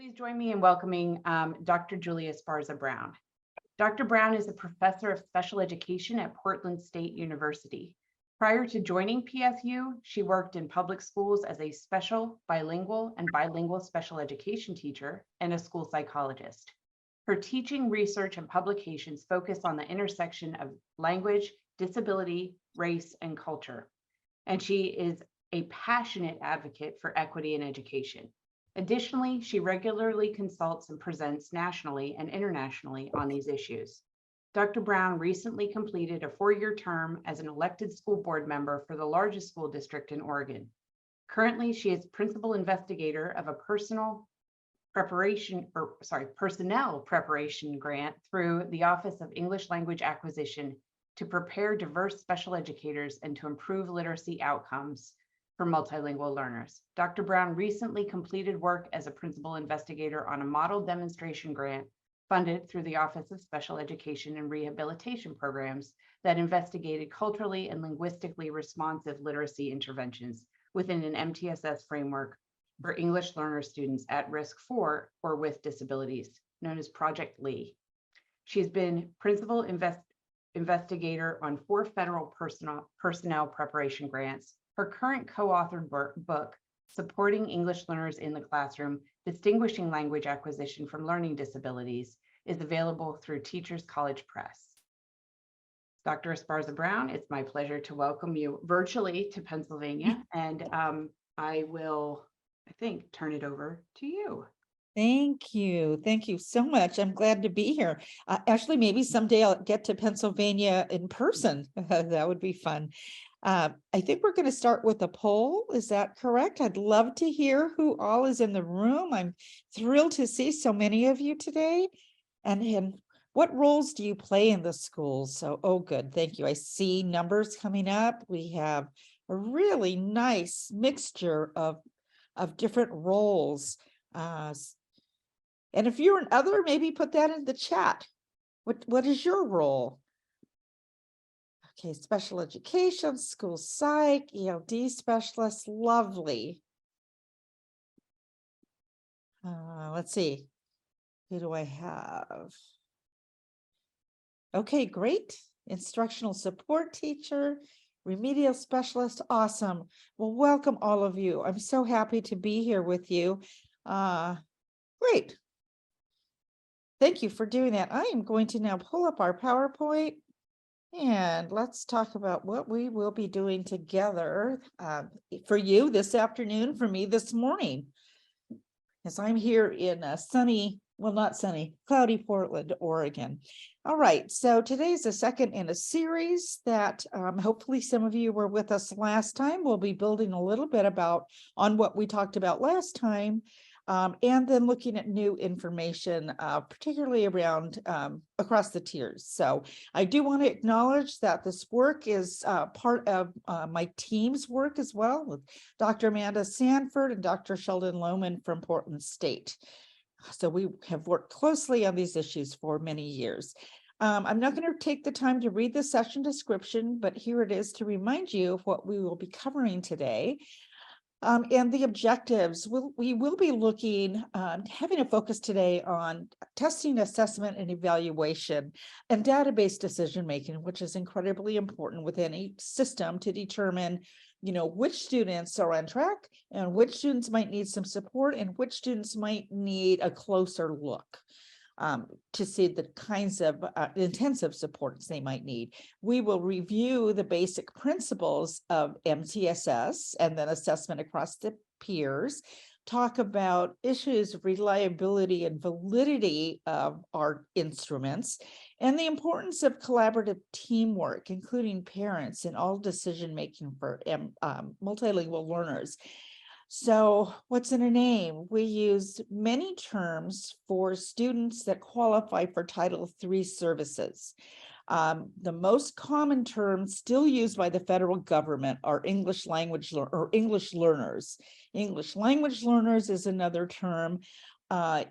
Please join me in welcoming Dr. Julia Esparza-Brown. Dr. Brown is a professor of special education at Portland State University. Prior to joining PSU, she worked in public schools as a special, bilingual, and bilingual special education teacher and a school psychologist. Her teaching, research, and publications focus on the intersection of language, disability, race, and culture. And she is a passionate advocate for equity in education. Additionally, she regularly consults and presents nationally and internationally on these issues. Dr. Brown recently completed a 4-year term as an elected school board member for the largest school district in Oregon. Currently, she is principal investigator of a personnel preparation grant through the Office of English Language Acquisition to prepare diverse special educators and to improve literacy outcomes for multilingual learners. Dr. Brown recently completed work as a principal investigator on a model demonstration grant funded through the Office of Special Education and Rehabilitation Programs that investigated culturally and linguistically responsive literacy interventions within an MTSS framework for English learner students at risk for or with disabilities, known as Project Lee. She's been principal investigator on 4 federal personnel preparation grants. Her current co-authored book, Supporting English Learners in the Classroom, Distinguishing Language Acquisition from Learning Disabilities, is available through Teachers College Press. Dr. Esparza-Brown, it's my pleasure to welcome you virtually to Pennsylvania, and I will, I think, turn it over to you. Thank you. Thank you so much. I'm glad to be here. Actually, maybe someday I'll get to Pennsylvania in person. That would be fun. I think we're going to start with a poll. Is that correct? I'd love to hear who all is in the room. I'm thrilled to see so many of you today. And what roles do you play in the schools? So, oh, good. Thank you. I see numbers coming up. We have a really nice mixture of different roles. And if you're an other, maybe put that in the chat. What is your role? Okay, special education, school psych, ELD specialist, lovely. Let's see, who do I have? Okay, great. Instructional support teacher, remedial specialist, awesome. Well, welcome all of you. I'm so happy to be here with you. Great. Thank you for doing that. I am going to now pull up our PowerPoint. And let's talk about what we will be doing together for you this afternoon, for me this morning, as I'm here in sunny, well, not sunny, cloudy Portland, Oregon. All right, so today's the second in a series that hopefully some of you were with us last time. We'll be building a little bit on what we talked about last time. And then looking at new information, particularly around across the tiers. So I do want to acknowledge that this work is part of my team's work as well, with Dr. Amanda Sanford and Dr. Sheldon Lohman from Portland State. So we have worked closely on these issues for many years. I'm not going to take the time to read the session description, but here it is to remind you of what we will be covering today. And the objectives, we will be looking, having a focus today on testing, assessment, and evaluation, and database decision-making, which is incredibly important with any system to determine, which students are on track and which students might need some support and which students might need a closer look. To see the kinds of intensive supports they might need. We will review the basic principles of MTSS and then assessment across the peers, talk about issues of reliability and validity of our instruments, and the importance of collaborative teamwork, including parents in all decision-making for multilingual learners. So what's in a name? We use many terms for students that qualify for Title III services. The most common terms still used by the federal government are English language or English learners. English language learners is another term.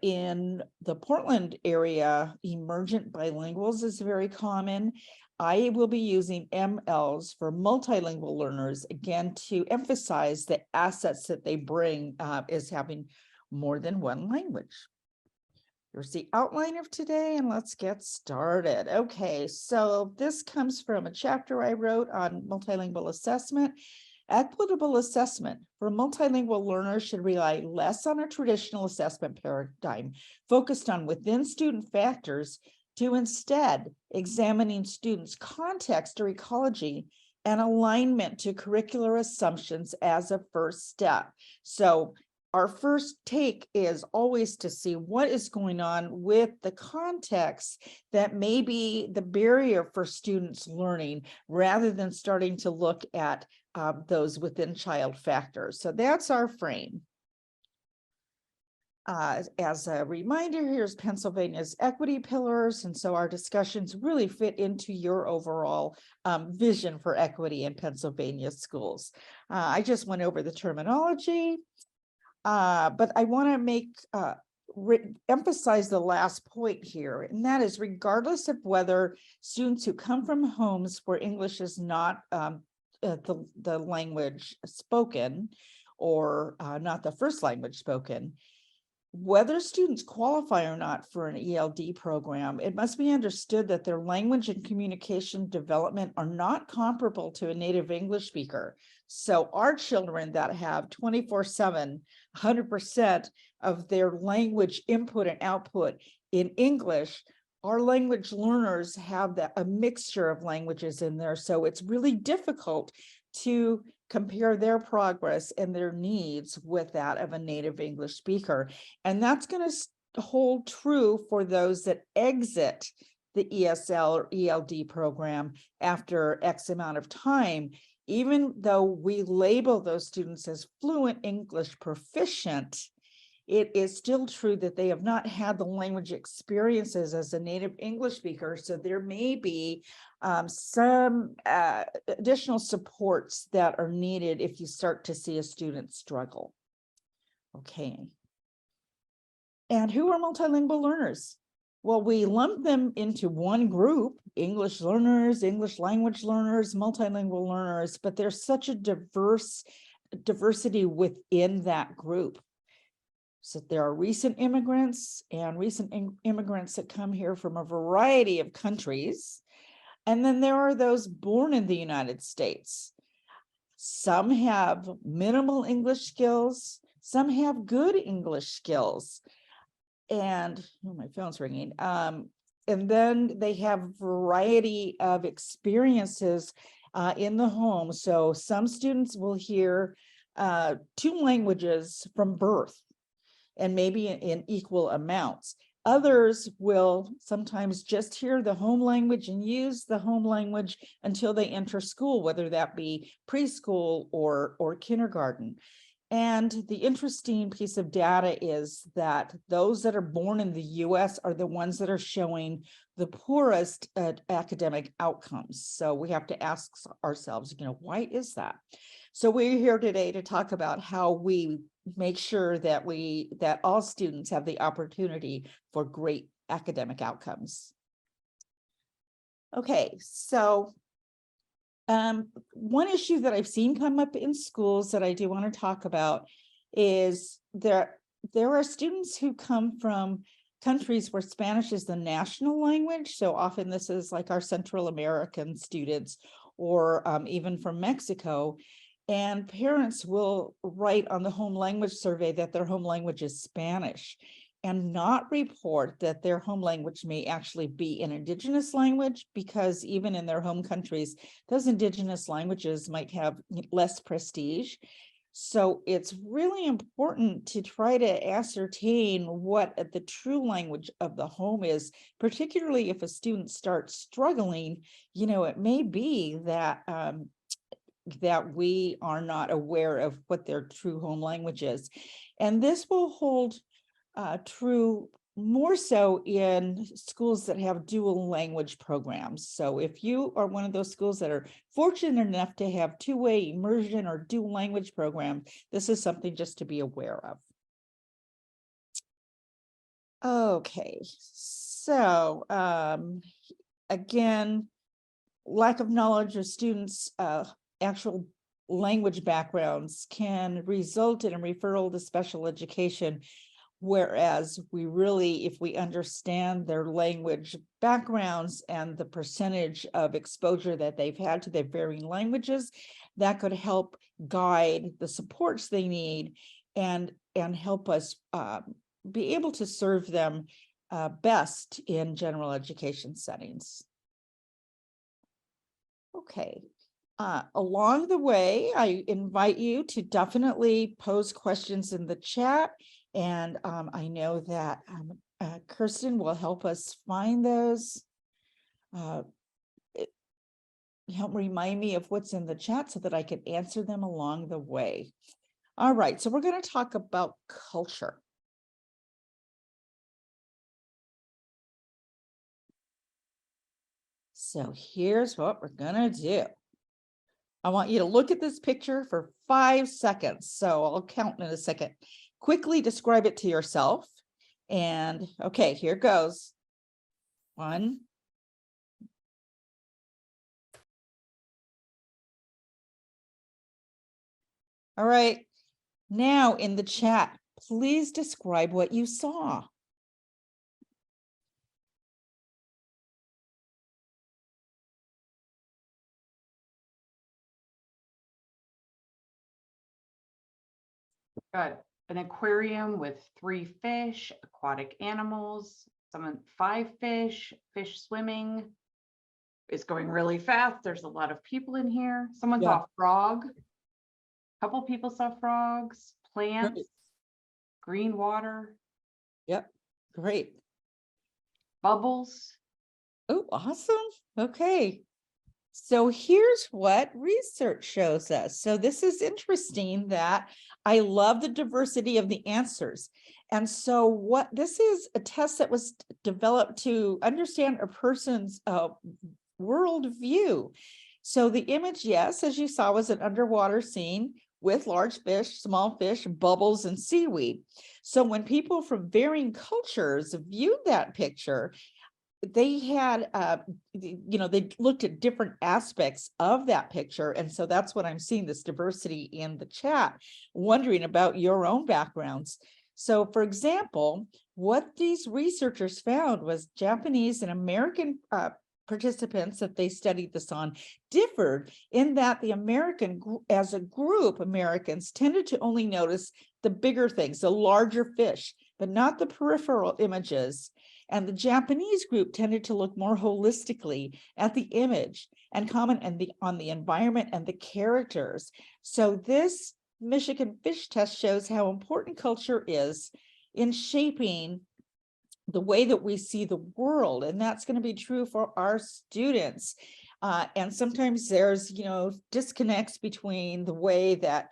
In the Portland area, emergent bilinguals is very common. I will be using MLs for multilingual learners, again, to emphasize the assets that they bring as having more than one language. Here's the outline of today, and let's get started. Okay, so this comes from a chapter I wrote on multilingual assessment. Equitable assessment for multilingual learners should rely less on a traditional assessment paradigm focused on within student factors to instead examining students' context or ecology and alignment to curricular assumptions as a first step. So our first take is always to see what is going on with the context that may be the barrier for students learning, rather than starting to look at those within child factors. So that's our frame. As a reminder, here's Pennsylvania's equity pillars. And so our discussions really fit into your overall vision for equity in Pennsylvania schools. I just went over the terminology. But I want to make emphasize the last point here, and that is regardless of whether students who come from homes where English is not the language spoken or not the first language spoken, whether students qualify or not for an ELD program, it must be understood that their language and communication development are not comparable to a native English speaker. So our children that have 24/7, 100% of their language input and output in English, our language learners have a mixture of languages in there. So it's really difficult to compare their progress and their needs with that of a native English speaker. And that's going to hold true for those that exit the ESL or ELD program after X amount of time. Even though we label those students as fluent English proficient, it is still true that they have not had the language experiences as a native English speaker. So there may be some additional supports that are needed if you start to see a student struggle. Okay. And who are multilingual learners? Well, we lump them into one group: English learners, English language learners, multilingual learners, but there's such a diversity within that group. So there are recent immigrants and recent immigrants that come here from a variety of countries. And then there are those born in the United States. Some have minimal English skills, some have good English skills. And my phone's ringing. And then they have a variety of experiences in the home. So some students will hear 2 languages from birth, and maybe in equal amounts. Others will sometimes just hear the home language and use the home language until they enter school, whether that be preschool or kindergarten. And the interesting piece of data is that those that are born in the US are the ones that are showing the poorest academic outcomes. So we have to ask ourselves, why is that? So we're here today to talk about how we make sure that all students have the opportunity for great academic outcomes. Okay, so one issue that I've seen come up in schools that I do want to talk about is there are students who come from countries where Spanish is the national language. So often this is like our Central American students, or even from Mexico. And parents will write on the home language survey that their home language is Spanish, and not report that their home language may actually be an indigenous language, because even in their home countries, those indigenous languages might have less prestige. So it's really important to try to ascertain what the true language of the home is, particularly if a student starts struggling. It may be that that we are not aware of what their true home language is. And this will hold true more so in schools that have dual language programs. So if you are one of those schools that are fortunate enough to have two-way immersion or dual language program, this is something just to be aware of. Okay, so again, lack of knowledge of students' actual language backgrounds can result in a referral to special education. Whereas we really, if we understand their language backgrounds and the percentage of exposure that they've had to their varying languages, that could help guide the supports they need and help us be able to serve them best in general education settings. Okay. Along the way, I invite you to definitely pose questions in the chat. And I know that Kirsten will help us find those. Help remind me of what's in the chat so that I can answer them along the way. All right, so we're going to talk about culture. So here's what we're going to do. I want you to look at this picture for 5 seconds. So I'll count in a second. Quickly describe it to yourself. And okay, here goes. 1. All right. Now in the chat, please describe what you saw. Got an aquarium with 3 fish, aquatic animals, 5 fish, fish swimming. It's going really fast. There's a lot of people in here. Someone saw a frog. A couple people saw frogs, plants, green water. Yep, great. Bubbles. Oh, awesome. Okay. So here's what research shows us. So this is interesting that I love the diversity of the answers. And so what this is a test that was developed to understand a person's worldview. So the image, yes, as you saw, was an underwater scene with large fish, small fish, bubbles, and seaweed. So when people from varying cultures viewed that picture, they had, they looked at different aspects of that picture. And so that's what I'm seeing, this diversity in the chat, wondering about your own backgrounds. So for example, what these researchers found was Japanese and American participants that they studied this on differed in that the as a group, Americans tended to only notice the bigger things, the larger fish, but not the peripheral images. And the Japanese group tended to look more holistically at the image and comment on the environment and the characters. So this Michigan fish test shows how important culture is in shaping the way that we see the world. And that's going to be true for our students. And sometimes there's, disconnects between the way that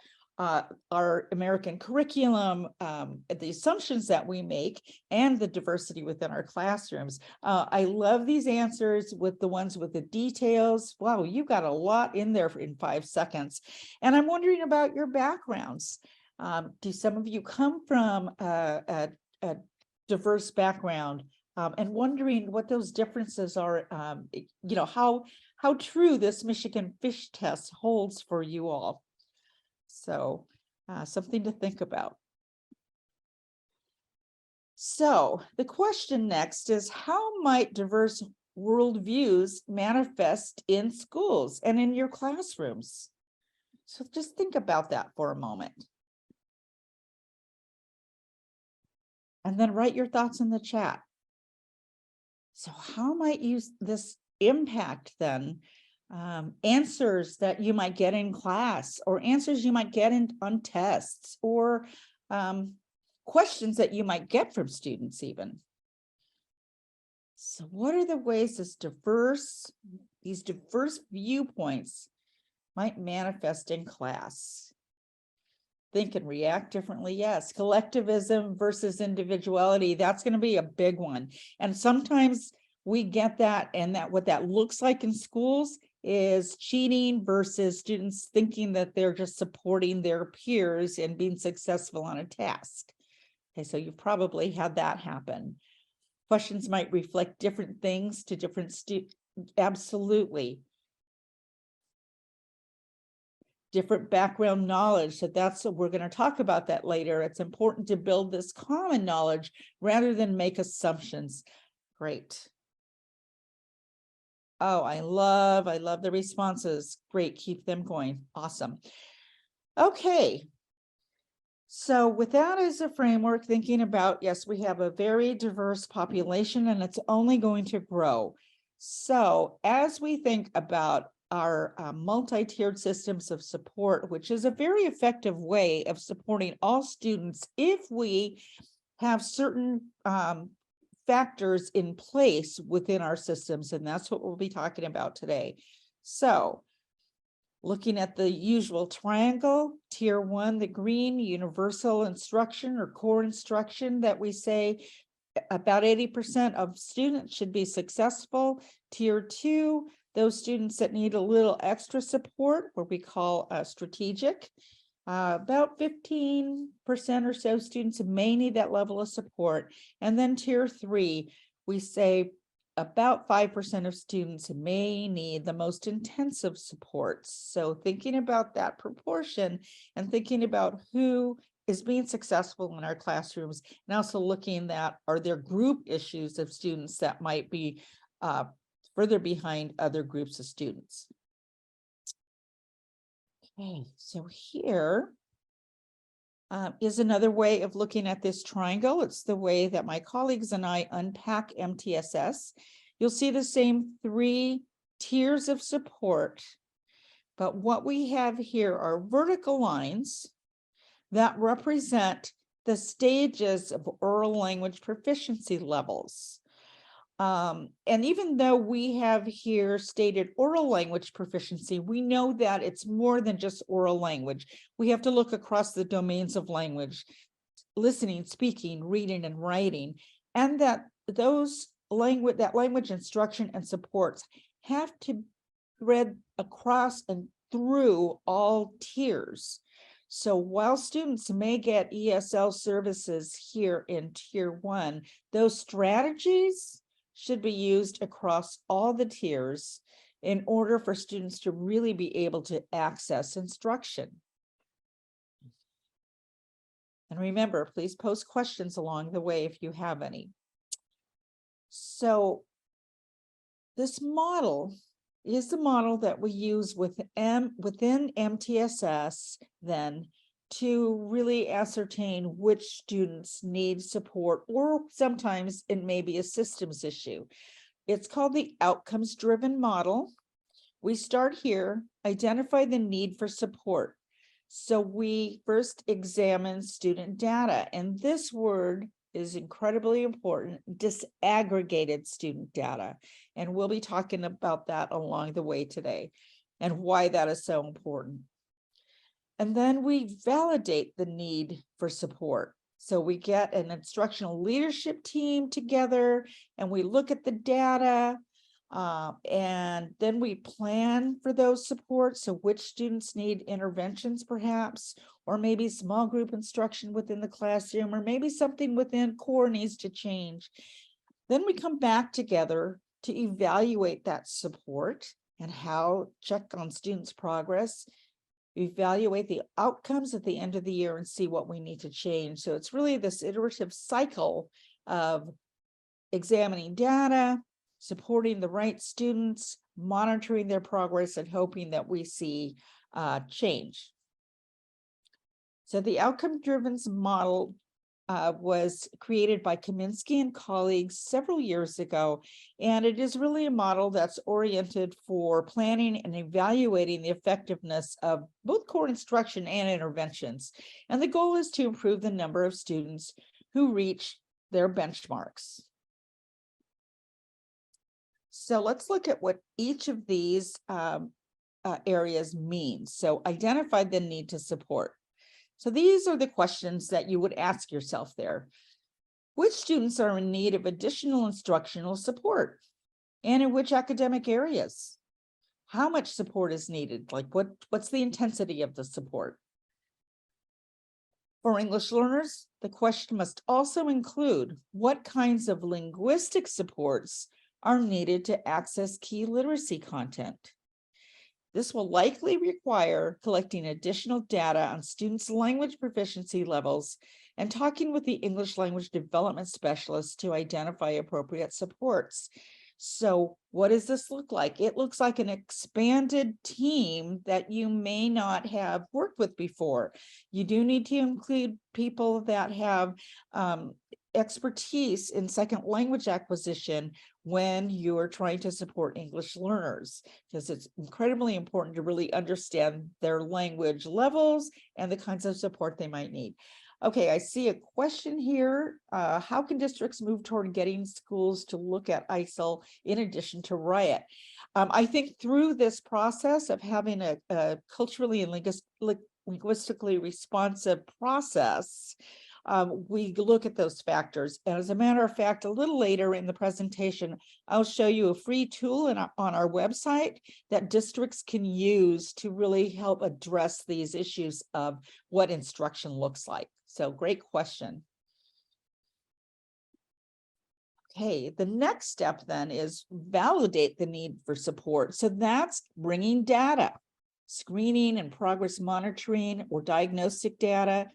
our American curriculum, the assumptions that we make, and the diversity within our classrooms. I love these answers with the ones with the details. Wow, you got a lot in there in 5 seconds. And I'm wondering about your backgrounds. Do some of you come from a diverse background, and wondering what those differences are, how true this Michigan fish test holds for you all. So something to think about. So the question next is, how might diverse worldviews manifest in schools and in your classrooms? So just think about that for a moment. And then write your thoughts in the chat. So how might this impact then answers that you might get in class, or answers you might get on tests, or questions that you might get from students even? So what are the ways these diverse viewpoints might manifest in class? Think and react differently. Yes, collectivism versus individuality. That's going to be a big one. And sometimes we get that, and that what that looks like in schools is cheating versus students thinking that they're just supporting their peers and being successful on a task. Okay, so you probably had that happen. Questions might reflect different things to different students. Absolutely. different background knowledge. So that's what we're going to talk about that later. It's important to build this common knowledge rather than make assumptions. Great. Oh, I love the responses. Great, keep them going. Awesome. Okay. So with that as a framework, thinking about, yes, we have a very diverse population and it's only going to grow. So as we think about our multi-tiered systems of support, which is a very effective way of supporting all students if we have certain factors in place within our systems, and that's what we'll be talking about today. So looking at the usual triangle, tier 1, the green, universal instruction or core instruction that we say about 80% of students should be successful. Tier 2, those students that need a little extra support, what we call strategic. About 15% or so students may need that level of support. And then tier 3, we say about 5% of students may need the most intensive supports. So thinking about that proportion and thinking about who is being successful in our classrooms, and also looking at, are there group issues of students that might be further behind other groups of students. Okay, so here is another way of looking at this triangle. It's the way that my colleagues and I unpack MTSS. You'll see the same 3 tiers of support, but what we have here are vertical lines that represent the stages of oral language proficiency levels. And even though we have here stated oral language proficiency, we know that it's more than just oral language. We have to look across the domains of language, listening, speaking, reading, and writing, and that language instruction and supports have to thread across and through all tiers. So while students may get ESL services here in tier 1, those strategies should be used across all the tiers in order for students to really be able to access instruction. And remember, please post questions along the way if you have any. So this model is the model that we use within MTSS then to really ascertain which students need support, or sometimes it may be a systems issue. It's called the outcomes-driven model. We start here, identify the need for support. So we first examine student data, and this word is incredibly important, disaggregated student data. And we'll be talking about that along the way today and why that is so important. And then we validate the need for support. So we get an instructional leadership team together and we look at the data, and then we plan for those supports. So which students need interventions perhaps, or maybe small group instruction within the classroom, or maybe something within core needs to change. Then we come back together to evaluate that support and check on students' progress, evaluate the outcomes at the end of the year and see what we need to change. So it's really this iterative cycle of examining data, supporting the right students, monitoring their progress, and hoping that we see change. So the outcome-driven model was created by Kaminsky and colleagues several years ago, and it is really a model that's oriented for planning and evaluating the effectiveness of both core instruction and interventions. And the goal is to improve the number of students who reach their benchmarks. So let's look at what each of these areas means. So identify the need to support. So these are the questions that you would ask yourself there. Which students are in need of additional instructional support? And in which academic areas? How much support is needed? Like what's the intensity of the support? For English learners, the question must also include what kinds of linguistic supports are needed to access key literacy content. This will likely require collecting additional data on students' language proficiency levels and talking with the English language development specialists to identify appropriate supports. So what does this look like? It looks like an expanded team that you may not have worked with before. You do need to include people that have expertise in second language acquisition when you are trying to support English learners, because it's incredibly important to really understand their language levels and the kinds of support they might need. Okay, I see a question here. How can districts move toward getting schools to look at ISIL in addition to RIOT? I think through this process of having a culturally and linguistically responsive process, we look at those factors. And as a matter of fact, a little later in the presentation, I'll show you a free tool on our website that districts can use to really help address these issues of what instruction looks like. So great question. Okay, the next step then is validate the need for support. So that's bringing data. Screening and progress monitoring or diagnostic data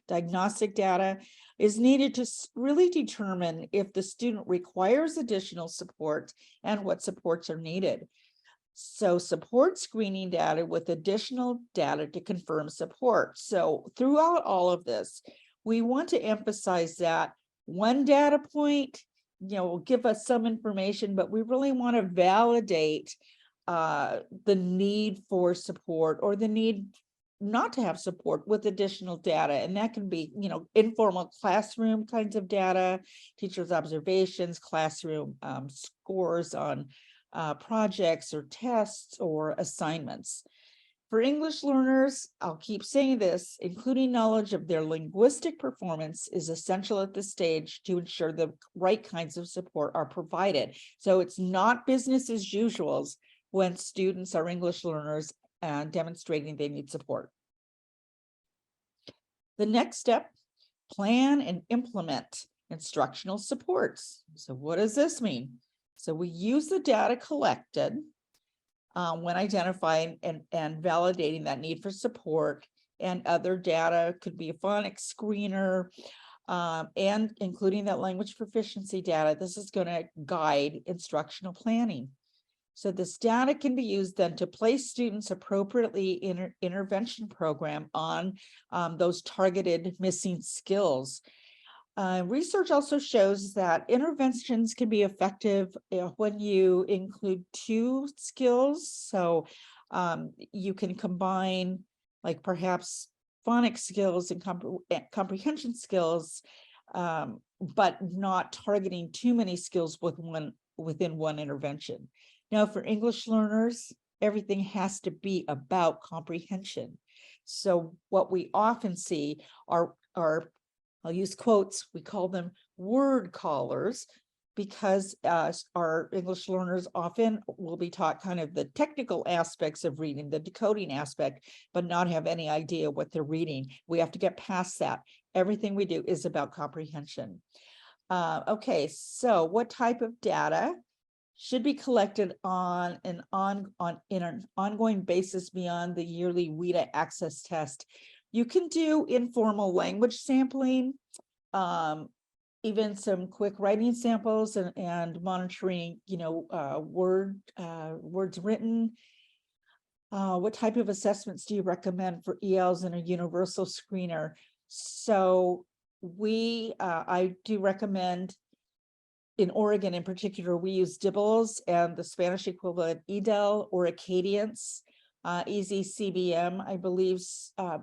is needed to really determine if the student requires additional support and what supports are needed. So support screening data with additional data to confirm support. So throughout all of this, we want to emphasize that one data point, will give us some information, but we really want to validate the need for support or the need not to have support with additional data. And that can be, informal classroom kinds of data, teachers' observations, classroom scores on projects or tests or assignments. For English learners, I'll keep saying this, including knowledge of their linguistic performance is essential at this stage to ensure the right kinds of support are provided. So it's not business as usual when students are English learners and demonstrating they need support. The next step, plan and implement instructional supports. So what does this mean? So we use the data collected when identifying and validating that need for support, and other data could be a phonics screener, and including that language proficiency data. This is going to guide instructional planning. So this data can be used then to place students appropriately in intervention program on those targeted missing skills. Research also shows that interventions can be effective when you include two skills. So you can combine like perhaps phonics skills and comprehension skills, but not targeting too many skills within one intervention. Now, for English learners, everything has to be about comprehension. So what we often see are I'll use quotes, we call them word callers, because our English learners often will be taught kind of the technical aspects of reading, the decoding aspect, but not have any idea what they're reading. We have to get past that. Everything we do is about comprehension. Okay, so what type of data should be collected in an ongoing basis beyond the yearly WIDA access test? You can do informal language sampling, even some quick writing samples and monitoring, words written. What type of assessments do you recommend for ELs and a universal screener? So I do recommend, in Oregon in particular, we use DIBELS and the Spanish equivalent EDEL or Acadience. Easy CBM, I believe,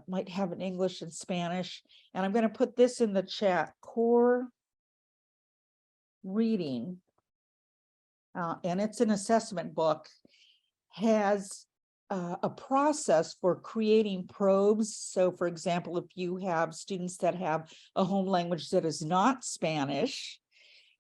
might have an English and Spanish. And I'm going to put this in the chat. Core Reading, and it's an assessment book, has a process for creating probes. So for example, if you have students that have a home language that is not Spanish,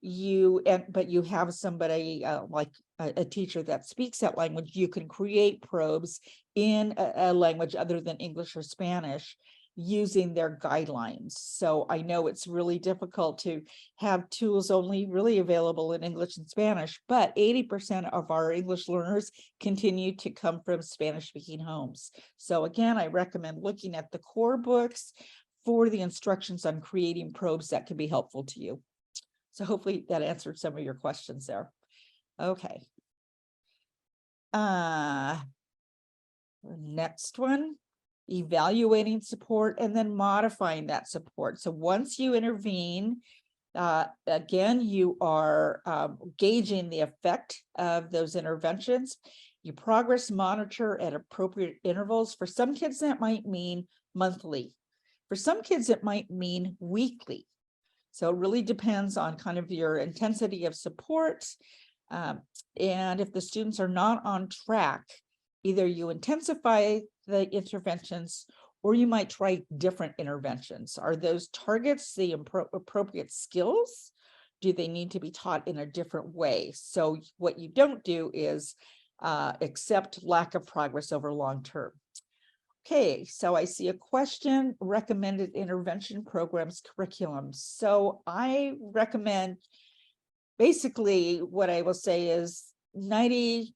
but you have somebody like a teacher that speaks that language, you can create probes in a language other than English or Spanish. using their guidelines. So I know it's really difficult to have tools only really available in English and Spanish, but 80% of our English learners continue to come from Spanish-speaking homes. So again, I recommend looking at the core books for the instructions on creating probes that could be helpful to you. So hopefully that answered some of your questions there. Okay. Next one, evaluating support and then modifying that support. So once you intervene, again, you are gauging the effect of those interventions. You progress monitor at appropriate intervals. For some kids, that might mean monthly. For some kids, it might mean weekly. So it really depends on kind of your intensity of support. And if the students are not on track, either you intensify the interventions or you might try different interventions. Are those targets the appropriate skills? Do they need to be taught in a different way? So what you don't do is accept lack of progress over long term. Okay, so I see a question, recommended intervention programs curriculum. So I recommend, basically what I will say is 90%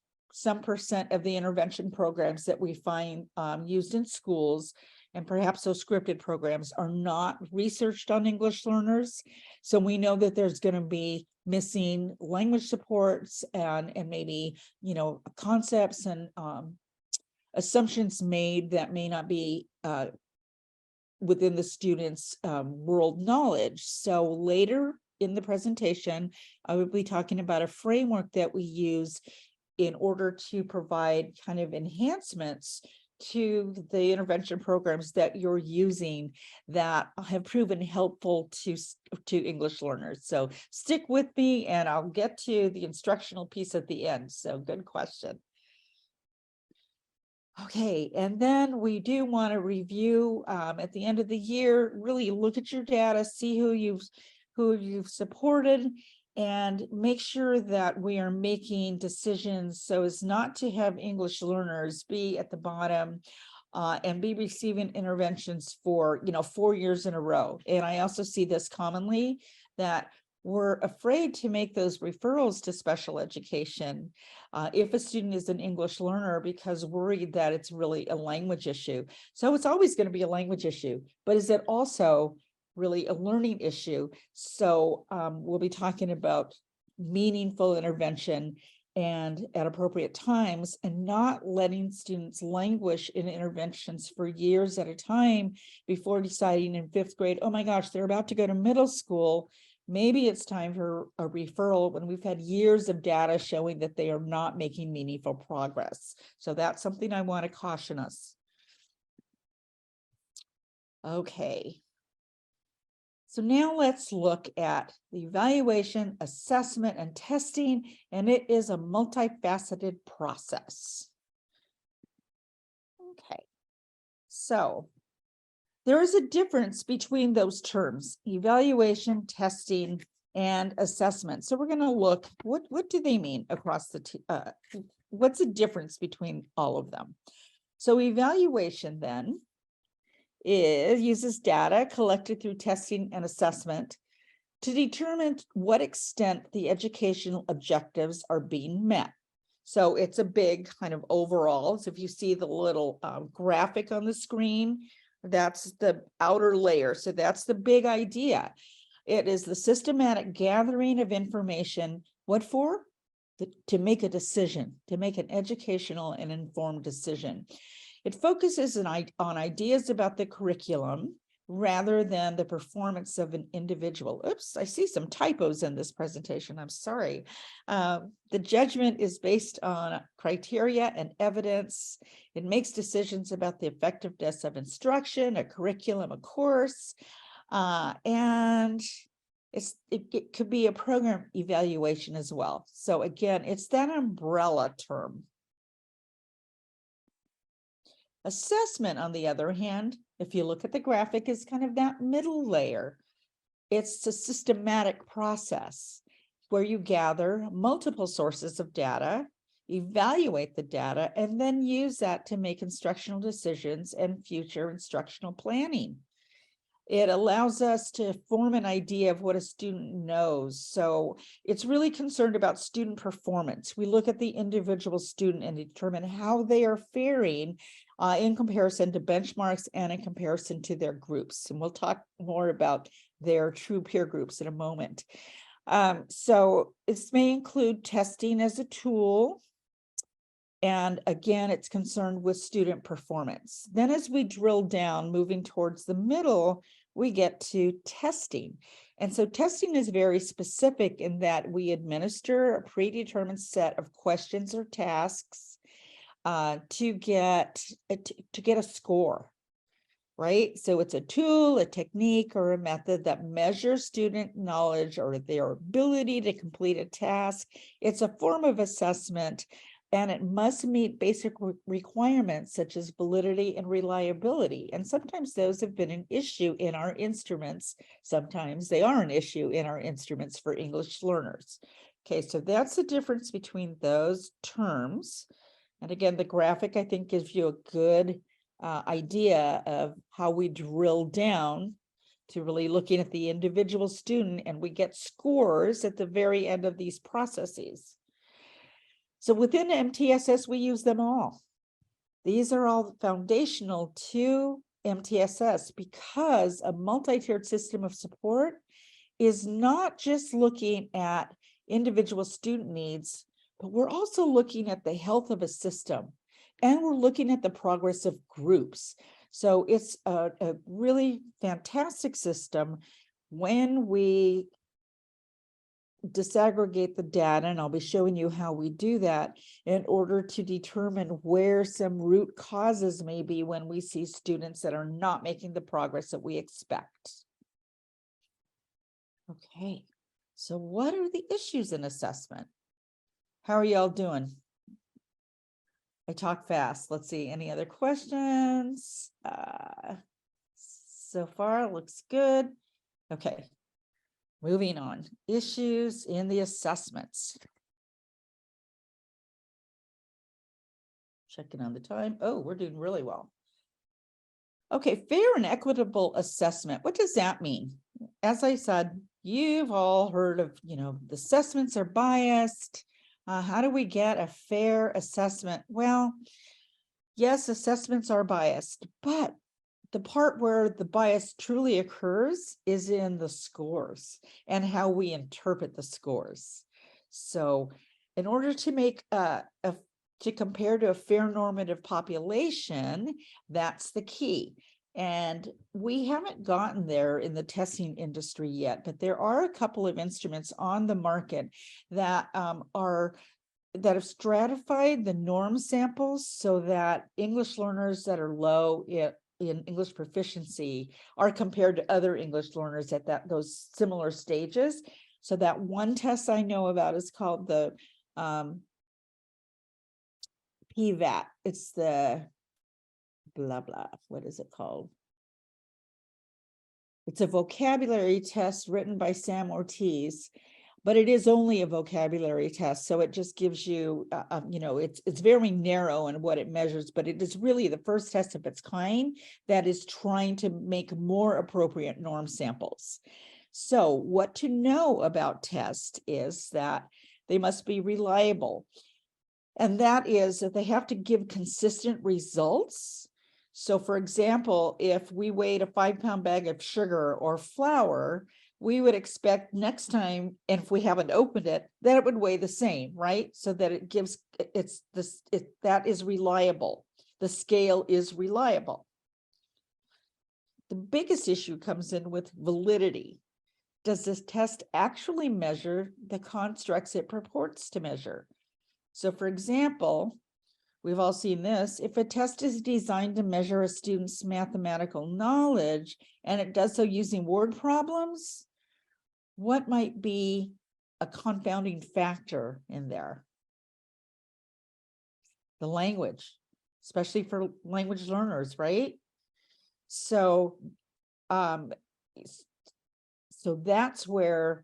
of the intervention programs that we find used in schools, and perhaps those scripted programs, are not researched on English learners. So we know that there's going to be missing language supports and maybe, you know, concepts and assumptions made that may not be within the students' world knowledge. So later in the presentation, I will be talking about a framework that we use in order to provide kind of enhancements to the intervention programs that you're using that have proven helpful to English learners. So stick with me and I'll get to the instructional piece at the end. So good question. Okay, and then we do want to review at the end of the year, really look at your data, see who you've supported, and make sure that we are making decisions so as not to have English learners be at the bottom and be receiving interventions for 4 years in a row. And I also see this commonly, that we're afraid to make those referrals to special education if a student is an English learner because worried that it's really a language issue. So it's always going to be a language issue, but is it also really a learning issue? So we'll be talking about meaningful intervention and at appropriate times, and not letting students languish in interventions for years at a time before deciding in 5th grade, oh my gosh, they're about to go to middle school. Maybe it's time for a referral when we've had years of data showing that they are not making meaningful progress. So that's something I want to caution us. Okay. So now let's look at the evaluation, assessment, and testing, and it is a multifaceted process. Okay. So there is a difference between those terms, evaluation, testing, and assessment. So we're going to look, what do they mean across the, what's the difference between all of them? So evaluation then uses data collected through testing and assessment to determine what extent the educational objectives are being met. So it's a big kind of overall. So if you see the little graphic on the screen, that's the outer layer. So that's the big idea. It is the systematic gathering of information. What for? To make a decision, to make an educational and informed decision. It focuses on ideas about the curriculum rather than the performance of an individual. Oops, I see some typos in this presentation. I'm sorry. The judgment is based on criteria and evidence. It makes decisions about the effectiveness of instruction, a curriculum, a course, and it could be a program evaluation as well. So again, it's that umbrella term. Assessment, on the other hand, if you look at the graphic, is kind of that middle layer. It's a systematic process where you gather multiple sources of data evaluate the data, and then use that to make instructional decisions and future instructional planning. It allows us to form an idea of what a student knows. So it's really concerned about student performance. We look at the individual student and determine how they are faring in comparison to benchmarks and in comparison to their groups. And we'll talk more about their true peer groups in a moment. So this may include testing as a tool. And again, it's concerned with student performance. Then as we drill down, moving towards the middle, we get to testing. And so testing is very specific in that we administer a predetermined set of questions or tasks to get a score, right? So it's a tool, a technique, or a method that measures student knowledge or their ability to complete a task. It's a form of assessment, and it must meet basic requirements such as validity and reliability. And sometimes those have been an issue in our instruments. Sometimes they are an issue in our instruments for English learners. Okay, so that's the difference between those terms. And again, the graphic, I think, gives you a good idea of how we drill down to really looking at the individual student, and we get scores at the very end of these processes. So within MTSS, we use them all. These are all foundational to MTSS because a multi-tiered system of support is not just looking at individual student needs, but we're also looking at the health of a system, and we're looking at the progress of groups. So it's a really fantastic system when we disaggregate the data, and I'll be showing you how we do that in order to determine where some root causes may be when we see students that are not making the progress that we expect. Okay, so what are the issues in assessment? How are y'all doing? I talk fast. Let's see, any other questions? So far, looks good. Okay. Moving on, issues in the assessments. Checking on the time. Oh, we're doing really well. Okay, fair and equitable assessment. What does that mean? As I said, you've all heard of, the assessments are biased. How do we get a fair assessment? Well, yes, assessments are biased, but the part where the bias truly occurs is in the scores and how we interpret the scores. So in order to make to compare to a fair normative population, that's the key. And we haven't gotten there in the testing industry yet, but there are a couple of instruments on the market that have stratified the norm samples so that English learners that are low in English proficiency are compared to other English learners at those similar stages. So that one test I know about is called the PVAT. It's the blah, blah. What is it called? It's a vocabulary test written by Sam Ortiz, but it is only a vocabulary test. So it just gives you, it's very narrow in what it measures, but it is really the first test of its kind that is trying to make more appropriate norm samples. So what to know about tests is that they must be reliable. And that is that they have to give consistent results. So for example, if we weighed a 5-pound bag of sugar or flour, we would expect next time, and if we haven't opened it, that it would weigh the same, right? So that it gives, that is reliable. The scale is reliable. The biggest issue comes in with validity. Does this test actually measure the constructs it purports to measure? So for example, we've all seen this. If a test is designed to measure a student's mathematical knowledge and it does so using word problems, what might be a confounding factor in there? The language, especially for language learners, right? So, so that's where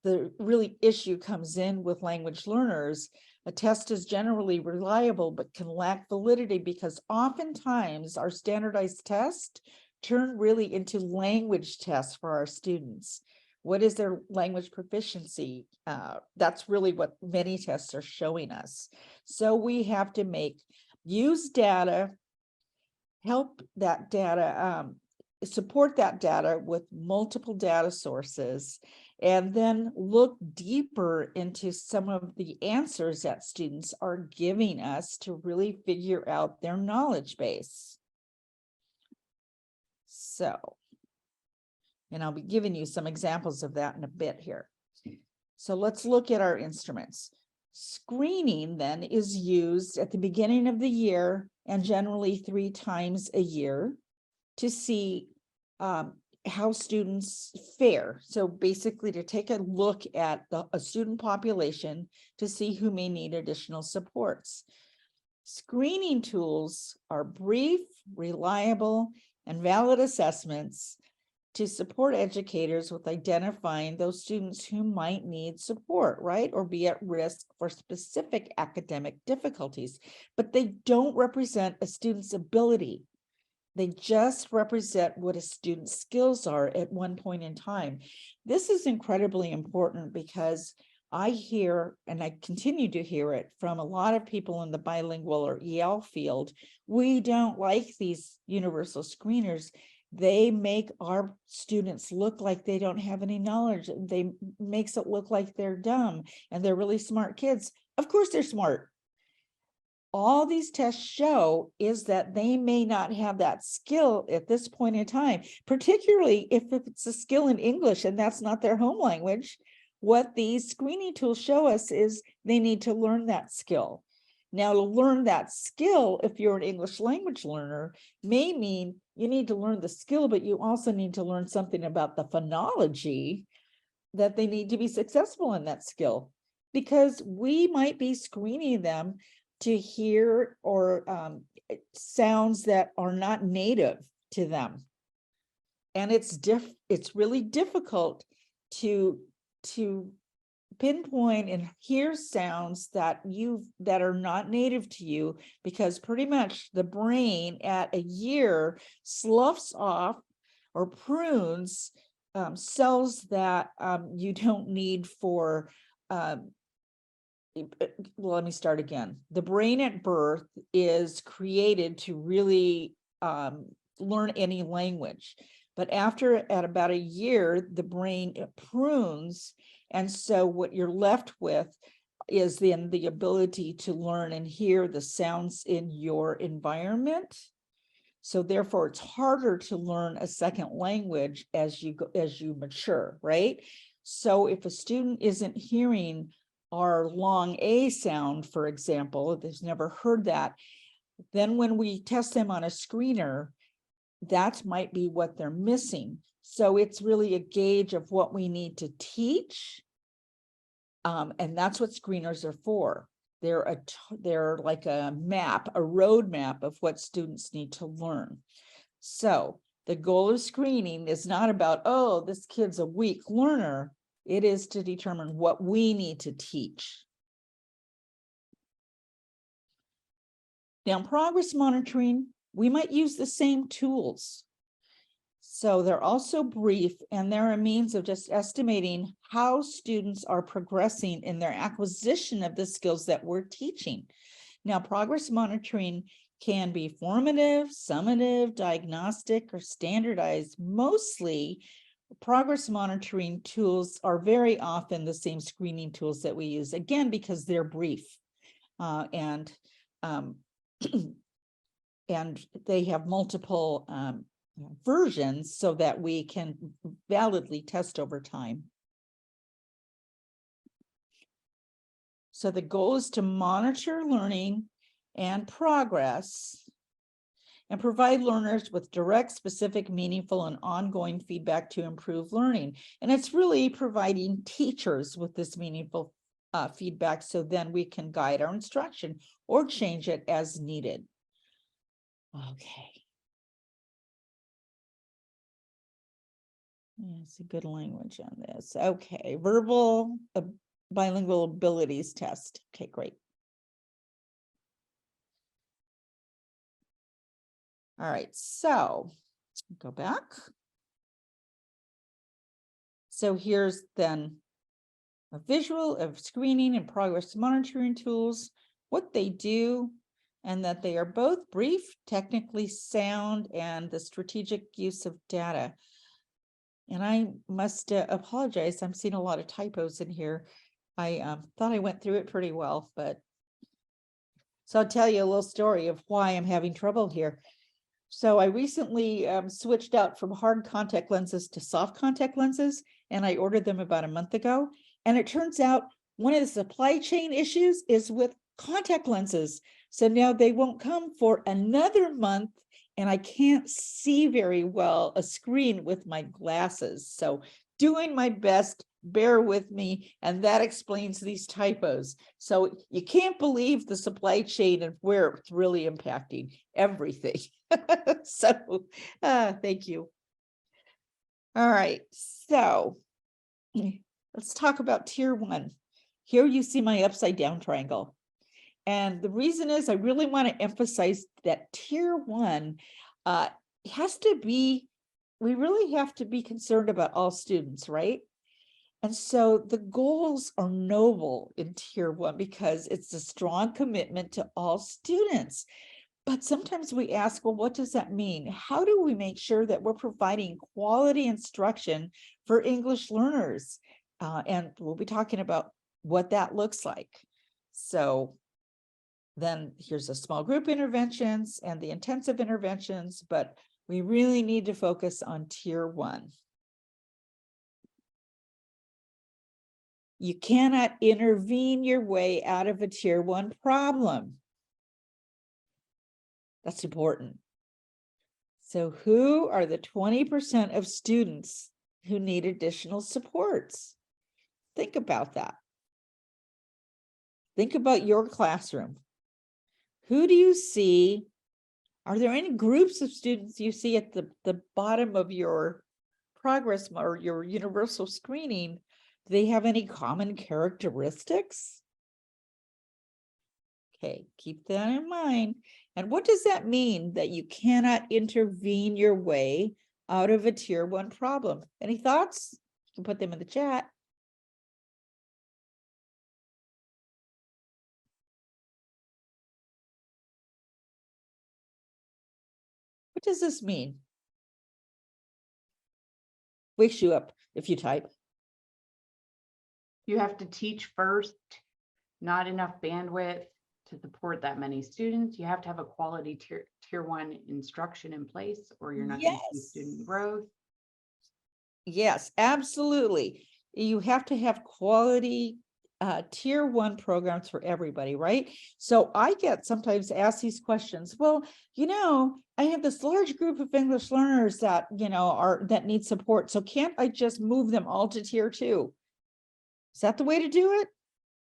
the really issue comes in with language learners. A test is generally reliable, but can lack validity because oftentimes our standardized tests turn really into language tests for our students. What is their language proficiency? That's really what many tests are showing us. So we have to use data, help that data, support that data with multiple data sources, and then look deeper into some of the answers that students are giving us to really figure out their knowledge base. So, and I'll be giving you some examples of that in a bit here. So let's look at our instruments. Screening then is used at the beginning of the year and generally 3 times a year to see how students fare. So basically to take a look at a student population to see who may need additional supports. Screening tools are brief, reliable, and valid assessments to support educators with identifying those students who might need support, right? Or be at risk for specific academic difficulties, but they don't represent a student's ability. They just represent what a student's skills are at one point in time. This is incredibly important because I hear, and I continue to hear it from a lot of people in the bilingual or EL field, we don't like these universal screeners. They make our students look like they don't have any knowledge. They makes it look like they're dumb and they're really smart kids. Of course they're smart. All these tests show is that they may not have that skill at this point in time, particularly if it's a skill in English and that's not their home language. What these screening tools show us is they need to learn that skill. Now, to learn that skill, if you're an English language learner, may mean you need to learn the skill, but you also need to learn something about the phonology that they need to be successful in that skill, because we might be screening them to hear or sounds that are not native to them. And it's really difficult to pinpoint and hear sounds that are not native to you, because pretty much the brain at a year sloughs off or prunes cells that you don't need for let me start again. The brain at birth is created to really learn any language. But at about a year, the brain prunes. And so what you're left with is then the ability to learn and hear the sounds in your environment. So therefore, it's harder to learn a second language as you mature, right? So if a student isn't hearing our long A sound, for example, if they've never heard that, then when we test them on a screener, that might be what they're missing. So it's really a gauge of what we need to teach. And that's what screeners are for. They're like a map, a roadmap of what students need to learn. So the goal of screening is not about, oh, this kid's a weak learner. It is to determine what we need to teach. Now, progress monitoring, we might use the same tools. So they're also brief, and they're a means of just estimating how students are progressing in their acquisition of the skills that we're teaching. Now, progress monitoring can be formative, summative, diagnostic, or standardized. Mostly, progress monitoring tools are very often the same screening tools that we use, again, because they're brief and they have multiple versions so that we can validly test over time. So the goal is to monitor learning and progress and provide learners with direct, specific, meaningful, and ongoing feedback to improve learning. And it's really providing teachers with this meaningful feedback, so then we can guide our instruction or change it as needed. Okay. It's a good language on this. Okay, verbal bilingual abilities test. Okay, great. All right, so go back. So here's then a visual of screening and progress monitoring tools, what they do, and that they are both brief, technically sound, and the strategic use of data. And I must apologize, I'm seeing a lot of typos in here. I thought I went through it pretty well, but so I'll tell you a little story of why I'm having trouble here. So I recently switched out from hard contact lenses to soft contact lenses, and I ordered them about a month ago. And it turns out one of the supply chain issues is with contact lenses. So now they won't come for another month, and I can't see very well a screen with my glasses. So doing my best, bear with me, and that explains these typos. So you can't believe the supply chain and where it's really impacting everything. So thank you. All right, so let's talk about tier 1. Here you see my upside down triangle. And the reason is I really want to emphasize that tier 1 has to be, we really have to be concerned about all students, right? And so the goals are noble in tier 1 because it's a strong commitment to all students. But sometimes we ask, well, what does that mean? How do we make sure that we're providing quality instruction for English learners? And we'll be talking about what that looks like. So then here's the small group interventions and the intensive interventions, but we really need to focus on tier 1. You cannot intervene your way out of a tier 1 problem. That's important. So who are the 20% of students who need additional supports? Think about that. Think about your classroom. Who do you see? Are there any groups of students you see at the bottom of your progress or your universal screening? Do they have any common characteristics? Okay, keep that in mind. And what does that mean that you cannot intervene your way out of a tier 1 problem? Any thoughts? You can put them in the chat. What does this mean? Wakes you up if you type. You have to teach first, not enough bandwidth to support that many students. You have to have a quality tier 1 instruction in place, or you're not going to see student growth. Yes, absolutely. You have to have quality tier 1 programs for everybody, right? So I get sometimes asked these questions. Well, I have this large group of English learners that, that need support. So can't I just move them all to tier 2? Is that the way to do it?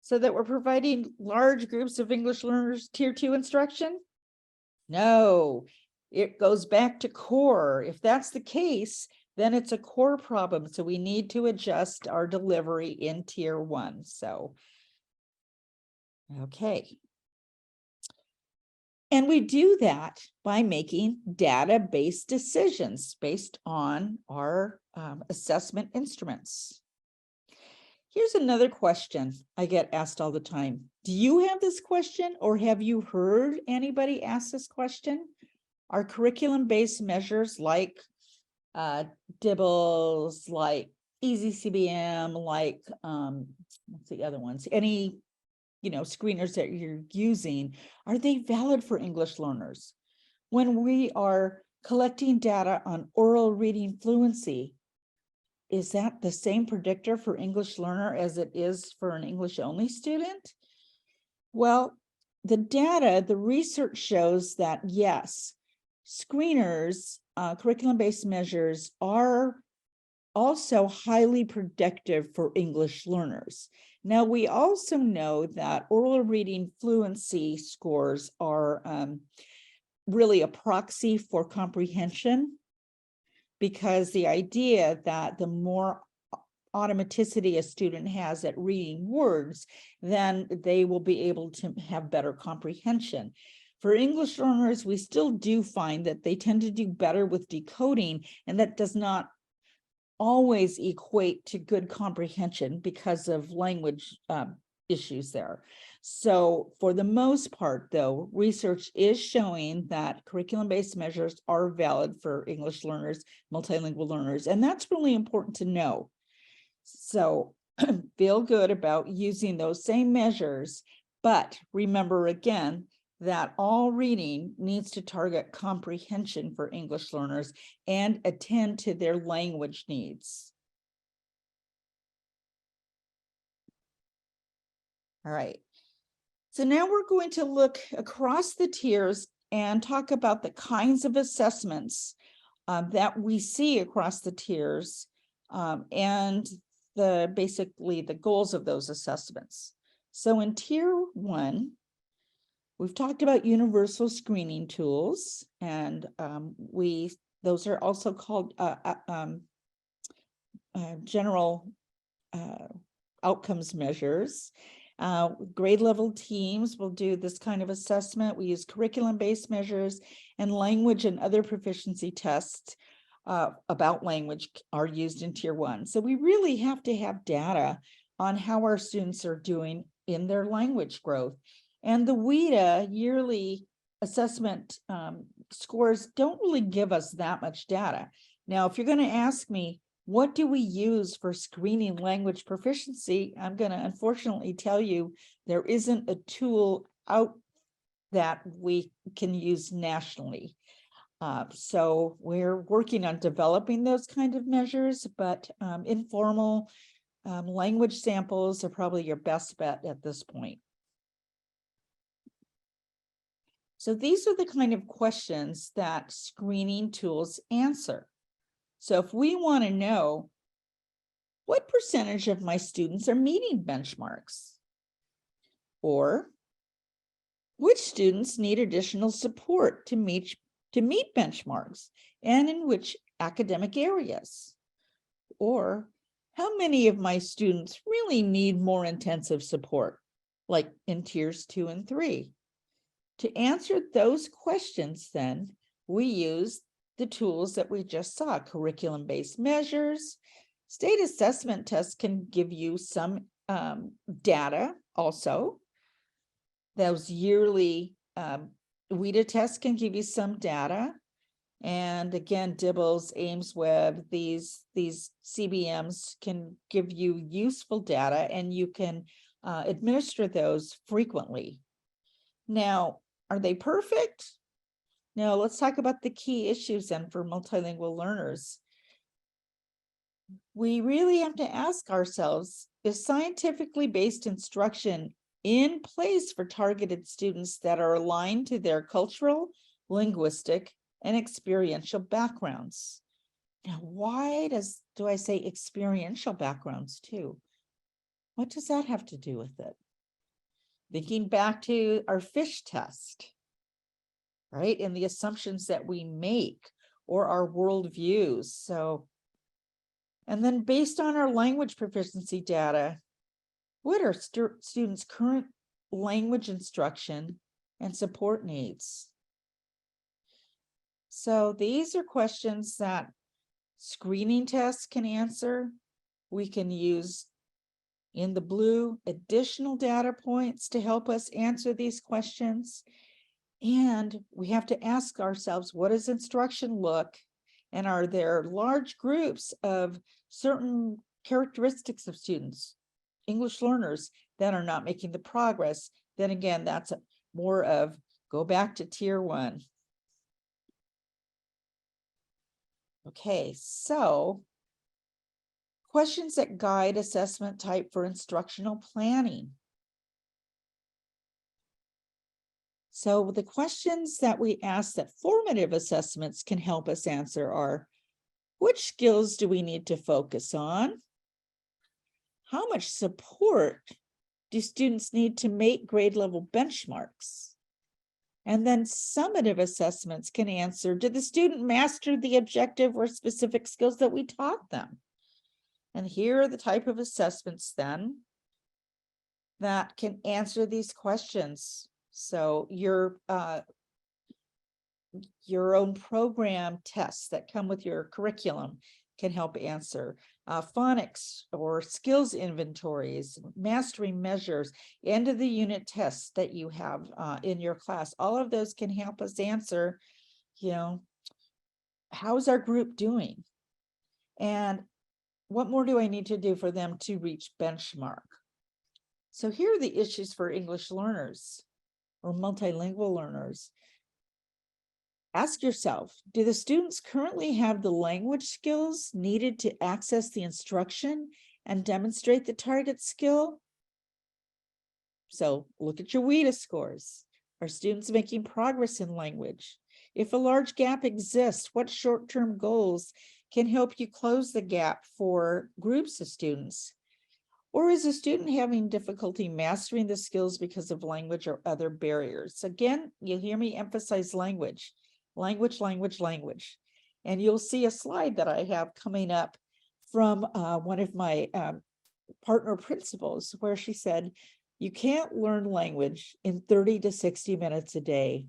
So that we're providing large groups of English learners tier 2 instruction? No, it goes back to core. If that's the case, then it's a core problem. So we need to adjust our delivery in tier 1. So, okay. And we do that by making data-based decisions based on our assessment instruments. Here's another question I get asked all the time. Do you have this question, or have you heard anybody ask this question? Are curriculum-based measures like DIBELS, like EasyCBM, like what's the other ones? Any screeners that you're using, are they valid for English learners? When we are collecting data on oral reading fluency, is that the same predictor for English learner as it is for an English only student? Well, the research shows that yes, screeners, curriculum-based measures are also highly predictive for English learners. Now, we also know that oral reading fluency scores are really a proxy for comprehension, because the idea that the more automaticity a student has at reading words, then they will be able to have better comprehension. For English learners, we still do find that they tend to do better with decoding, and that does not always equate to good comprehension because of language issues there. So for the most part, though, research is showing that curriculum-based measures are valid for English learners, multilingual learners, and that's really important to know. So feel good about using those same measures, but remember again that all reading needs to target comprehension for English learners and attend to their language needs. All right. So now we're going to look across the tiers and talk about the kinds of assessments that we see across the tiers and basically the goals of those assessments. So in tier 1, we've talked about universal screening tools, and those are also called general outcomes measures. Grade level teams will do this kind of assessment. We use curriculum-based measures, and language and other proficiency tests about language are used in tier 1. So we really have to have data on how our students are doing in their language growth. And the WIDA yearly assessment scores don't really give us that much data. Now, if you're going to ask me, what do we use for screening language proficiency? I'm going to unfortunately tell you there isn't a tool out that we can use nationally. So we're working on developing those kind of measures, but informal language samples are probably your best bet at this point. So these are the kind of questions that screening tools answer. So if we want to know what percentage of my students are meeting benchmarks, or which students need additional support to meet benchmarks, and in which academic areas, or how many of my students really need more intensive support, like in tiers 2 and 3. To answer those questions, then, we use the tools that we just saw: curriculum-based measures. State assessment tests can give you some data also. Those yearly WIDA tests can give you some data. And again, DIBELS, AIMS-Web, these CBMs can give you useful data, and you can administer those frequently. Now, are they perfect? Now, let's talk about the key issues then for multilingual learners. We really have to ask ourselves, is scientifically based instruction in place for targeted students that are aligned to their cultural, linguistic, and experiential backgrounds? Now, why do I say experiential backgrounds too? What does that have to do with it? Thinking back to our fish test, right? And the assumptions that we make, or our worldviews. So, and then based on our language proficiency data, what are students' current language instruction and support needs? So these are questions that screening tests can answer. We can use, in the blue, additional data points to help us answer these questions. And we have to ask ourselves, what does instruction look? And are there large groups of certain characteristics of students, English learners, that are not making the progress? Then again, that's more of go back to tier 1. Okay, so questions that guide assessment type for instructional planning. So the questions that we ask that formative assessments can help us answer are, which skills do we need to focus on? How much support do students need to make grade level benchmarks? And then summative assessments can answer, did the student master the objective or specific skills that we taught them? And here are the type of assessments then that can answer these questions. So your own program tests that come with your curriculum can help answer. Phonics or skills inventories, mastery measures, end of the unit tests that you have in your class. All of those can help us answer, how's our group doing? And what more do I need to do for them to reach benchmark? So here are the issues for English learners or multilingual learners. Ask yourself, do the students currently have the language skills needed to access the instruction and demonstrate the target skill? So look at your WIDA scores. Are students making progress in language? If a large gap exists, what short-term goals can help you close the gap for groups of students? Or is a student having difficulty mastering the skills because of language or other barriers? Again, you'll hear me emphasize language. Language. And you'll see a slide that I have coming up from one of my partner principals, where she said, you can't learn language in 30 to 60 minutes a day.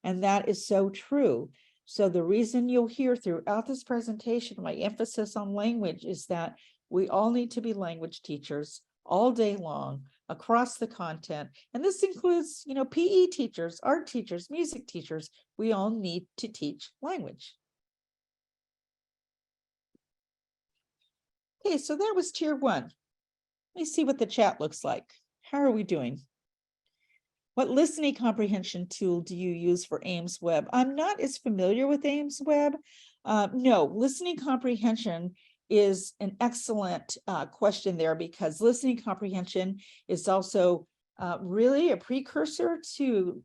And that is so true. So the reason you'll hear throughout this presentation, my emphasis on language is that we all need to be language teachers all day long across the content. And this includes, PE teachers, art teachers, music teachers. We all need to teach language. Okay, so that was tier 1. Let me see what the chat looks like. How are we doing? What listening comprehension tool do you use for Ames Web? I'm not as familiar with Ames Web. No, listening comprehension is an excellent question there, because listening comprehension is also really a precursor to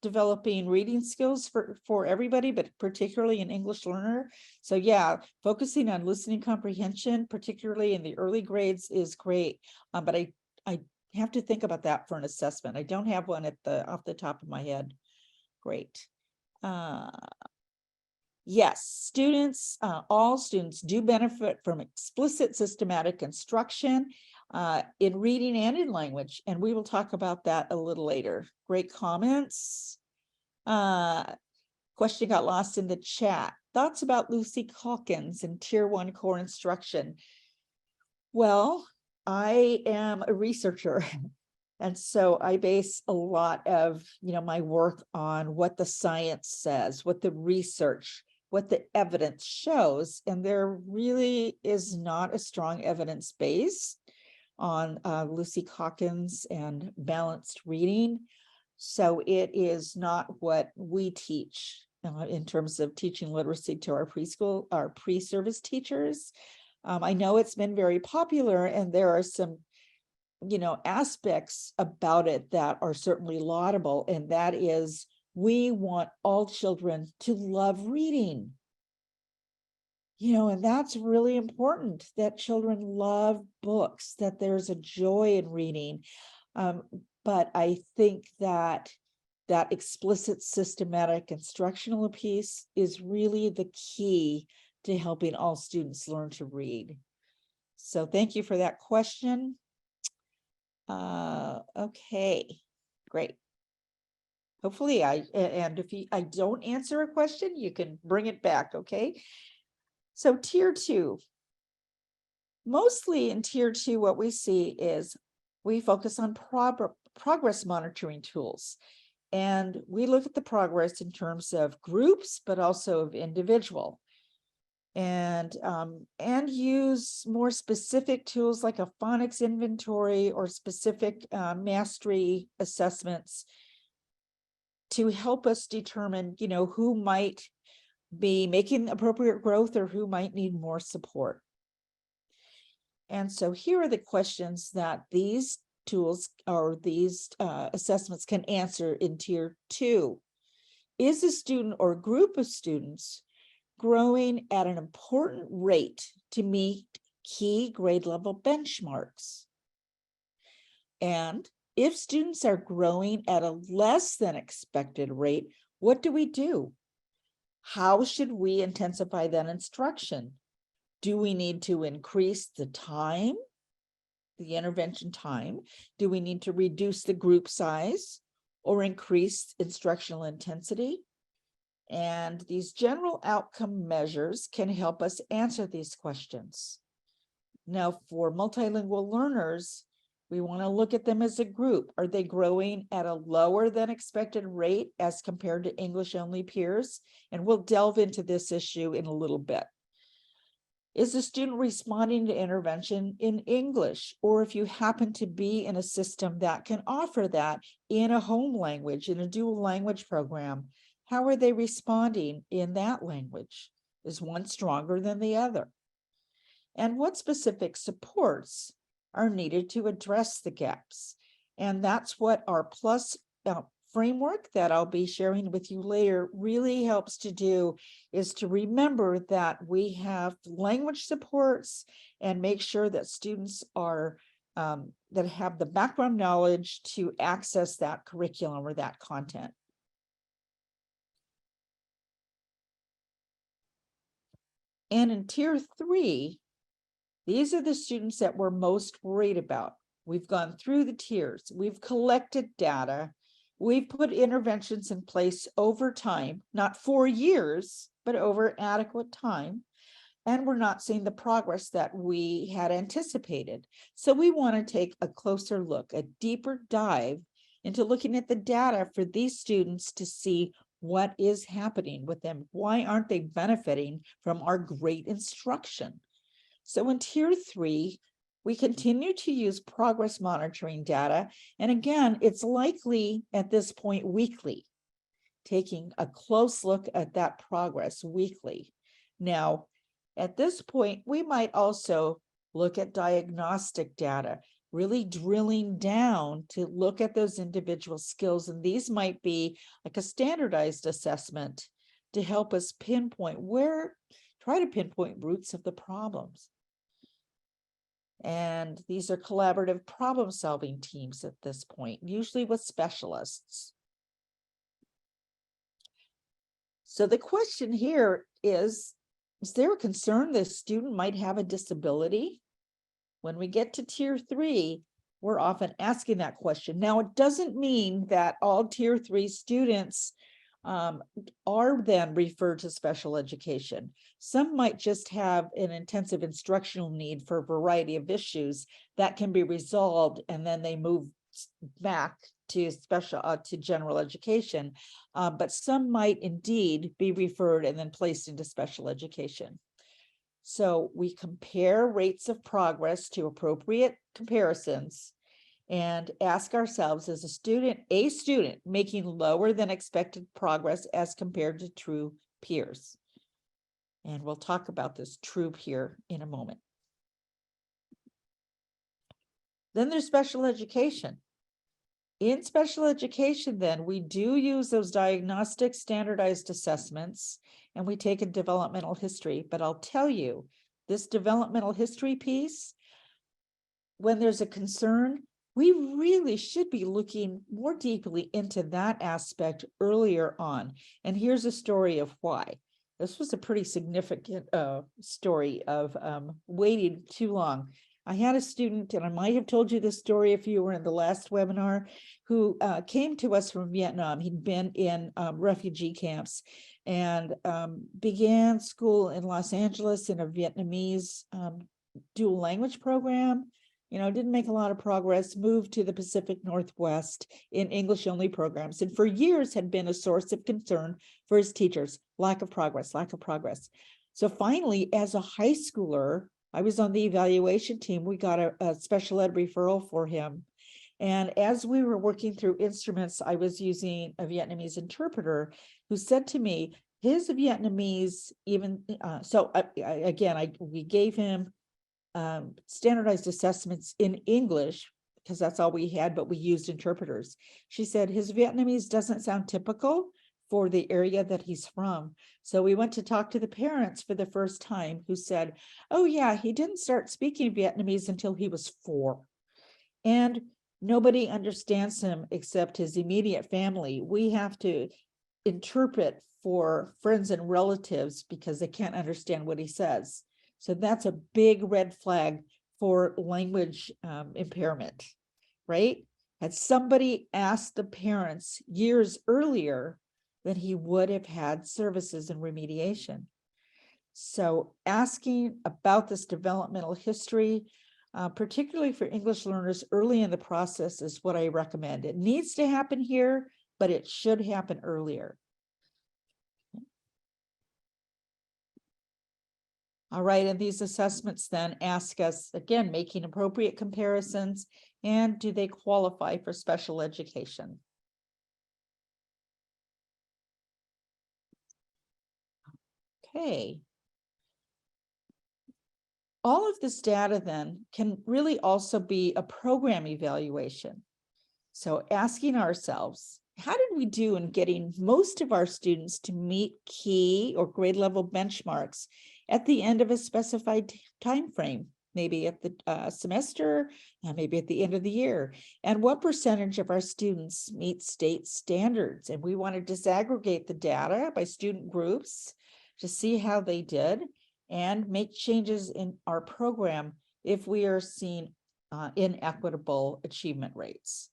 developing reading skills for everybody, but particularly an English learner. So yeah, focusing on listening comprehension, particularly in the early grades, is great. But I have to think about that for an assessment. I don't have one off the top of my head. Great. Yes, students, all students do benefit from explicit systematic instruction in reading and in language, and we will talk about that a little later. Great comments. Question got lost in the chat. Thoughts about Lucy Calkins and Tier 1 core instruction? Well, I am a researcher. And so I base a lot of, my work on what the science says, what the research, what the evidence shows. And there really is not a strong evidence base on Lucy Calkins and balanced reading. So it is not what we teach in terms of teaching literacy to our preschool, our pre-service teachers. I know it's been very popular, and there are some aspects about it that are certainly laudable, and that is, we want all children to love reading. And that's really important, that children love books, that there's a joy in reading. But I think that explicit systematic instructional piece is really the key to helping all students learn to read. So thank you for that question. Okay, great. Hopefully if I don't answer a question, you can bring it back, okay? So tier 2, mostly in tier 2, what we see is we focus on progress monitoring tools. And we look at the progress in terms of groups, but also of individual. And use more specific tools like a phonics inventory or specific mastery assessments to help us determine, who might be making appropriate growth or who might need more support. And so here are the questions that these tools or these assessments can answer in tier 2. Is a student or group of students growing at an important rate to meet key grade level benchmarks? And if students are growing at a less than expected rate, what do we do? How should we intensify that instruction? Do we need to increase the time, the intervention time? Do we need to reduce the group size? or increased instructional intensity. And these general outcome measures can help us answer these questions. Now, for multilingual learners, we want to look at them as a group. Are they growing at a lower than expected rate as compared to English-only peers? And we'll delve into this issue in a little bit. Is the student responding to intervention in English? Or if you happen to be in a system that can offer that in a home language, in a dual language program, how are they responding in that language? Is one stronger than the other? And what specific supports are needed to address the gaps? And that's what our PLUS framework that I'll be sharing with you later really helps to do, is to remember that we have language supports and make sure that students are that have the background knowledge to access that curriculum or that content. And in tier 3, these are the students that we're most worried about. We've gone through the tiers, we've collected data, we've put interventions in place over time, not 4 years, but over adequate time. And we're not seeing the progress that we had anticipated. So we want to take a closer look, a deeper dive into looking at the data for these students to see what is happening with them. Why aren't they benefiting from our great instruction? So in tier 3, we continue to use progress monitoring data. And again, it's likely at this point weekly, taking a close look at that progress weekly. Now, at this point, we might also look at diagnostic data, really drilling down to look at those individual skills. And these might be like a standardized assessment to help us pinpoint try to pinpoint roots of the problems. And these are collaborative problem-solving teams at this point, usually with specialists. So the question here is there a concern the student might have a disability? When we get to tier 3, we're often asking that question. Now, it doesn't mean that all tier 3 students are then referred to special education. Some might just have an intensive instructional need for a variety of issues that can be resolved, and then they move back to general education. But some might indeed be referred and then placed into special education. So we compare rates of progress to appropriate comparisons and ask ourselves, is a student making lower than expected progress as compared to true peers? And we'll talk about this true peer in a moment. Then there's special education. In special education, then, we do use those diagnostic standardized assessments, and we take a developmental history. But I'll tell you, this developmental history piece, when there's a concern, we really should be looking more deeply into that aspect earlier on. And here's a story of why. This was a pretty significant story of waiting too long. I had a student, and I might have told you this story if you were in the last webinar, who came to us from Vietnam. He'd been in refugee camps and began school in Los Angeles in a Vietnamese dual language program. Didn't make a lot of progress, moved to the Pacific Northwest in English only programs, and for years had been a source of concern for his teachers. Lack of progress. So finally, as a high schooler, I was on the evaluation team. We got a special ed referral for him. And as we were working through instruments, I was using a Vietnamese interpreter who said to me, his Vietnamese, we gave him standardized assessments in English because that's all we had, but we used interpreters. She said his Vietnamese doesn't sound typical for the area that he's from. So we went to talk to the parents for the first time, who said, oh yeah, he didn't start speaking Vietnamese until he was 4. And nobody understands him except his immediate family. We have to interpret for friends and relatives because they can't understand what he says. So that's a big red flag for language impairment, right? Had somebody asked the parents years earlier, then he would have had services and remediation. So asking about this developmental history, particularly for English learners early in the process, is what I recommend. It needs to happen here, but it should happen earlier. All right, and these assessments then ask us, again, making appropriate comparisons, and do they qualify for special education? Okay. All of this data then can really also be a program evaluation. So asking ourselves, how did we do in getting most of our students to meet key or grade level benchmarks at the end of a specified time frame, maybe at the semester, maybe at the end of the year? And what percentage of our students meet state standards? And we want to disaggregate the data by student groups to see how they did and make changes in our program if we are seeing inequitable achievement rates.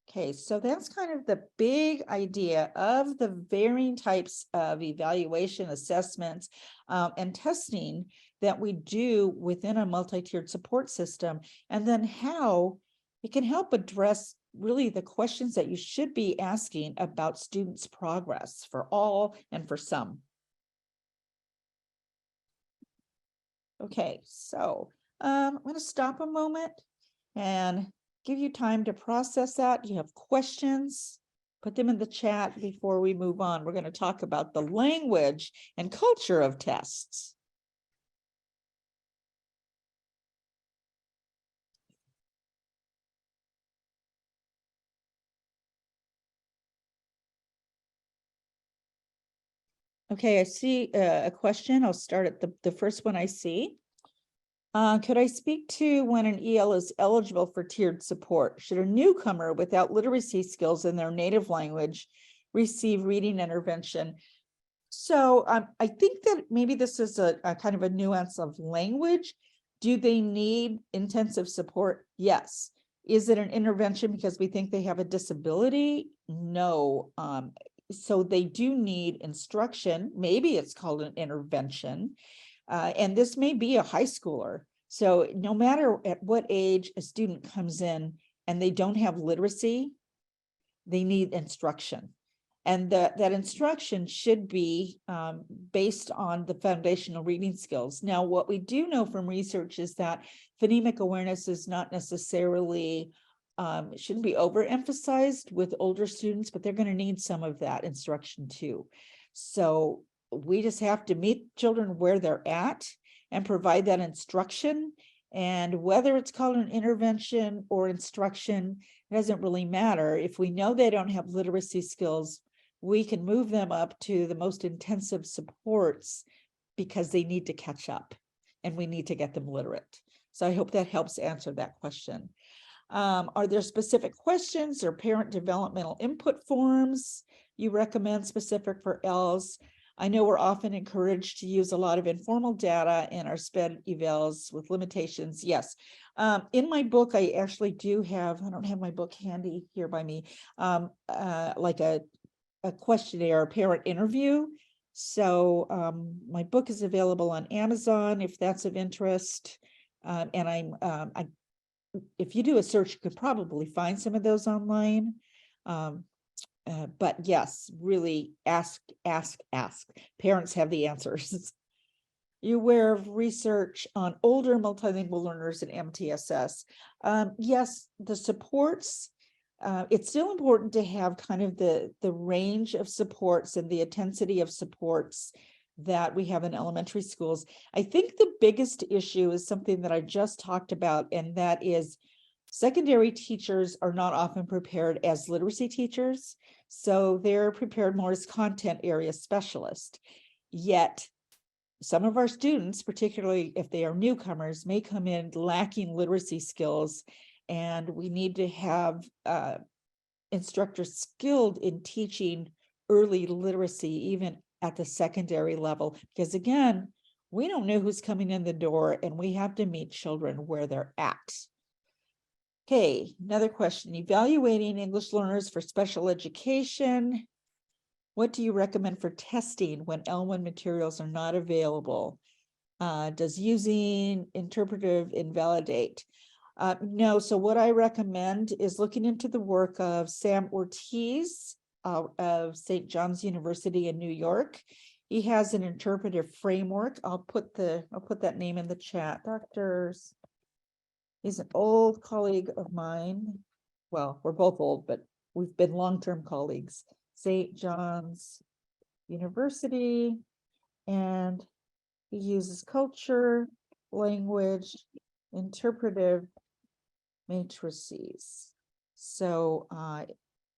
Okay, so that's kind of the big idea of the varying types of evaluation, assessments, and testing that we do within a multi-tiered support system, and then how it can help address really the questions that you should be asking about students' progress for all and for some. Okay, so I'm going to stop a moment and give you time to process that. You have questions, put them in the chat before we move on. We're going to talk about the language and culture of tests. Okay, I see a question. I'll start at the first one I see. Could I speak to when an EL is eligible for tiered support? Should a newcomer without literacy skills in their native language receive reading intervention? So I think that maybe this is a kind of a nuance of language. Do they need intensive support? Yes. Is it an intervention because we think they have a disability? No. So they do need instruction. Maybe it's called an intervention. And this may be a high schooler. So no matter at what age a student comes in and they don't have literacy, they need instruction. And that instruction should be based on the foundational reading skills. Now, what we do know from research is that phonemic awareness is not necessarily, shouldn't be overemphasized with older students, but they're going to need some of that instruction too. So we just have to meet children where they're at and provide that instruction. And whether it's called an intervention or instruction, it doesn't really matter. If we know they don't have literacy skills, we can move them up to the most intensive supports because they need to catch up and we need to get them literate. So I hope that helps answer that question. Are there specific questions or parent developmental input forms you recommend specific for ELs? I know we're often encouraged to use a lot of informal data in our SPED evals with limitations. Yes. In my book, I actually do have, I don't have my book handy here by me, like a questionnaire, a parent interview. So my book is available on Amazon if that's of interest. And if you do a search, you could probably find some of those online. But yes, really ask. Parents have the answers. You aware of research on older multilingual learners in MTSS? Yes, the supports, it's still important to have kind of the range of supports and the intensity of supports that we have in elementary schools. I think the biggest issue is something that I just talked about, and that is secondary teachers are not often prepared as literacy teachers. So they're prepared more as content area specialists. Yet some of our students, particularly if they are newcomers, may come in lacking literacy skills, and we need to have instructors skilled in teaching early literacy, even at the secondary level, because again, we don't know who's coming in the door and we have to meet children where they're at. Okay, another question. Evaluating English learners for special education. What do you recommend for testing when L1 materials are not available? Does using interpretive invalidate? No, so what I recommend is looking into the work of Sam Ortiz of St. John's University in New York. He has an interpretive framework. I'll put that name in the chat. He's an old colleague of mine. Well, we're both old, but we've been long-term colleagues. St. John's University, and he uses culture, language, interpretive matrices. So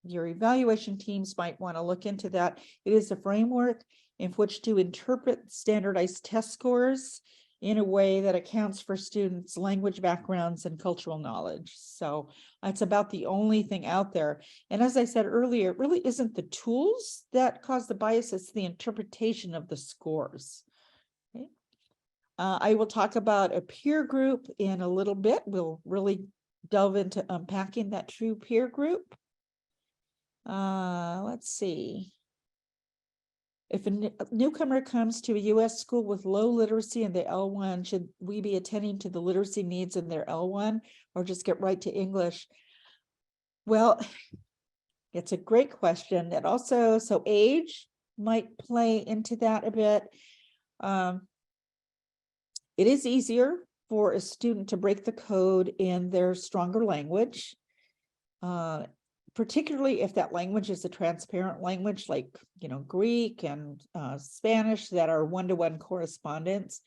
your evaluation teams might want to look into that. It is a framework in which to interpret standardized test scores in a way that accounts for students' language backgrounds and cultural knowledge. So it's about the only thing out there. And as I said earlier, it really isn't the tools that cause the bias, it's the interpretation of the scores. Okay. I will talk about a peer group in a little bit. We'll really delve into unpacking that true peer group. Let's see. If a newcomer comes to a U.S. school with low literacy in the L1, should we be attending to the literacy needs in their L1 or just get right to English? Well, it's a great question. And also, so age might play into that a bit. It is easier for a student to break the code in their stronger language, particularly if that language is a transparent language like, Greek and Spanish that are one-to-one correspondence.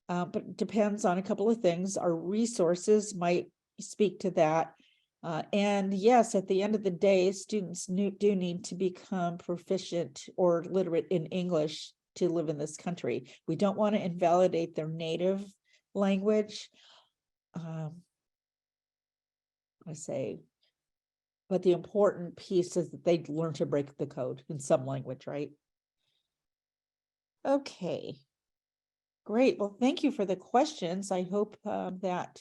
But it depends on a couple of things. Our resources might speak to that. And yes, at the end of the day, students do need to become proficient or literate in English to live in this country. We don't want to invalidate their native language. But the important piece is that they learn to break the code in some language, right? Okay, great. Well, thank you for the questions. I hope that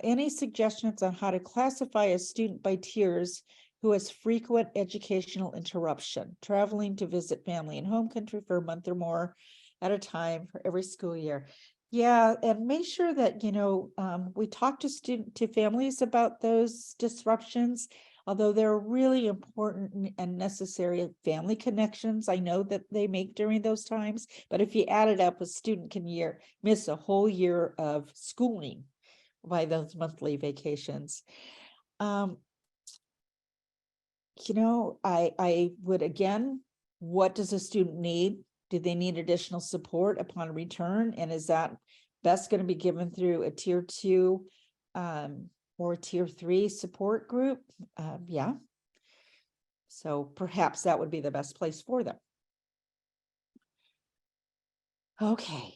any suggestions on how to classify a student by tiers who has frequent educational interruption, traveling to visit family in home country for a month or more at a time for every school year. Yeah, and make sure that, we talk to families about those disruptions, although they're really important and necessary family connections. I know that they make during those times, but if you add it up, a student can miss a whole year of schooling by those monthly vacations. I would, again, what does a student need? Do they need additional support upon return? And is that best going to be given through a tier 2 or tier 3 support group? Yeah. So perhaps that would be the best place for them. Okay.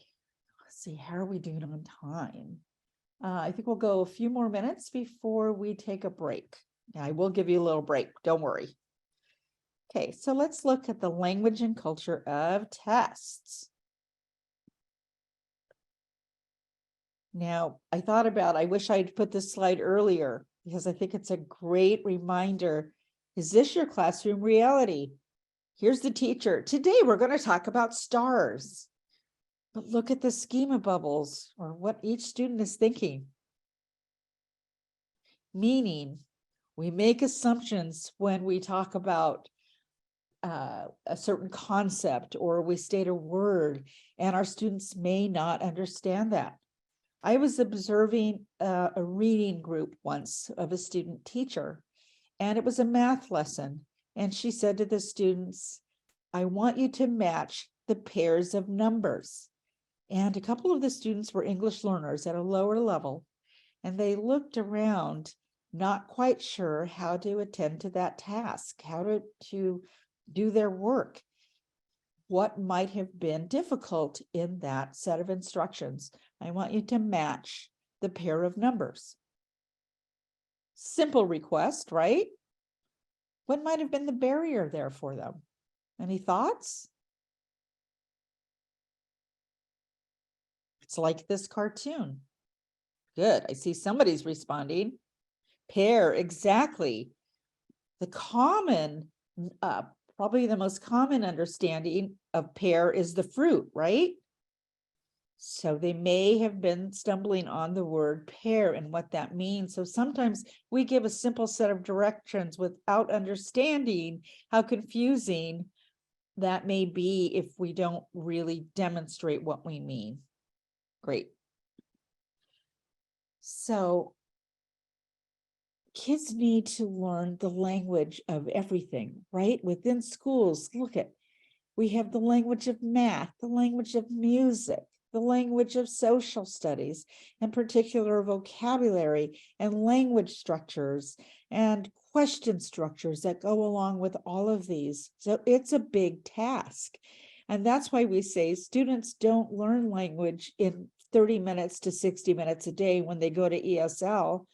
Let's see. How are we doing on time? I think we'll go a few more minutes before we take a break. I will give you a little break. Don't worry. Okay, so let's look at the language and culture of tests. Now, I wish I'd put this slide earlier because I think it's a great reminder. Is this your classroom reality? Here's the teacher. Today, we're going to talk about stars. But look at the schema bubbles or what each student is thinking. Meaning, we make assumptions when we talk about a certain concept or we state a word, and our students may not understand that. I was observing a reading group once of a student teacher, and it was a math lesson. And she said to the students, I want you to match the pairs of numbers. And a couple of the students were English learners at a lower level, and they looked around, not quite sure how to attend to that task, how to do their work. What might have been difficult in that set of instructions? I want you to match the pair of numbers. Simple request, right? What might have been the barrier there for them? Any thoughts? It's like this cartoon. Good. I see somebody's responding. Pear, exactly. The common, probably the most common understanding of pear is the fruit, right? So they may have been stumbling on the word pear and what that means. So sometimes we give a simple set of directions without understanding how confusing that may be if we don't really demonstrate what we mean. Great. So kids need to learn the language of everything, right? Within schools, look at, we have the language of math, the language of music, the language of social studies, in particular vocabulary and language structures and question structures that go along with all of these. So it's a big task. And that's why we say students don't learn language in 30 minutes to 60 minutes a day when they go to ESL.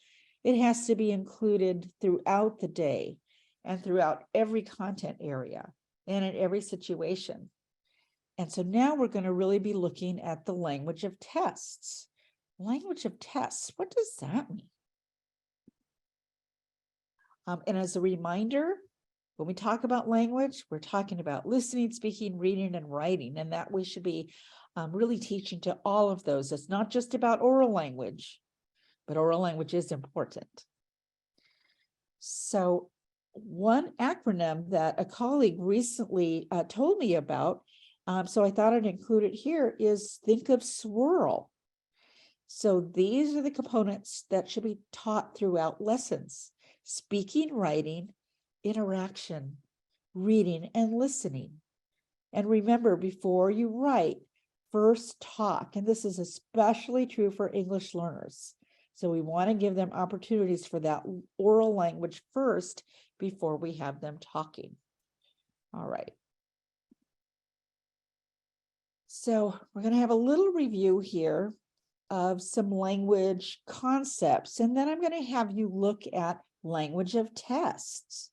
It has to be included throughout the day and throughout every content area and in every situation. And so now we're going to really be looking at the language of tests. Language of tests, what does that mean? And as a reminder, when we talk about language, we're talking about listening, speaking, reading, and writing, and that we should be really teaching to all of those. It's not just about oral language, but oral language is important. So one acronym that a colleague recently told me about, so I thought I'd include it here, is think of swirl. So these are the components that should be taught throughout lessons: speaking, writing, interaction, reading, and listening. And remember, before you write, first talk. And this is especially true for English learners. So we want to give them opportunities for that oral language first before we have them talking. All right. So we're going to have a little review here of some language concepts, and then I'm going to have you look at language of tests.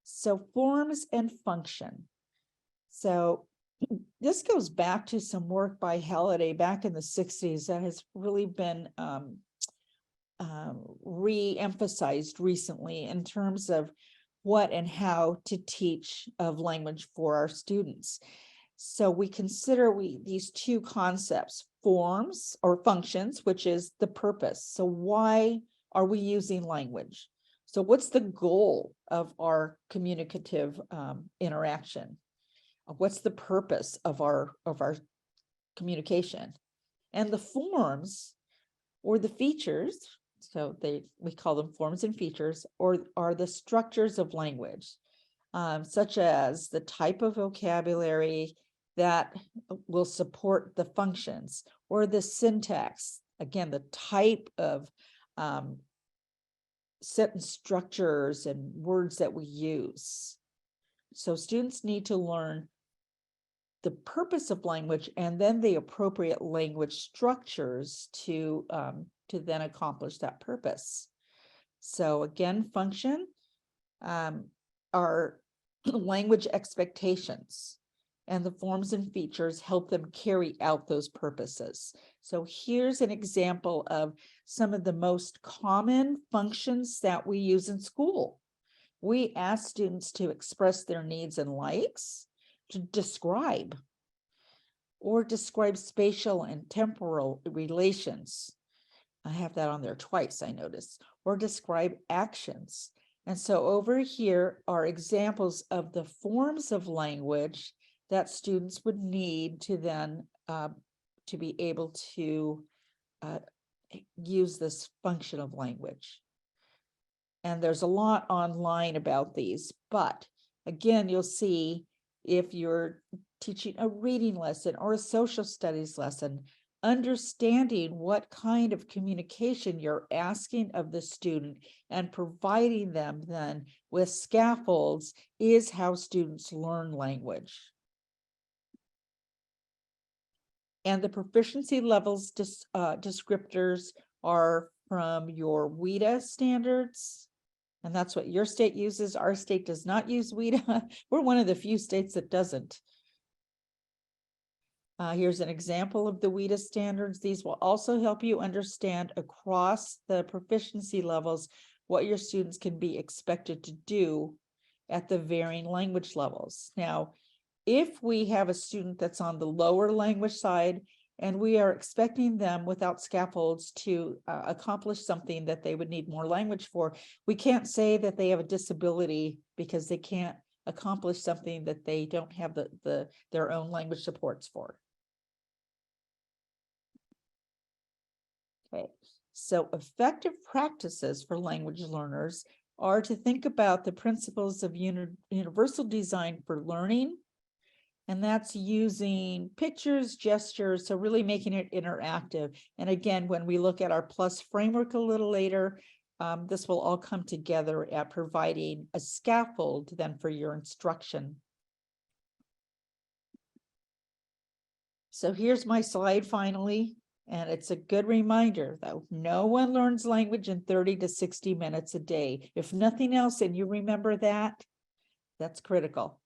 So forms and function. So this goes back to some work by Halliday back in the 60s that has really been re-emphasized recently in terms of what and how to teach of language for our students. So we consider these two concepts: forms or functions, which is the purpose. So why are we using language? So what's the goal of our communicative interaction? What's the purpose of our communication? And the forms or the features, so we call them forms and features, or are the structures of language, such as the type of vocabulary that will support the functions, or the syntax, again, the type of sentence structures and words that we use. So students need to learn the purpose of language and then the appropriate language structures to then accomplish that purpose. So again, function are language expectations, and the forms and features help them carry out those purposes. So here's an example of some of the most common functions that we use in school. We ask students to express their needs and likes, to describe, or describe spatial and temporal relations. I have that on there twice, I noticed, or describe actions. And so over here are examples of the forms of language that students would need to then to be able to use this function of language. And there's a lot online about these, but again, you'll see if you're teaching a reading lesson or a social studies lesson, understanding what kind of communication you're asking of the student and providing them then with scaffolds is how students learn language. And the proficiency levels descriptors are from your WIDA standards. And that's what your state uses. Our state does not use WIDA. We're one of the few states that doesn't. Here's an example of the WIDA standards. These will also help you understand across the proficiency levels what your students can be expected to do at the varying language levels. Now, if we have a student that's on the lower language side and we are expecting them without scaffolds to accomplish something that they would need more language for, we can't say that they have a disability because they can't accomplish something that they don't have their own language supports for. Okay, so effective practices for language learners are to think about the principles of universal design for learning, and that's using pictures, gestures, so really making it interactive. And again, when we look at our PLUS framework a little later, this will all come together at providing a scaffold then for your instruction. So here's my slide finally. And it's a good reminder, though, no one learns language in 30 to 60 minutes a day. If nothing else, and you remember that, that's critical.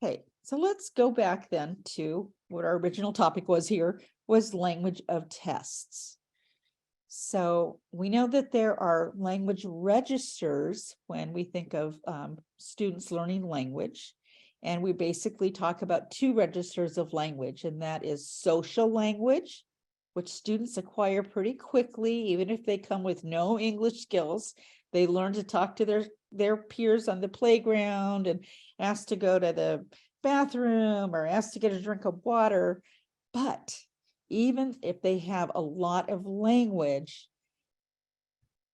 Okay, so let's go back then to what our original topic was here, was language of tests. So we know that there are language registers when we think of students learning language. And we basically talk about two registers of language, and that is social language, which students acquire pretty quickly, even if they come with no English skills. They learn to talk to their peers on the playground and ask to go to the bathroom or ask to get a drink of water. But even if they have a lot of language,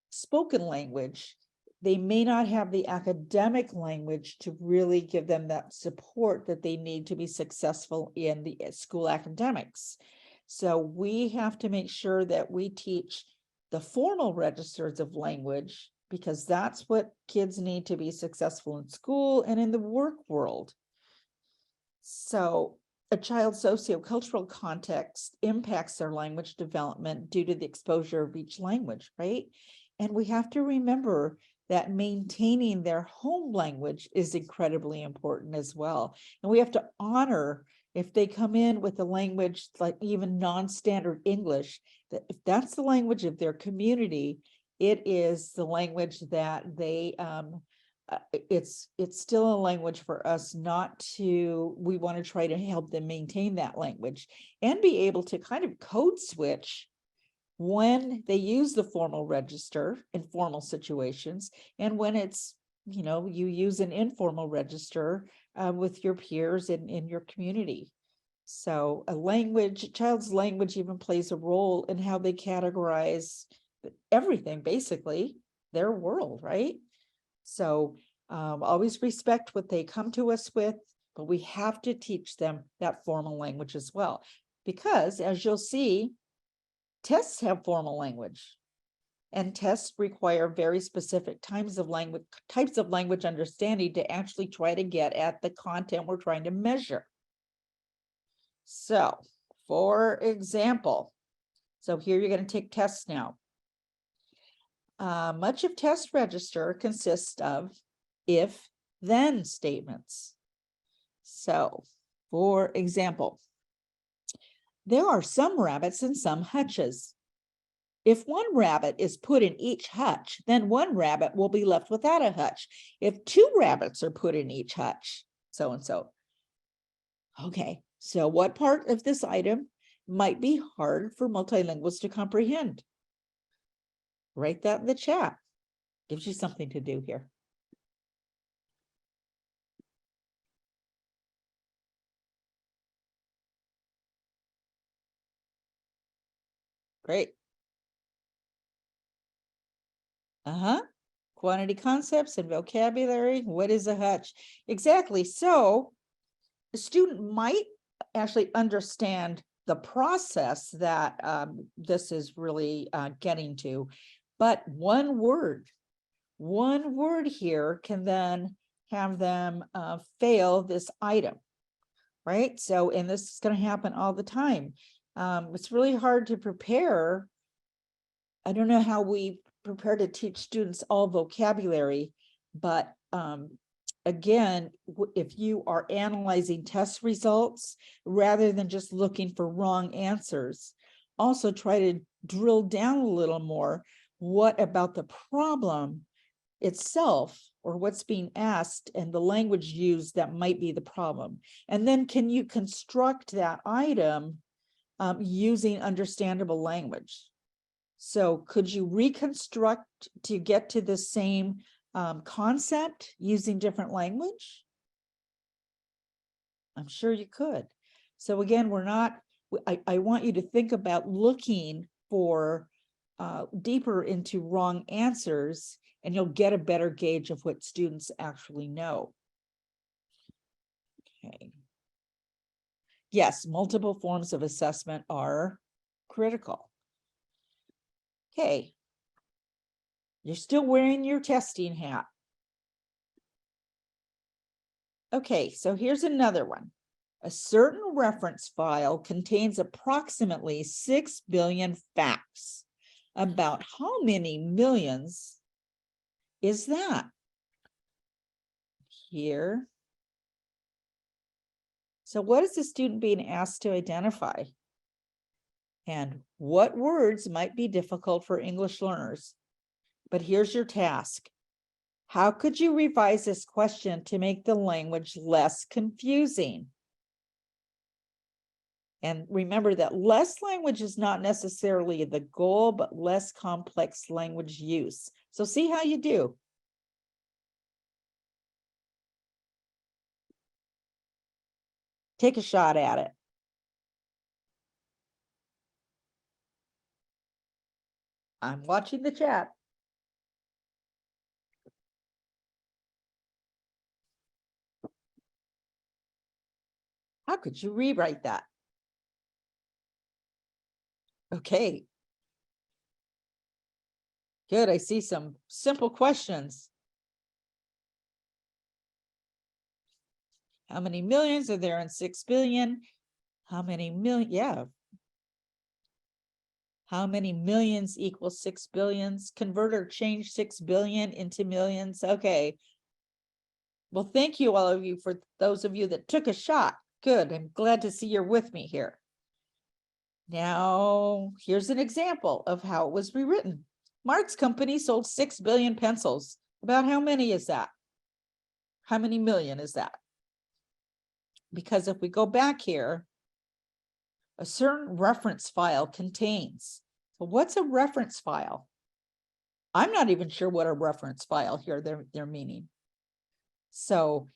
spoken language, they may not have the academic language to really give them that support that they need to be successful in the school academics. So we have to make sure that we teach the formal registers of language, because that's what kids need to be successful in school and in the work world. So a child's sociocultural context impacts their language development due to the exposure of each language, right? And we have to remember that maintaining their home language is incredibly important as well. And we have to honor if they come in with a language like even non-standard English, that if that's the language of their community, it is the language that they, it's still a language for us not to, we want to try to help them maintain that language and be able to kind of code switch when they use the formal register in formal situations, and when it's, you know, you use an informal register with your peers in your community. So a language, child's language even plays a role in how they categorize everything, basically, their world, right? So always respect what they come to us with, but we have to teach them that formal language as well. Because as you'll see, tests have formal language, and tests require very specific types of language understanding to actually try to get at the content we're trying to measure. So, for example, so here you're going to take tests now. Much of test register consists of if-then statements. So, for example, there are some rabbits and some hutches. If one rabbit is put in each hutch, then one rabbit will be left without a hutch. If two rabbits are put in each hutch, so and so. Okay, so what part of this item might be hard for multilinguals to comprehend? Write that in the chat. Gives you something to do here. Great. Quantity concepts and vocabulary. What is a hutch? Exactly. So the student might actually understand the process that this is really getting to, but one word here can then have them fail this item, right? So, and this is going to happen all the time. It's really hard to prepare. I don't know how we prepare to teach students all vocabulary, but again, if you are analyzing test results, rather than just looking for wrong answers, also try to drill down a little more. What about the problem itself, or what's being asked and the language used that might be the problem? And then can you construct that item using understandable language? So could you reconstruct to get to the same concept using different language? I'm sure you could. So again, I want you to think about looking for deeper into wrong answers, and you'll get a better gauge of what students actually know. Okay. Yes, multiple forms of assessment are critical. Okay. You're still wearing your testing hat. Okay, so here's another one. A certain reference file contains approximately 6 billion facts. About how many millions is that? Here. So what is the student being asked to identify? And what words might be difficult for English learners? But here's your task. How could you revise this question to make the language less confusing? And remember that less language is not necessarily the goal, but less complex language use. So see how you do. Take a shot at it. I'm watching the chat. How could you rewrite that? Okay. Good, I see some simple questions. How many millions are there in 6 billion? How many million? Yeah. How many millions equals 6 billions? Convert or change 6 billion into millions. Okay. Well, thank you all of you for those of you that took a shot. Good, I'm glad to see you're with me here. Now, here's an example of how it was rewritten. Mark's company sold 6 billion pencils. About how many is that? How many million is that? Because if we go back here, a certain reference file contains. So what's a reference file? I'm not even sure what a reference file here they're meaning. So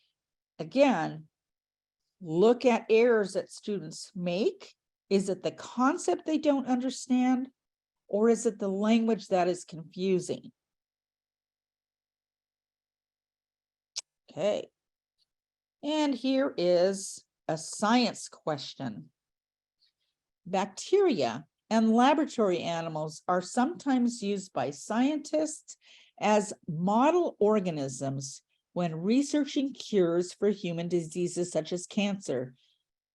again, look at errors that students make. Is it the concept they don't understand, or is it the language that is confusing? Okay. And here is a science question. Bacteria and laboratory animals are sometimes used by scientists as model organisms when researching cures for human diseases such as cancer.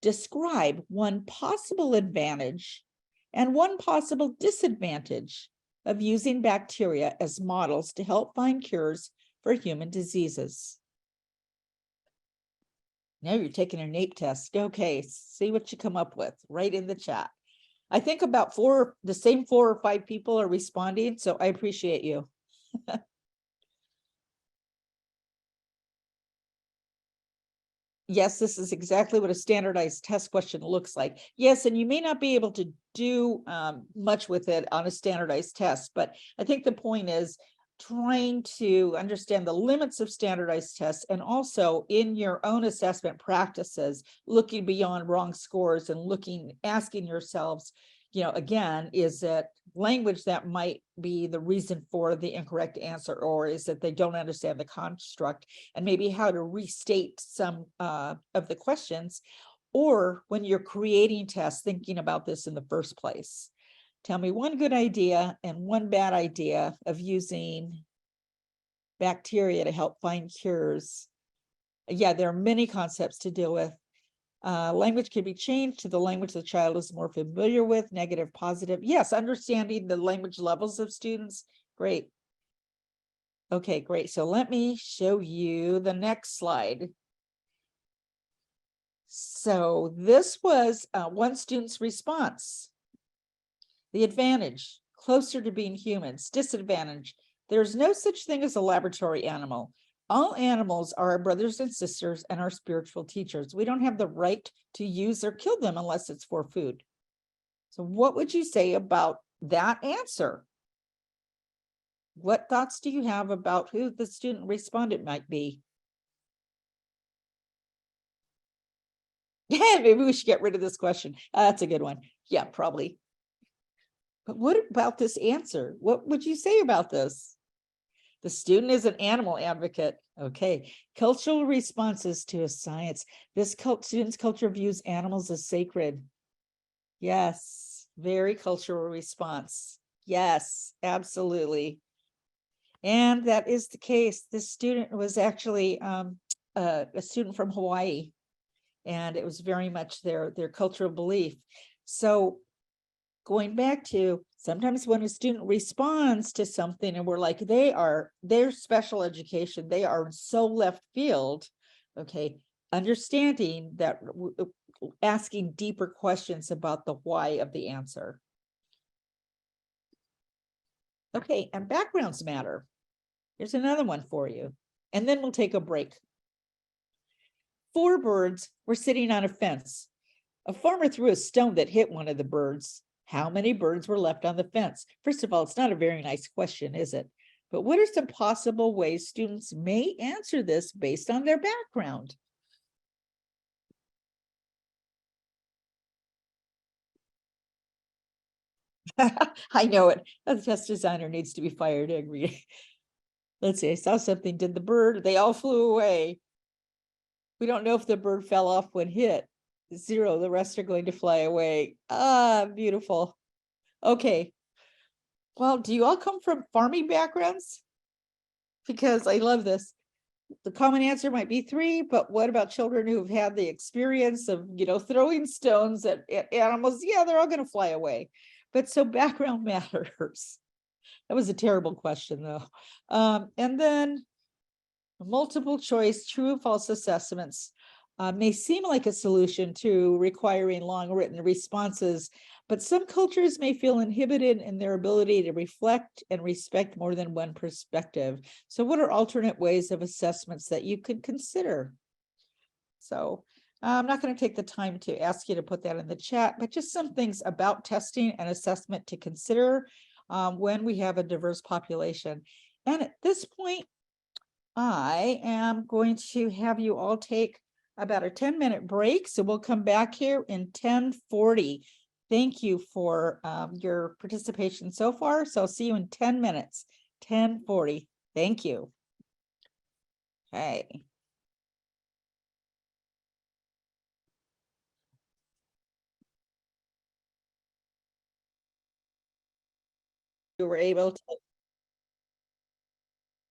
Describe one possible advantage and one possible disadvantage of using bacteria as models to help find cures for human diseases. Now you're taking a NAEP test. Okay, see what you come up with right in the chat. I think about the same 4 or 5 people are responding, so I appreciate you. Yes, this is exactly what a standardized test question looks like. Yes, and you may not be able to do much with it on a standardized test, but I think the point is trying to understand the limits of standardized tests, and also in your own assessment practices, looking beyond wrong scores and asking yourselves, again, is it language that might be the reason for the incorrect answer, or is it they don't understand the construct, and maybe how to restate some of the questions, or when you're creating tests, thinking about this in the first place. Tell me one good idea and one bad idea of using bacteria to help find cures. Yeah, there are many concepts to deal with. Language can be changed to the language the child is more familiar with, negative, positive. Yes, understanding the language levels of students, great. Okay, great. So let me show you the next slide. So this was one student's response. The advantage, closer to being humans. Disadvantage, there's no such thing as a laboratory animal. All animals are our brothers and sisters and our spiritual teachers. We don't have the right to use or kill them unless it's for food. So what would you say about that answer? What thoughts do you have about who the student respondent might be? Yeah, maybe we should get rid of this question. That's a good one. Yeah, probably. But what about this answer? What would you say about this? The student is an animal advocate. Okay. Cultural responses to a science. This student's culture views animals as sacred. Yes. Very cultural response. Yes, absolutely. And that is the case. This student was actually a student from Hawaii, and it was very much their cultural belief. So going back to sometimes when a student responds to something and we're like, they're special education, they are so left field, okay, understanding that asking deeper questions about the why of the answer. Okay, and backgrounds matter. Here's another one for you, and then we'll take a break. 4 birds were sitting on a fence. A farmer threw a stone that hit one of the birds. How many birds were left on the fence? First of all, it's not a very nice question, is it? But what are some possible ways students may answer this based on their background? I know it. The test designer needs to be fired angry. Let's see, I saw something. Did the bird, they all flew away. We don't know if the bird fell off when hit. 0, the rest are going to fly away. Ah, beautiful. Okay. Well, do you all come from farming backgrounds? Because I love this. The common answer might be 3, but what about children who've had the experience of, throwing stones at animals? Yeah, they're all going to fly away. But so background matters. That was a terrible question, though. And then multiple choice true and false assessments may seem like a solution to requiring long written responses, but some cultures may feel inhibited in their ability to reflect and respect more than one perspective. So what are alternate ways of assessments that you could consider? So I'm not going to take the time to ask you to put that in the chat, but just some things about testing and assessment to consider when we have a diverse population. And at this point, I am going to have you all take about a 10-minute break. So we'll come back here in 10:40. Thank you for your participation so far. So I'll see you in 10 minutes, 10:40. Thank you. Okay. You were able to.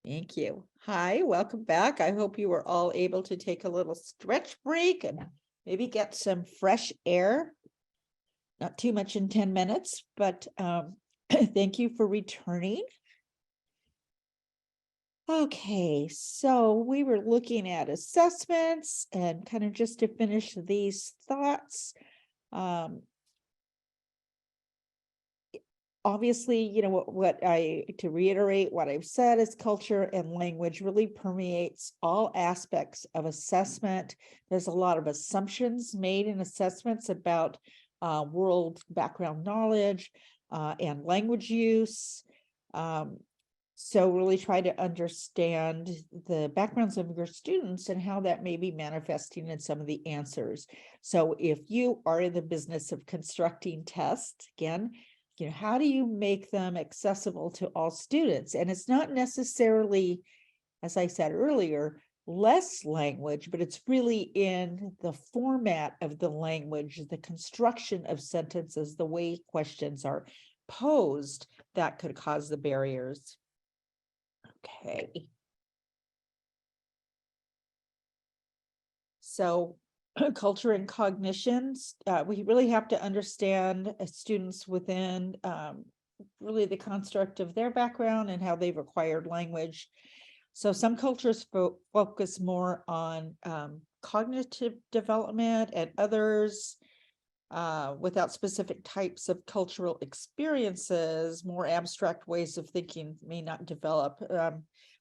Thank you. Hi, welcome back. I hope you were all able to take a little stretch break and maybe get some fresh air. Not too much in 10 minutes, but thank you for returning. Okay, so we were looking at assessments and kind of just to finish these thoughts. Obviously, to reiterate what I've said is culture and language really permeates all aspects of assessment. There's a lot of assumptions made in assessments about world background knowledge and language use. So really try to understand the backgrounds of your students and how that may be manifesting in some of the answers. So if you are in the business of constructing tests, again, how do you make them accessible to all students? And it's not necessarily, as I said earlier, less language, but it's really in the format of the language, the construction of sentences, the way questions are posed that could cause the barriers. Okay. So culture and cognitions, we really have to understand students within really the construct of their background and how they've acquired language. So some cultures focus more on cognitive development, and others without specific types of cultural experiences, more abstract ways of thinking may not develop.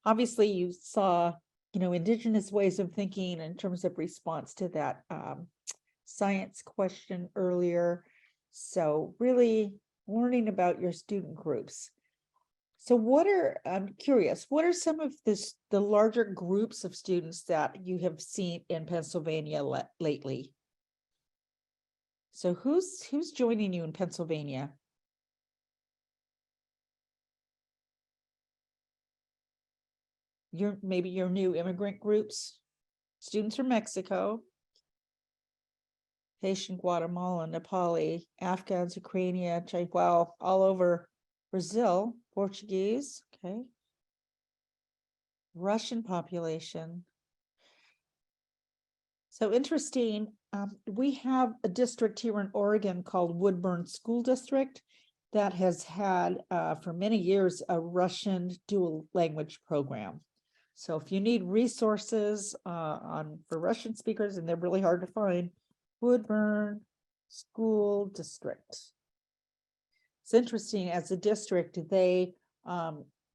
Obviously, you saw, indigenous ways of thinking in terms of response to that science question earlier. So really learning about your student groups. So I'm curious, what are some of the larger groups of students that you have seen in Pennsylvania lately? So who's joining you in Pennsylvania? Maybe your new immigrant groups, students from Mexico, Haitian, Guatemala, Nepali, Afghans, Ukrainian, well, all over Brazil, Portuguese, okay. Russian population. So interesting. We have a district here in Oregon called Woodburn School District that has had for many years a Russian dual language program. So if you need resources for Russian speakers, and they're really hard to find, Woodburn School District. It's interesting, as a district, they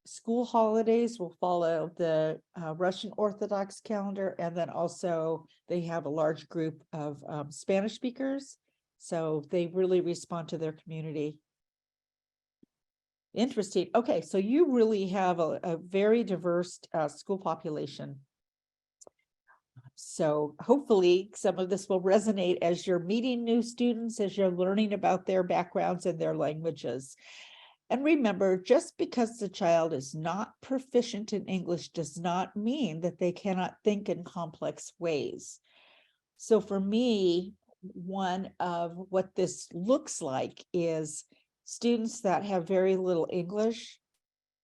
school holidays will follow the Russian Orthodox calendar, and then also they have a large group of Spanish speakers, so they really respond to their community. Interesting. Okay, so you really have a very diverse school population. So hopefully some of this will resonate as you're meeting new students, as you're learning about their backgrounds and their languages. And remember, just because the child is not proficient in English does not mean that they cannot think in complex ways. So for me, one of what this looks like is students that have very little English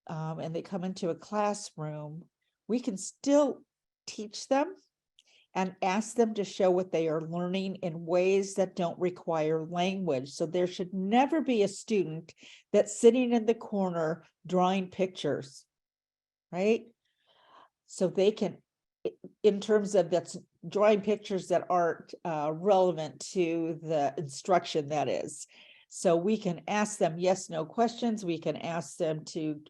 and they come into a classroom, we can still teach them and ask them to show what they are learning in ways that don't require language. So there should never be a student that's sitting in the corner drawing pictures, right? So they can, in terms of that's drawing pictures that aren't relevant to the instruction, that is. So we can ask them yes, no questions. We can ask them to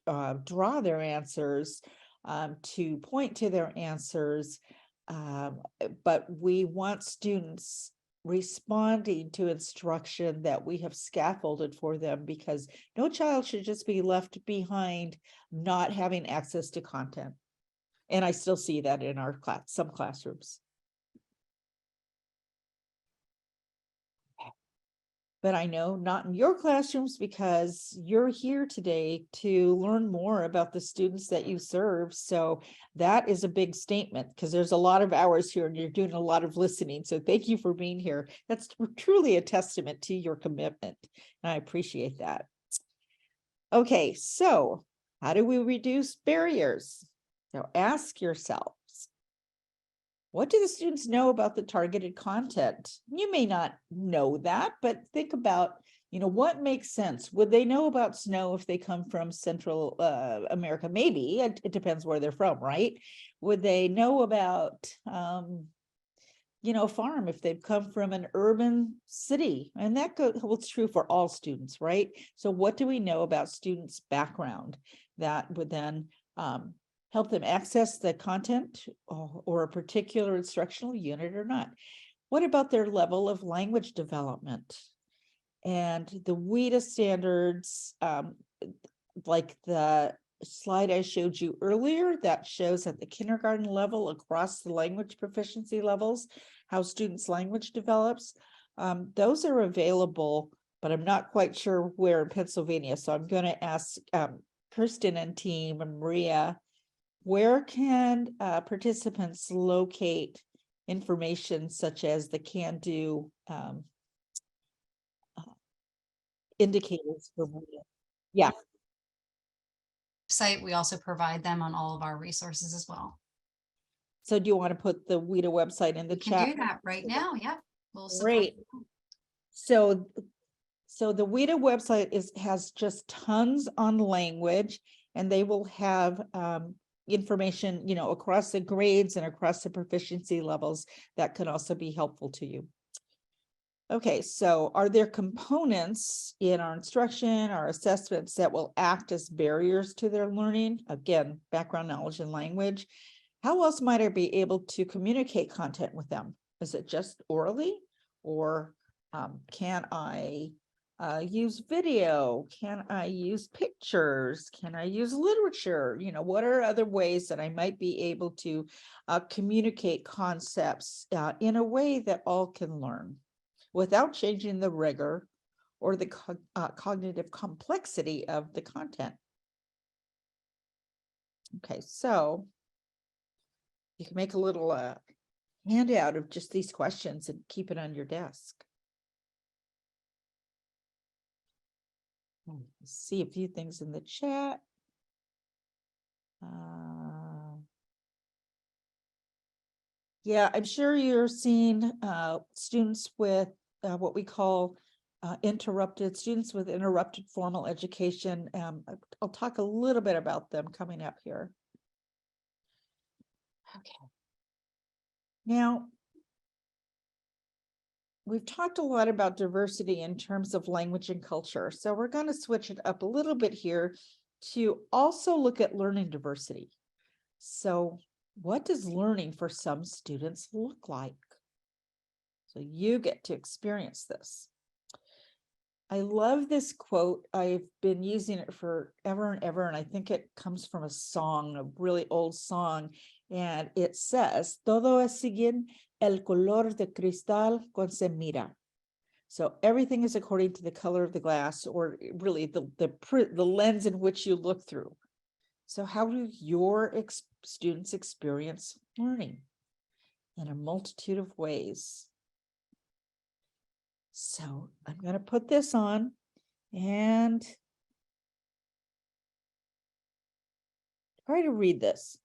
draw their answers, to point to their answers. But we want students responding to instruction that we have scaffolded for them, because no child should just be left behind not having access to content. And I still see that in our some classrooms. But I know not in your classrooms, because you're here today to learn more about the students that you serve. So that is a big statement, because there's a lot of hours here and you're doing a lot of listening. So thank you for being here. That's truly a testament to your commitment, and I appreciate that. Okay, so how do we reduce barriers? So ask yourselves, what do the students know about the targeted content? You may not know that, but think about, what makes sense. Would they know about snow if they come from Central America? Maybe, it depends where they're from, right? Would they know about, farm if they've come from an urban city? And that holds true for all students, right? So what do we know about students' background that would then help them access the content or a particular instructional unit or not? What about their level of language development? And the WIDA standards, like the slide I showed you earlier, that shows at the kindergarten level across the language proficiency levels, how students' language develops. Those are available, but I'm not quite sure where in Pennsylvania. So I'm going to ask Kirsten and team and Maria, where can participants locate information such as the can-do indicators for Maria? Yeah. Site, we also provide them on all of our resources as well. So do you want to put the WIDA website in the We chat? can do that right now. Yep. Great. So So the WIDA website has just tons on language, and they will have information, across the grades and across the proficiency levels that could also be helpful to you. Okay, so are there components in our instruction, our assessments that will act as barriers to their learning? Again, background knowledge and language. How else might I be able to communicate content with them? Is it just orally, or can I use video? Can I use pictures? Can I use literature? What are other ways that I might be able to communicate concepts in a way that all can learn without changing the rigor or the cognitive complexity of the content? Okay, so you can make a little handout of just these questions and keep it on your desk. See a few things in the chat. Yeah, I'm sure you're seeing students with what we call students with interrupted formal education. I'll talk a little bit about them coming up here. Okay. Now, we've talked a lot about diversity in terms of language and culture, so we're going to switch it up a little bit here to also look at learning diversity. So what does learning for some students look like? So you get to experience this. I love this quote. I've been using it forever and ever, and I think it comes from a song, a really old song, and it says, "Todo es según el color de cristal con se mira." So everything is according to the color of the glass, or really the lens in which you look through. So how do your students experience learning? In a multitude of ways. So I'm going to put this on and try to read this.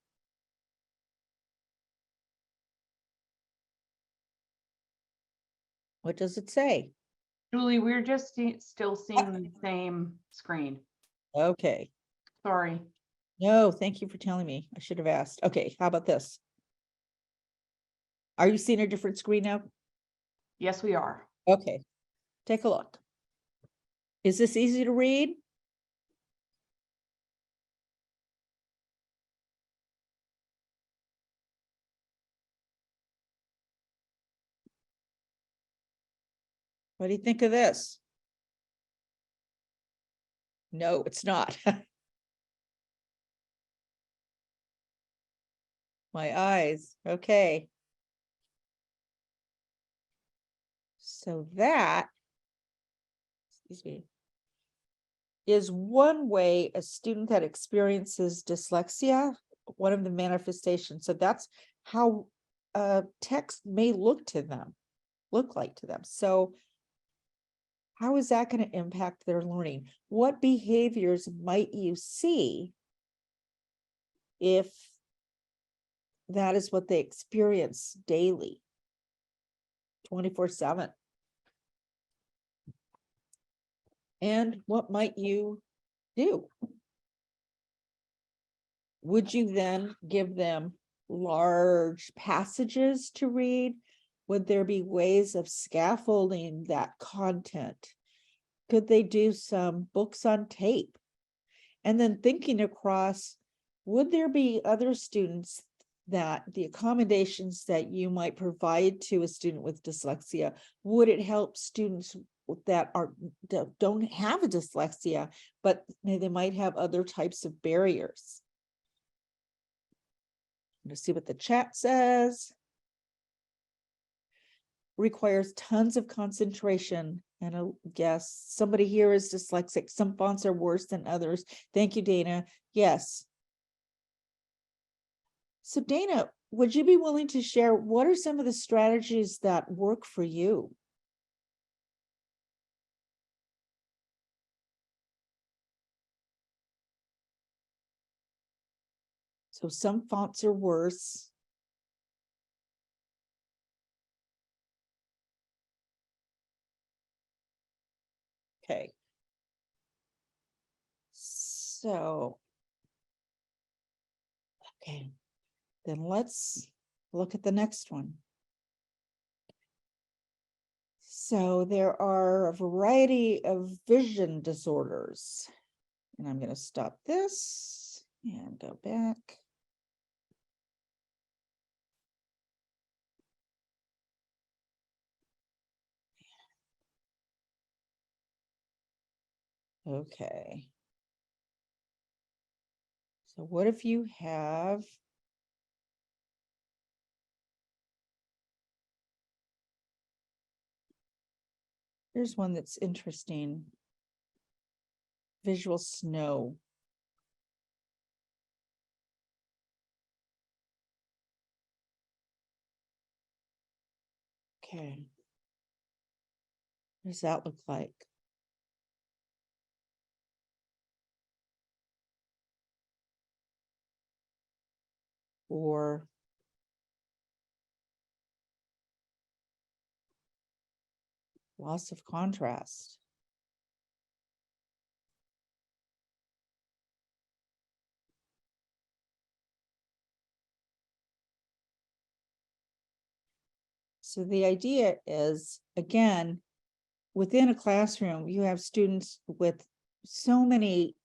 What does it say? Julie, we're just still seeing the same screen. Okay. Sorry. No, thank you for telling me. I should have asked. Okay, how about this? Are you seeing a different screen now? Yes, we are. Okay, take a look. Is this easy to read? What do you think of this? No, it's not. My eyes. Okay. So that, excuse me, is one way a student that experiences dyslexia, one of the manifestations. So that's how text may look like to them. So how is that going to impact their learning? What behaviors might you see if that is what they experience daily, 24/7? And what might you do? Would you then give them large passages to read? Would there be ways of scaffolding that content? Could they do some books on tape? And then thinking across, would there be other students that the accommodations that you might provide to a student with dyslexia, would it help students that don't have a dyslexia, but they might have other types of barriers? Let's see what the chat says. Requires tons of concentration. And I guess somebody here is dyslexic. Some fonts are worse than others. Thank you, Dana. Yes. So Dana, would you be willing to share what are some of the strategies that work for you? So some fonts are worse. Okay. So. Okay, then let's look at the next one. So there are a variety of vision disorders. And I'm going to stop this and go back. Okay. So what if you have here's one that's interesting. Visual snow. Okay. What does that look like? Or loss of contrast. So the idea is, again, within a classroom, you have students with so many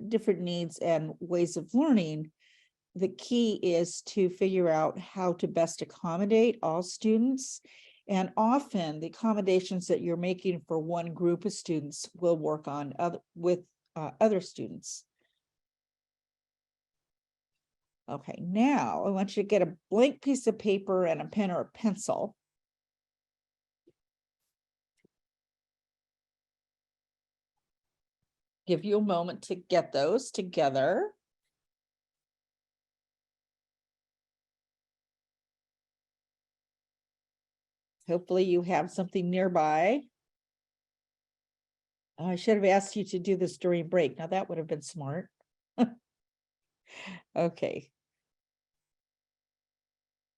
different needs and ways of learning. The key is to figure out how to best accommodate all students. And often the accommodations that you're making for one group of students will work on other students. Okay, now I want you to get a blank piece of paper and a pen or a pencil. Give you a moment to get those together. Hopefully you have something nearby. Oh, I should have asked you to do this during break. Now that would have been smart. Okay.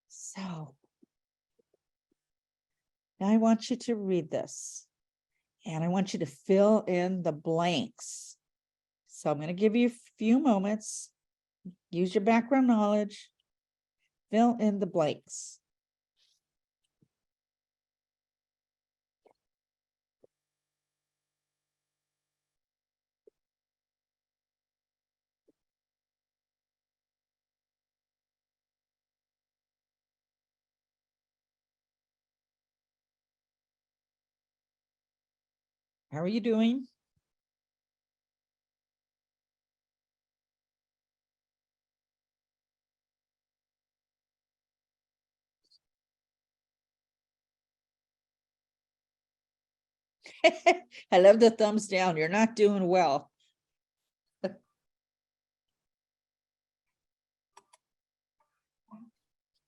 So now I want you to read this and I want you to fill in the blanks. So I'm going to give you a few moments. Use your background knowledge. Fill in the blanks. How are you doing? I love the thumbs down. You're not doing well.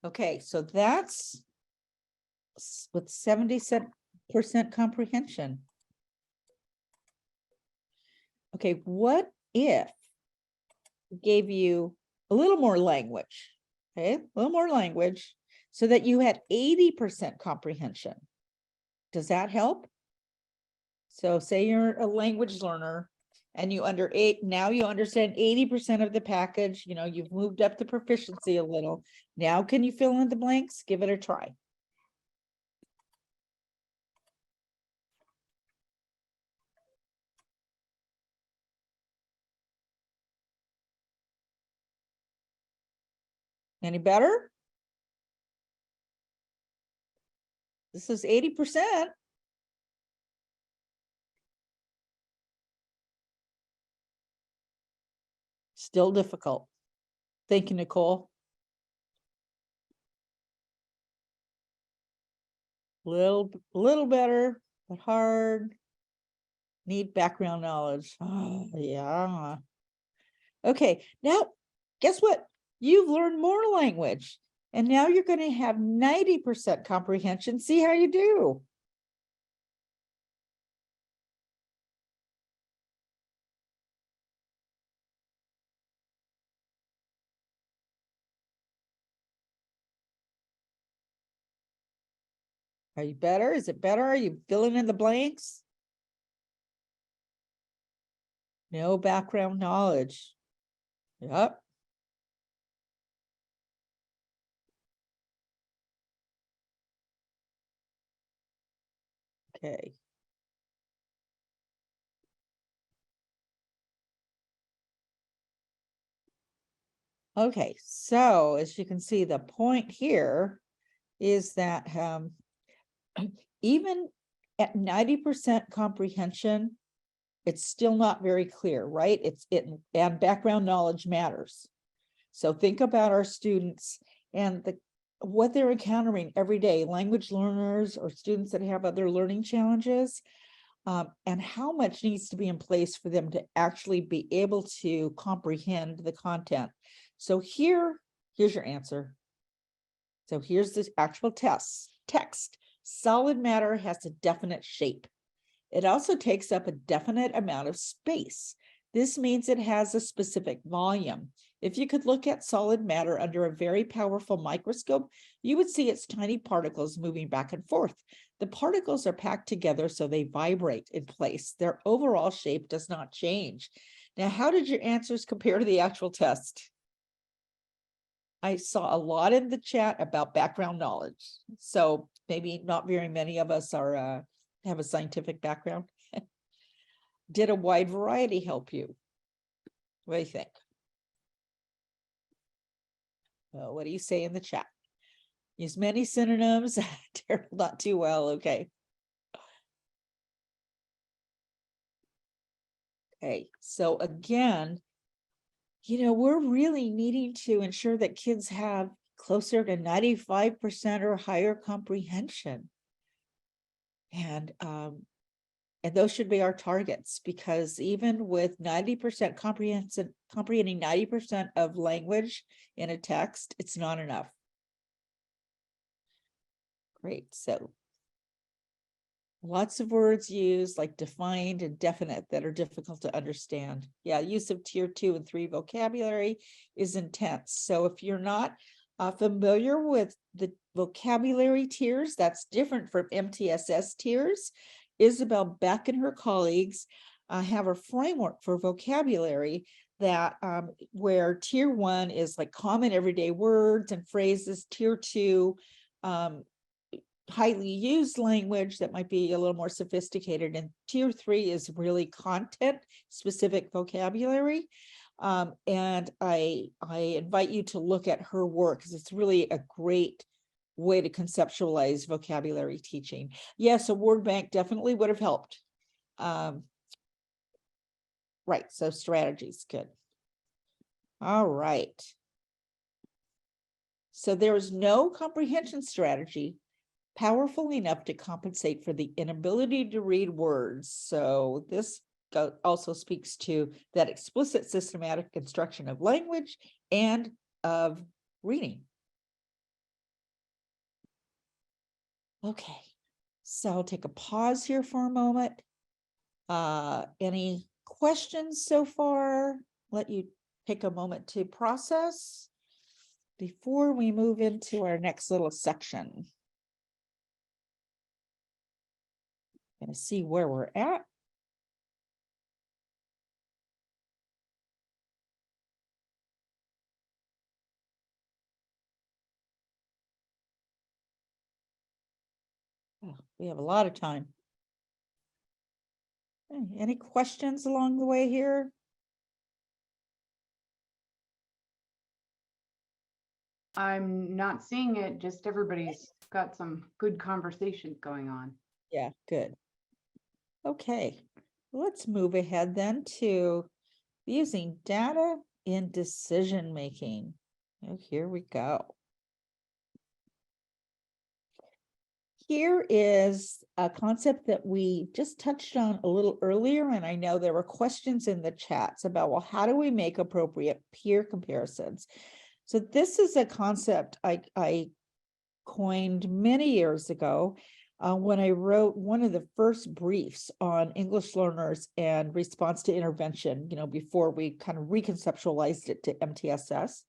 Okay, so that's with 77% comprehension. Okay, what if we gave you a little more language? Okay, a little more language so that you had 80% comprehension. Does that help? So say you're a language learner and you now you understand 80% of the package, you've moved up the proficiency a little. Now, can you fill in the blanks? Give it a try. Any better? This is 80%. Still difficult. Thank you, Nicole. Little better, but hard. Need background knowledge. Oh, yeah. Okay, now guess what? You've learned more language, and now you're going to have 90% comprehension. See how you do. Are you better? Is it better? Are you filling in the blanks? No background knowledge. Yep. Okay. Okay, so as you can see, the point here is that even at 90% comprehension, it's still not very clear, right? And background knowledge matters. So think about our students and what they're encountering every day, language learners or students that have other learning challenges, and how much needs to be in place for them to actually be able to comprehend the content. So here's your answer. So here's the actual text. Solid matter has a definite shape. It also takes up a definite amount of space. This means it has a specific volume. If you could look at solid matter under a very powerful microscope, you would see its tiny particles moving back and forth. The particles are packed together so they vibrate in place. Their overall shape does not change. Now, how did your answers compare to the actual test? I saw a lot in the chat about background knowledge. So maybe not very many of us are have a scientific background. Did a wide variety help you? What do you think? Well, what do you say in the chat? Use many synonyms. Not too well. Okay. Okay. So again, we're really needing to ensure that kids have closer to 95% or higher comprehension. And those should be our targets, because even with 90% comprehending 90% of language in a text, it's not enough. Great. So lots of words used, like defined and definite, that are difficult to understand. Yeah, use of tier 2 and 3 vocabulary is intense. So if you're not familiar with the vocabulary tiers, that's different from MTSS tiers. Isabel Beck and her colleagues have a framework for vocabulary that where tier 1 is like common everyday words and phrases, tier 2 highly used language that might be a little more sophisticated, and tier 3 is really content specific vocabulary. And I invite you to look at her work, because it's really a great way to conceptualize vocabulary teaching. Yes, a word bank definitely would have helped. Right, so strategies, good. All right. So there is no comprehension strategy powerful enough to compensate for the inability to read words. So this also speaks to that explicit systematic instruction of language and of reading. Okay, so I'll take a pause here for a moment. Any questions so far? Let you take a moment to process before we move into our next little section. Going to see where we're at. Oh, we have a lot of time. Any questions along the way here? I'm not seeing it, just everybody's got some good conversations going on. Yeah, good. Okay, let's move ahead then to using data in decision making. Oh, here we go. Here is a concept that we just touched on a little earlier, and I know there were questions in the chats about, well, how do we make appropriate peer comparisons? So this is a concept I coined many years ago when I wrote one of the first briefs on English learners and response to intervention, before we kind of reconceptualized it to MTSS.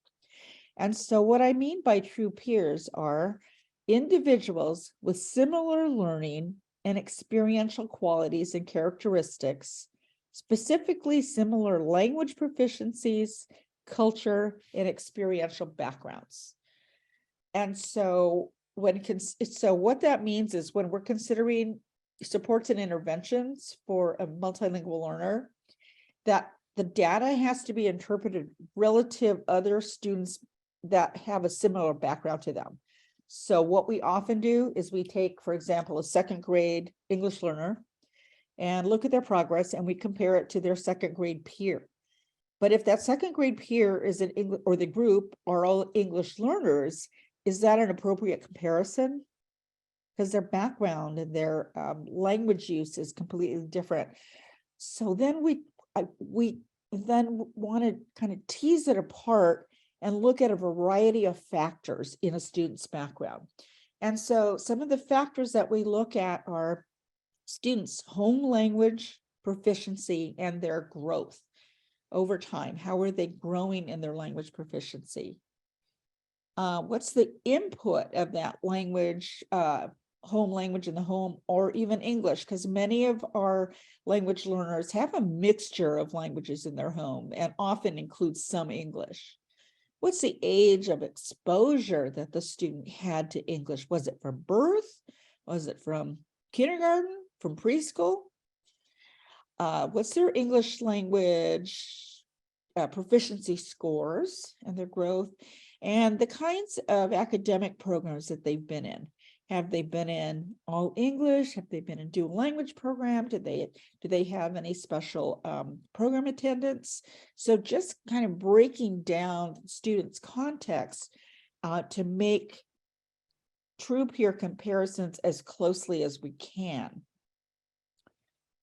And so what I mean by true peers are individuals with similar learning and experiential qualities and characteristics specifically similar language proficiencies, culture, and experiential backgrounds. And so what that means is when we're considering supports and interventions for a multilingual learner, that the data has to be interpreted relative other students that have a similar background to them. So what we often do is we take, for example, a second grade English learner and look at their progress, and we compare it to their second grade peer. But if that second grade peer is an English, or the group are all English learners, is that an appropriate comparison? Because their background and their language use is completely different. So then we then want to kind of tease it apart and look at a variety of factors in a student's background. And so some of the factors that we look at are students' home language proficiency and their growth over time. How are they growing in their language proficiency? What's the input of that language, home language in the home, or even English? Because many of our language learners have a mixture of languages in their home and often includes some English. What's the age of exposure that the student had to English? Was it from birth? Was it from kindergarten? From preschool? What's their English language proficiency scores and their growth, and the kinds of academic programs that they've been in? Have they been in all English? Have they been in dual language program? Do they have any special program attendance? So just kind of breaking down students' context to make true peer comparisons as closely as we can.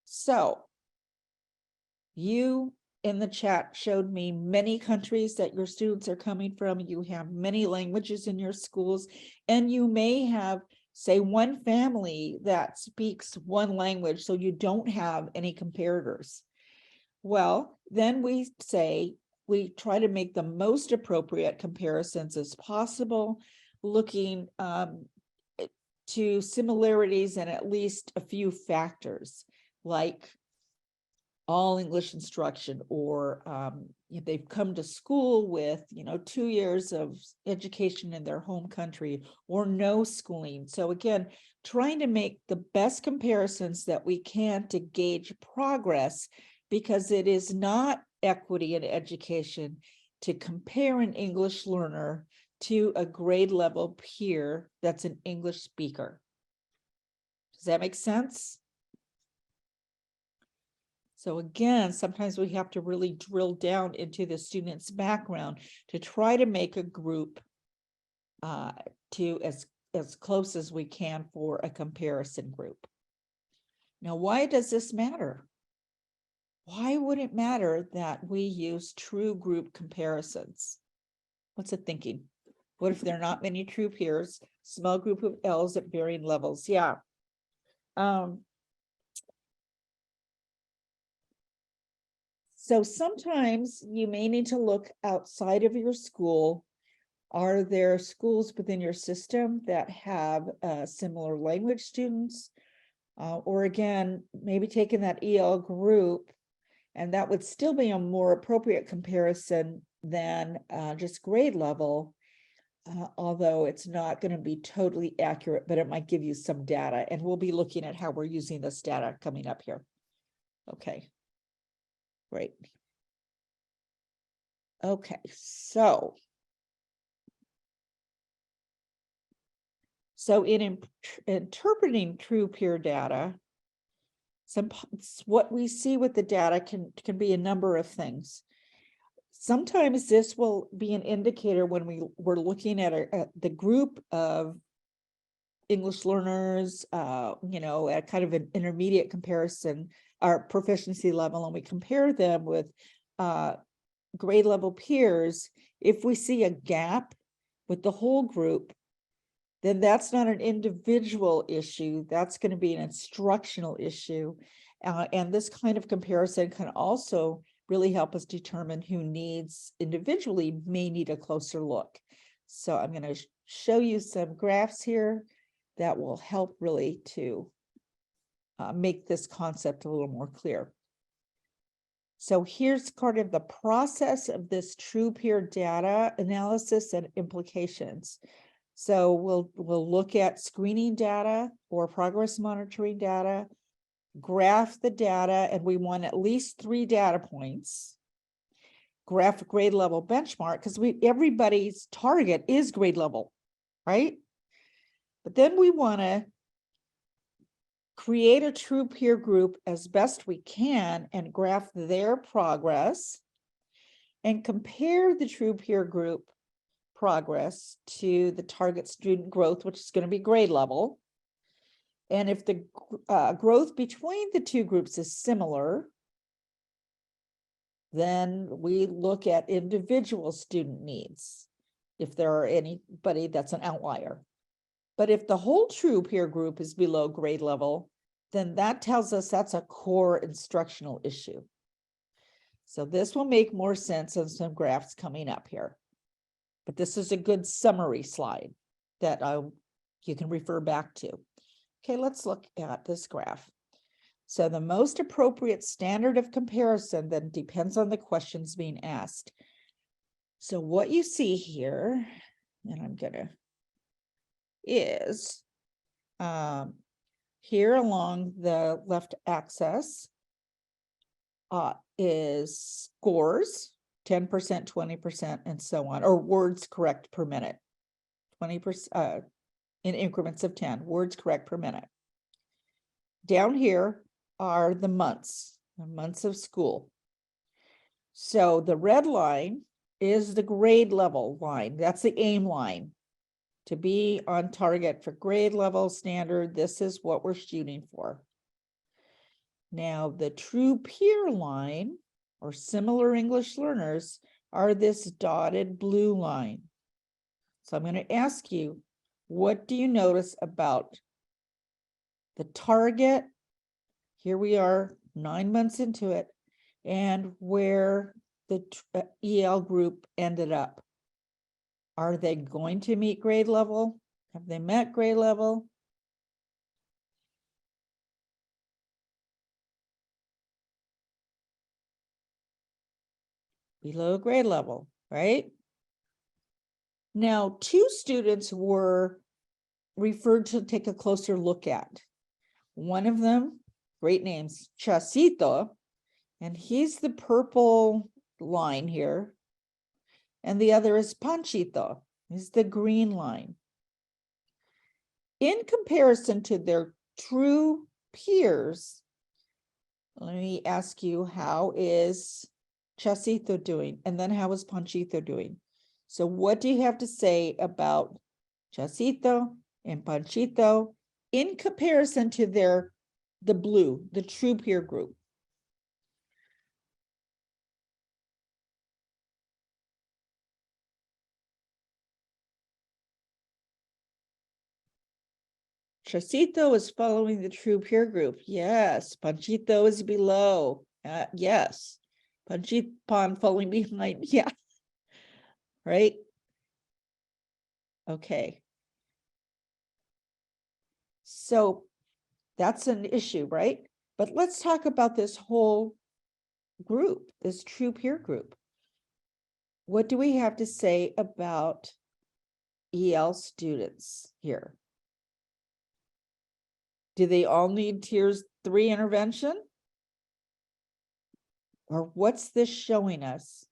So you in the chat showed me many countries that your students are coming from. You have many languages in your schools, and you may have, say, one family that speaks one language, so you don't have any comparators. Well, then we try to make the most appropriate comparisons as possible, looking to similarities and at least a few factors, like all English instruction, or if they've come to school with 2 years of education in their home country, or no schooling. So again, trying to make the best comparisons that we can to gauge progress, because it is not equity in education to compare an English learner to a grade level peer that's an English speaker. Does that make sense? So again, sometimes we have to really drill down into the student's background to try to make a group to as close as we can for a comparison group. Now, why does this matter? Why would it matter that we use true group comparisons? What's it thinking? What if there are not many true peers, small group of Ls at varying levels? Yeah. So sometimes you may need to look outside of your school. Are there schools within your system that have similar language students? Or again, maybe taking that EL group, and that would still be a more appropriate comparison than just grade level, although it's not going to be totally accurate, but it might give you some data. And we'll be looking at how we're using this data coming up here. Okay. Great. Okay, so in interpreting true peer data, what we see with the data can be a number of things. Sometimes this will be an indicator when we're looking at the group of English learners, at kind of an intermediate comparison, our proficiency level, and we compare them with grade level peers. If we see a gap with the whole group, then that's not an individual issue. That's going to be an instructional issue. And this kind of comparison can also really help us determine who individually may need a closer look. So I'm going to show you some graphs here that will help really to make this concept a little more clear. So here's part of the process of this true peer data analysis and implications. So we'll look at screening data or progress monitoring data, graph the data, and we want at least 3 data points. Graph a grade level benchmark, because everybody's target is grade level, right? But then we want to create a true peer group as best we can and graph their progress and compare the true peer group progress to the target student growth, which is going to be grade level. And if the growth between the two groups is similar, then we look at individual student needs, if there are anybody that's an outlier. But if the whole true peer group is below grade level, then that tells us that's a core instructional issue. So this will make more sense in some graphs coming up here. But this is a good summary slide that you can refer back to. Okay, let's look at this graph. So the most appropriate standard of comparison then depends on the questions being asked. So what you see here, and I'm gonna, is here along the left axis is scores, 10%, 20%, and so on, or words correct per minute, 20% in increments of 10, words correct per minute. Down here are the months of school. So the red line is the grade level line. That's the aim line. To be on target for grade level standard, this is what we're shooting for. Now, the true peer line, or similar English learners, are this dotted blue line. So I'm going to ask you, what do you notice about the target? Here we are 9 months into it, and where the EL group ended up. Are they going to meet grade level? Have they met grade level? Below grade level, right? Now, 2 students were referred to take a closer look at. One of them, great names, Chasito, and he's the purple line here. And the other is Panchito, he's the green line. In comparison to their true peers, let me ask you, how is Chasito doing? And then how is Panchito doing? So what do you have to say about Chasito and Panchito in comparison to the blue, the true peer group? Chasito is following the true peer group. Yes. Panchito is below. Yes. Panchipan falling behind. Yeah. Right. Okay. So that's an issue, right? But let's talk about this whole group, this true peer group. What do we have to say about EL students here? Do they all need tiers 3 intervention? Or what's this showing us?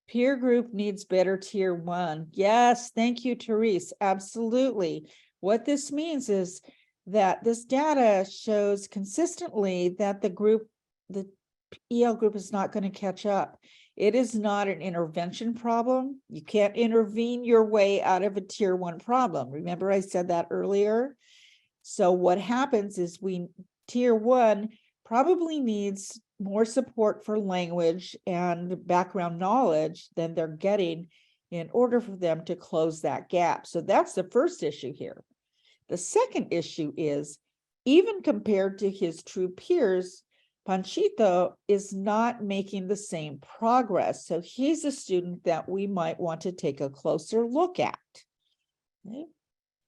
Peer group needs better tier 1. Yes, thank you, Therese. Absolutely. What this means is that this data shows consistently that the EL group is not going to catch up. It is not an intervention problem. You can't intervene your way out of a tier 1 problem. Remember I said that earlier? So what happens is tier 1 probably needs more support for language and background knowledge than they're getting in order for them to close that gap. So that's the first issue here. The second issue is, even compared to his true peers, Panchito is not making the same progress. So he's a student that we might want to take a closer look at. Okay.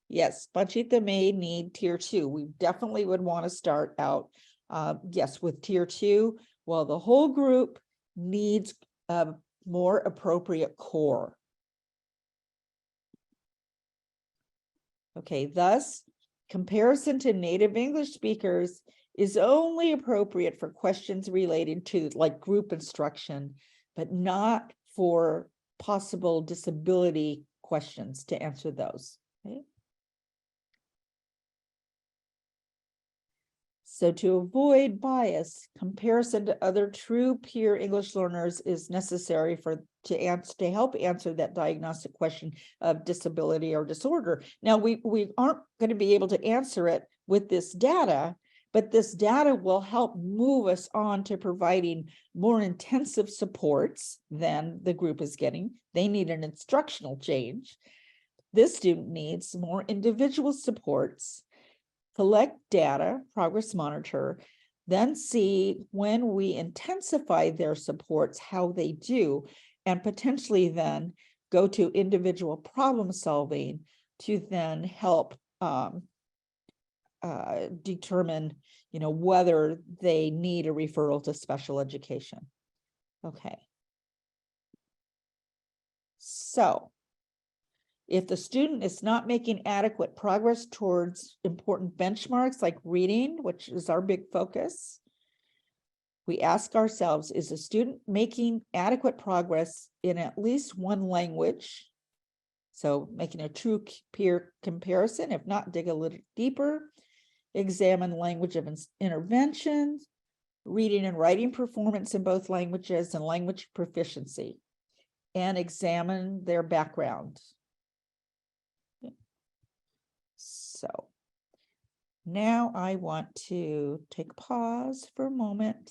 Yes, Panchita may need tier 2. We definitely would want to start out, yes, with tier 2. Well, the whole group needs a more appropriate core. Okay, thus, comparison to native English speakers is only appropriate for questions related to like group instruction, but not for possible disability questions to answer those. Okay. So to avoid bias, comparison to other true peer English learners is necessary to help answer that diagnostic question of disability or disorder. Now, we aren't going to be able to answer it with this data, but this data will help move us on to providing more intensive supports than the group is getting. They need an instructional change. This student needs more individual supports. Collect data, progress monitor, then see when we intensify their supports, how they do, and potentially then go to individual problem solving to then help determine, whether they need a referral to special education. Okay. So if the student is not making adequate progress towards important benchmarks like reading, which is our big focus, we ask ourselves, is the student making adequate progress in at least one language? So making a true peer comparison, if not, dig a little deeper, examine language of intervention, reading and writing performance in both languages, and language proficiency, and examine their background. So now I want to take pause for a moment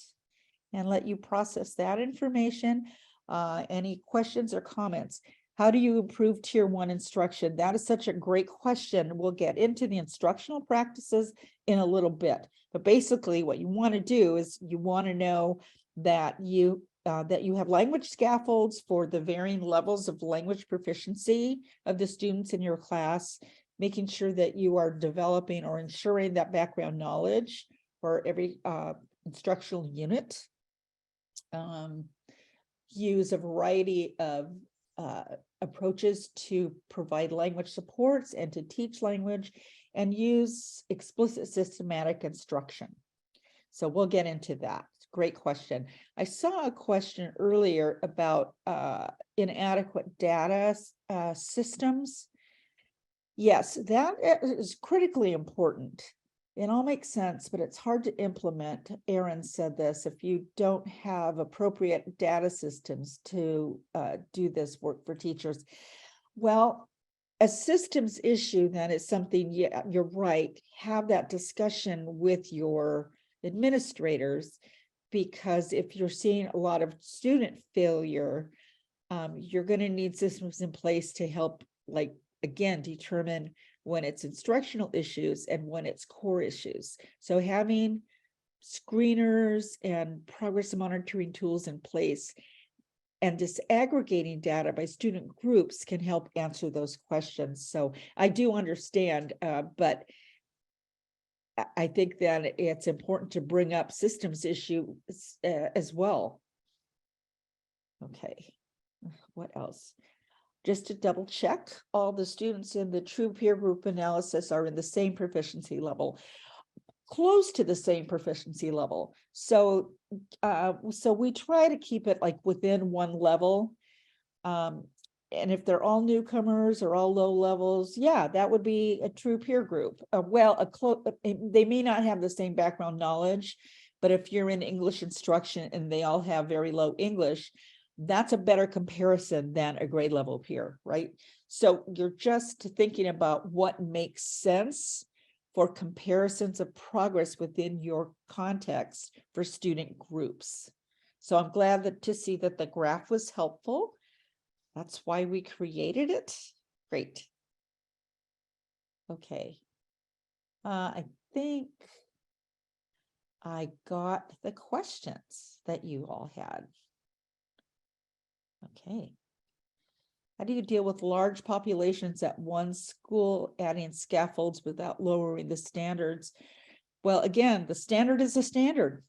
and let you process that information. Any questions or comments? How do you improve tier 1 instruction? That is such a great question. We'll get into the instructional practices in a little bit. But basically what you want to do is you want to know that you have language scaffolds for the varying levels of language proficiency of the students in your class, making sure that you are developing or ensuring that background knowledge for every instructional unit. Use a variety of approaches to provide language supports and to teach language, and use explicit systematic instruction. So we'll get into that. Great question. I saw a question earlier about inadequate data systems. Yes, that is critically important. It all makes sense, but it's hard to implement. Aaron said this, if you don't have appropriate data systems to do this work for teachers. Well, a systems issue then is something, yeah, you're right, have that discussion with your administrators, because if you're seeing a lot of student failure, you're going to need systems in place to help, like, again, determine when it's instructional issues and when it's core issues. So having screeners and progress monitoring tools in place and disaggregating data by student groups can help answer those questions. So I do understand, but I think that it's important to bring up systems issues as well. Okay, what else? Just to double check, all the students in the true peer group analysis are in the same proficiency level, close to the same proficiency level. So, so we try to keep it like within one level. And if they're all newcomers or all low levels, yeah, that would be a true peer group. They may not have the same background knowledge, but if you're in English instruction and they all have very low English, that's a better comparison than a grade level peer, right? So you're just thinking about what makes sense for comparisons of progress within your context for student groups. So I'm glad to see that the graph was helpful. That's why we created it. Great. Okay. I think I got the questions that you all had. Okay. How do you deal with large populations at one school, adding scaffolds without lowering the standards? Well, again, the standard is a standard.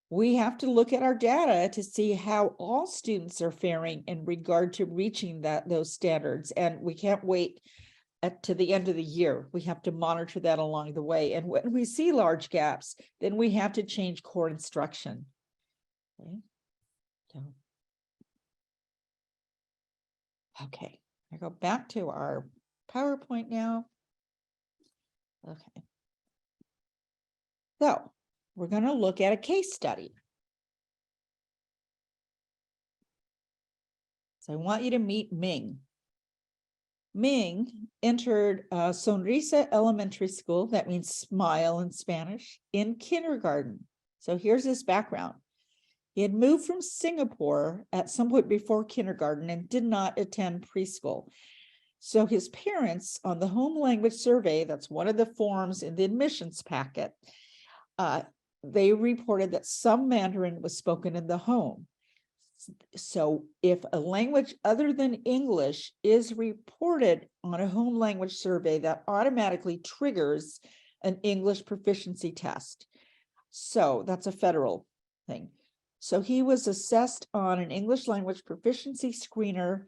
We have to look at our data to see how all students are faring in regard to reaching those standards. And we can't wait to the end of the year. We have to monitor that along the way. And when we see large gaps, then we have to change core instruction. Okay. Okay, I go back to our PowerPoint now. Okay. So we're going to look at a case study. So I want you to meet Ming. Ming entered Sonrisa Elementary School, that means smile in Spanish, in kindergarten. So here's his background. He had moved from Singapore at some point before kindergarten and did not attend preschool. So his parents, on the home language survey, that's one of the forms in the admissions packet, they reported that some Mandarin was spoken in the home. So if a language other than English is reported on a home language survey, that automatically triggers an English proficiency test. So that's a federal thing. So he was assessed on an English language proficiency screener.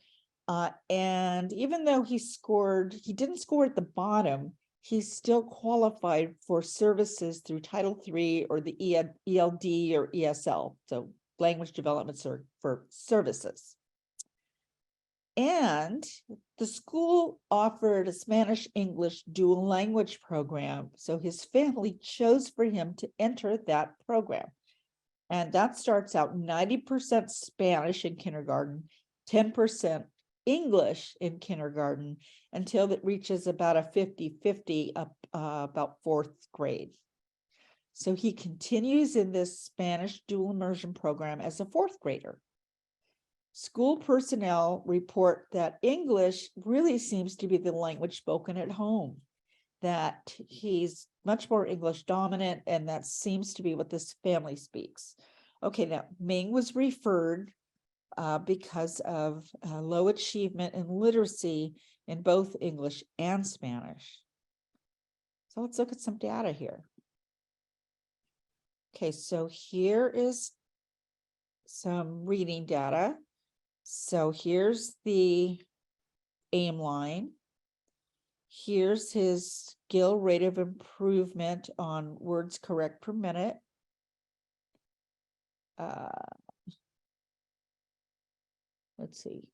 And even though he didn't score at the bottom, he still qualified for services through Title III or the ELD or ESL. So language development for services. And the school offered a Spanish-English dual language program. So his family chose for him to enter that program. And that starts out 90% Spanish in kindergarten, 10% English in kindergarten, until it reaches about a 50-50 up about 4th grade. So he continues in this Spanish dual immersion program as a 4th grader. School personnel report that English really seems to be the language spoken at home, that he's much more English dominant, and that seems to be what this family speaks. Okay, now Ming was referred because of low achievement and literacy in both English and Spanish. So let's look at some data here. Okay, so here is some reading data. So here's the aim line. Here's his skill rate of improvement on words correct per minute. Let's see.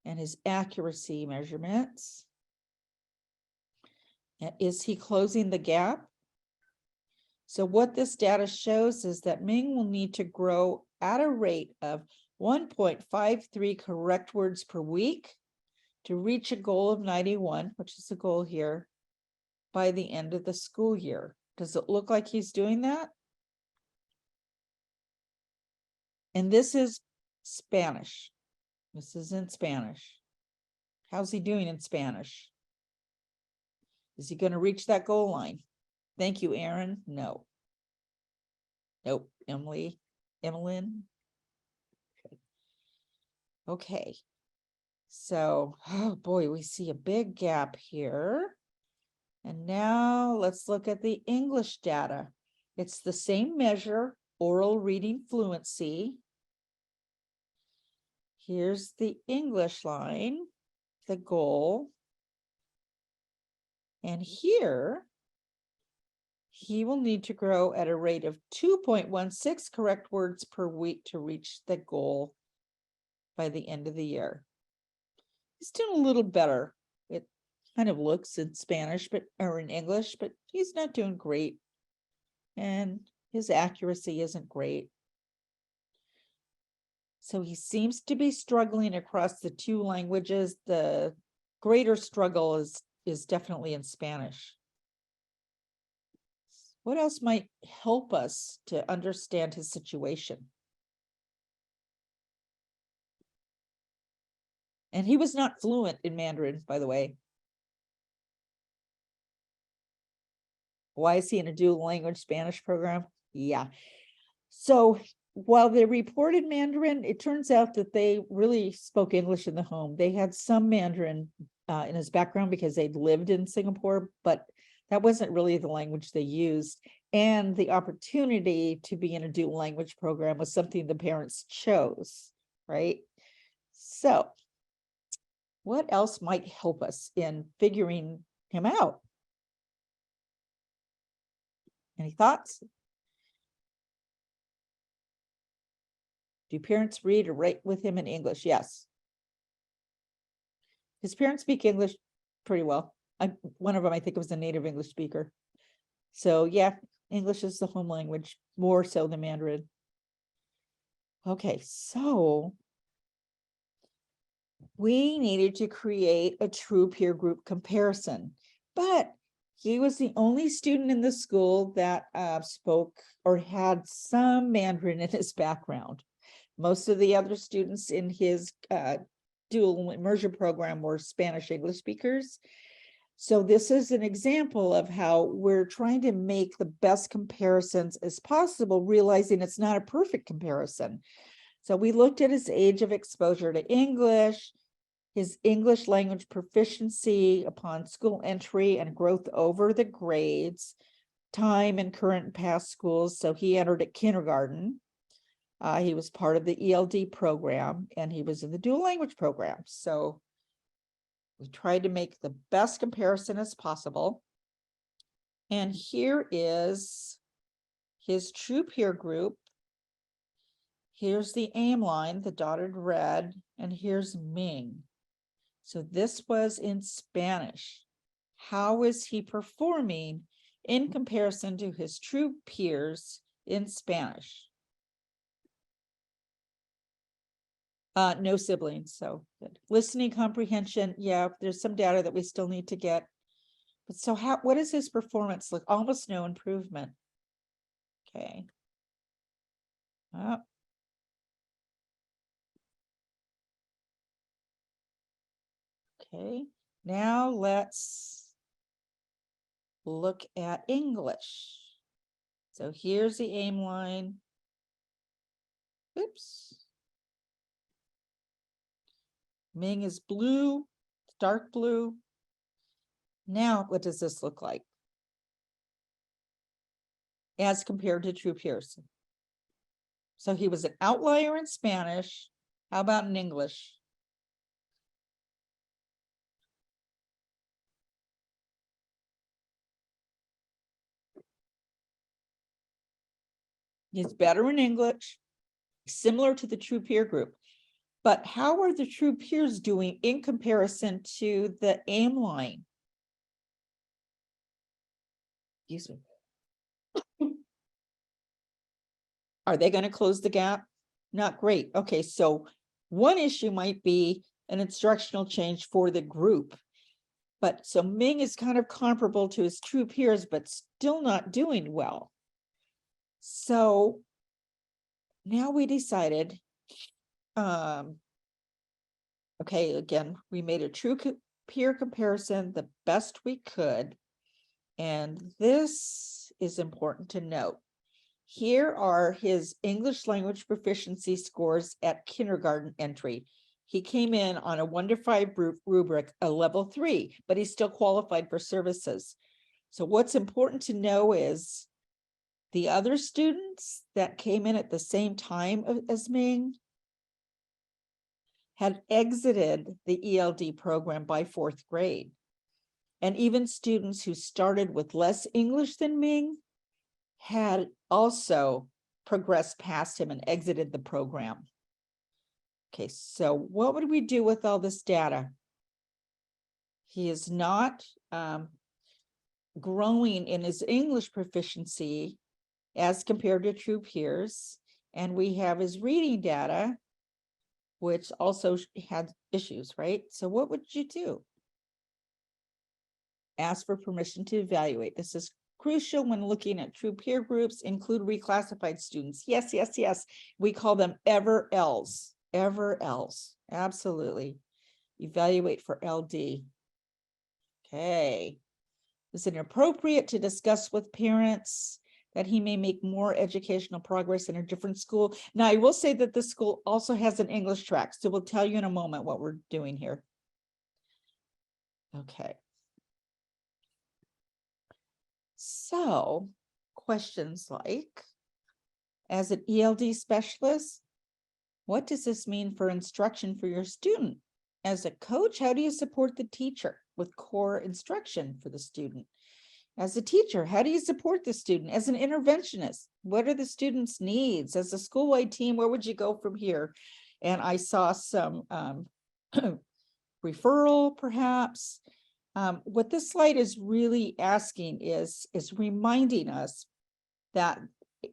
And his accuracy measurements. Is he closing the gap? So what this data shows is that Ming will need to grow at a rate of 1.53 correct words per week to reach a goal of 91, which is the goal here, by the end of the school year. Does it look like he's doing that? And this is Spanish. This is in Spanish. How's he doing in Spanish? Is he going to reach that goal line? Thank you, Aaron. No. Nope. Emily. Emmeline. Okay. So, oh boy, we see a big gap here. And now let's look at the English data. It's the same measure, oral reading fluency. Here's the English line, the goal. And here, he will need to grow at a rate of 2.16 correct words per week to reach the goal by the end of the year. He's doing a little better. It kind of looks in Spanish, or in English, but he's not doing great. And his accuracy isn't great. So he seems to be struggling across the 2 languages. The greater struggle is definitely in Spanish. What else might help us to understand his situation? And he was not fluent in Mandarin, by the way. Why is he in a dual language Spanish program? Yeah. So while they reported Mandarin, it turns out that they really spoke English in the home. They had some Mandarin in his background because they'd lived in Singapore, but that wasn't really the language they used. And the opportunity to be in a dual language program was something the parents chose, right? So what else might help us in figuring him out? Any thoughts? Do parents read or write with him in English? Yes. His parents speak English pretty well. One of them, I think, was a native English speaker. So yeah, English is the home language, more so than Mandarin. Okay, so we needed to create a true peer group comparison, but he was the only student in the school that spoke or had some Mandarin in his background. Most of the other students in his dual immersion program were Spanish English speakers. So this is an example of how we're trying to make the best comparisons as possible, realizing it's not a perfect comparison. So we looked at his age of exposure to English, his English language proficiency upon school entry and growth over the grades, time in current and past schools. So he entered at kindergarten. He was part of the ELD program and he was in the dual language program. So we tried to make the best comparison as possible. And here is his true peer group. Here's the aim line, the dotted red, and here's Ming. So this was in Spanish. How is he performing in comparison to his true peers in Spanish? No siblings, so good. Listening comprehension, yeah, there's some data that we still need to get. But so what does his performance look? Almost no improvement. Okay. Okay, now let's look at English. So here's the aim line. Oops. Ming is blue, dark blue. Now, what does this look like as compared to true peers? So he was an outlier in Spanish. How about in English? He's better in English, similar to the true peer group. But how are the true peers doing in comparison to the aim line? Excuse me. Are they going to close the gap? Not great. Okay, so one issue might be an instructional change for the group. But so Ming is kind of comparable to his true peers, but still not doing well. So now we decided, okay, again, we made a true peer comparison the best we could. And this is important to note. Here are his English language proficiency scores at kindergarten entry. He came in on a 1 to 5 rubric, a level 3, but he's still qualified for services. So what's important to know is the other students that came in at the same time as Ming had exited the ELD program by 4th grade. And even students who started with less English than Ming had also progressed past him and exited the program. Okay, so what would we do with all this data? He is not growing in his English proficiency as compared to true peers. And we have his reading data, which also had issues, right? So what would you do? Ask for permission to evaluate. This is crucial when looking at true peer groups. Include reclassified students. Yes, yes, yes. We call them ever else. Ever else. Absolutely. Evaluate for LD. Okay. Is it appropriate to discuss with parents that he may make more educational progress in a different school. Now, I will say that the school also has an English track, so we'll tell you in a moment what we're doing here. Okay. So, questions like, as an ELD specialist, what does this mean for instruction for your student? As a coach, how do you support the teacher with core instruction for the student? As a teacher, how do you support the student? As an interventionist, what are the student's needs? As a school-wide team, where would you go from here? And I saw some referral, perhaps. What this slide is really asking is reminding us that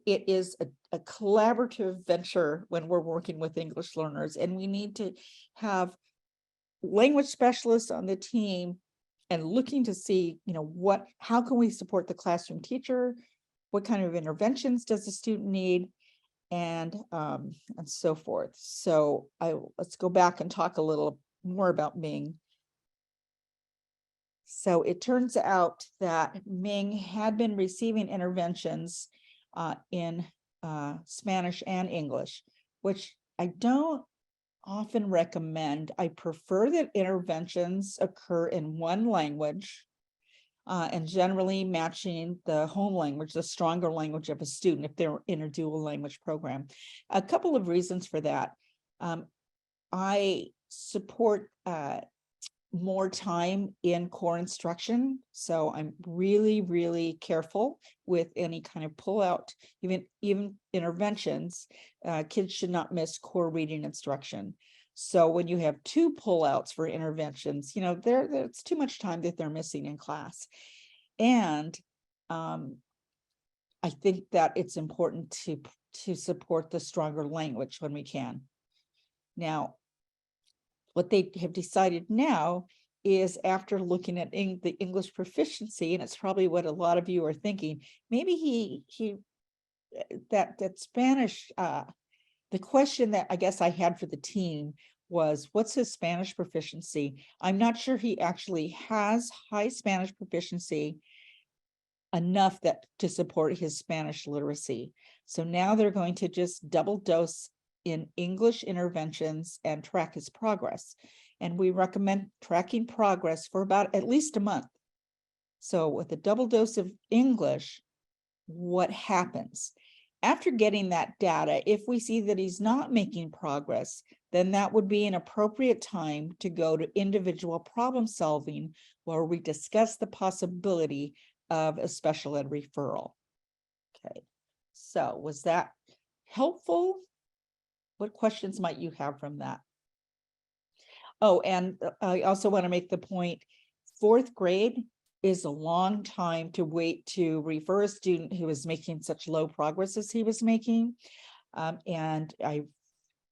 it is a collaborative venture when we're working with English learners, and we need to have language specialists on the team and looking to see, how can we support the classroom teacher? What kind of interventions does the student need? And so forth. So let's go back and talk a little more about Ming. So it turns out that Ming had been receiving interventions in Spanish and English, which I don't often recommend. I prefer that interventions occur in one language and generally matching the home language, the stronger language of a student if they're in a dual language program. A couple of reasons for that. I support more time in core instruction. So I'm really, really careful with any kind of pullout, even interventions. Kids should not miss core reading instruction. So when you have two pullouts for interventions, it's too much time that they're missing in class. And I think that it's important to support the stronger language when we can. Now, what they have decided now is, after looking at the English proficiency, and it's probably what a lot of you are thinking, maybe that Spanish, the question that I guess I had for the team was, what's his Spanish proficiency? I'm not sure he actually has high Spanish proficiency enough to support his Spanish literacy. So now they're going to just double dose in English interventions and track his progress. And we recommend tracking progress for about at least a month. So with a double dose of English, what happens? After getting that data, if we see that he's not making progress, then that would be an appropriate time to go to individual problem solving, where we discuss the possibility of a special ed referral. Okay, so was that helpful? What questions might you have from that? Oh, and I also want to make the point, 4th grade is a long time to wait to refer a student who is making such low progress as he was making. And I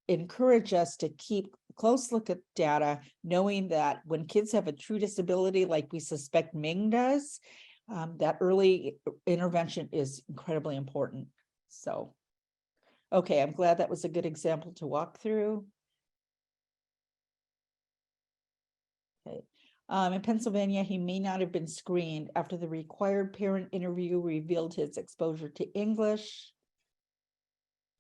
encourage us to keep a close look at data, knowing that when kids have a true disability, like we suspect Ming does, that early intervention is incredibly important. So, okay, I'm glad that was a good example to walk through. Okay. In Pennsylvania, he may not have been screened after the required parent interview revealed his exposure to English.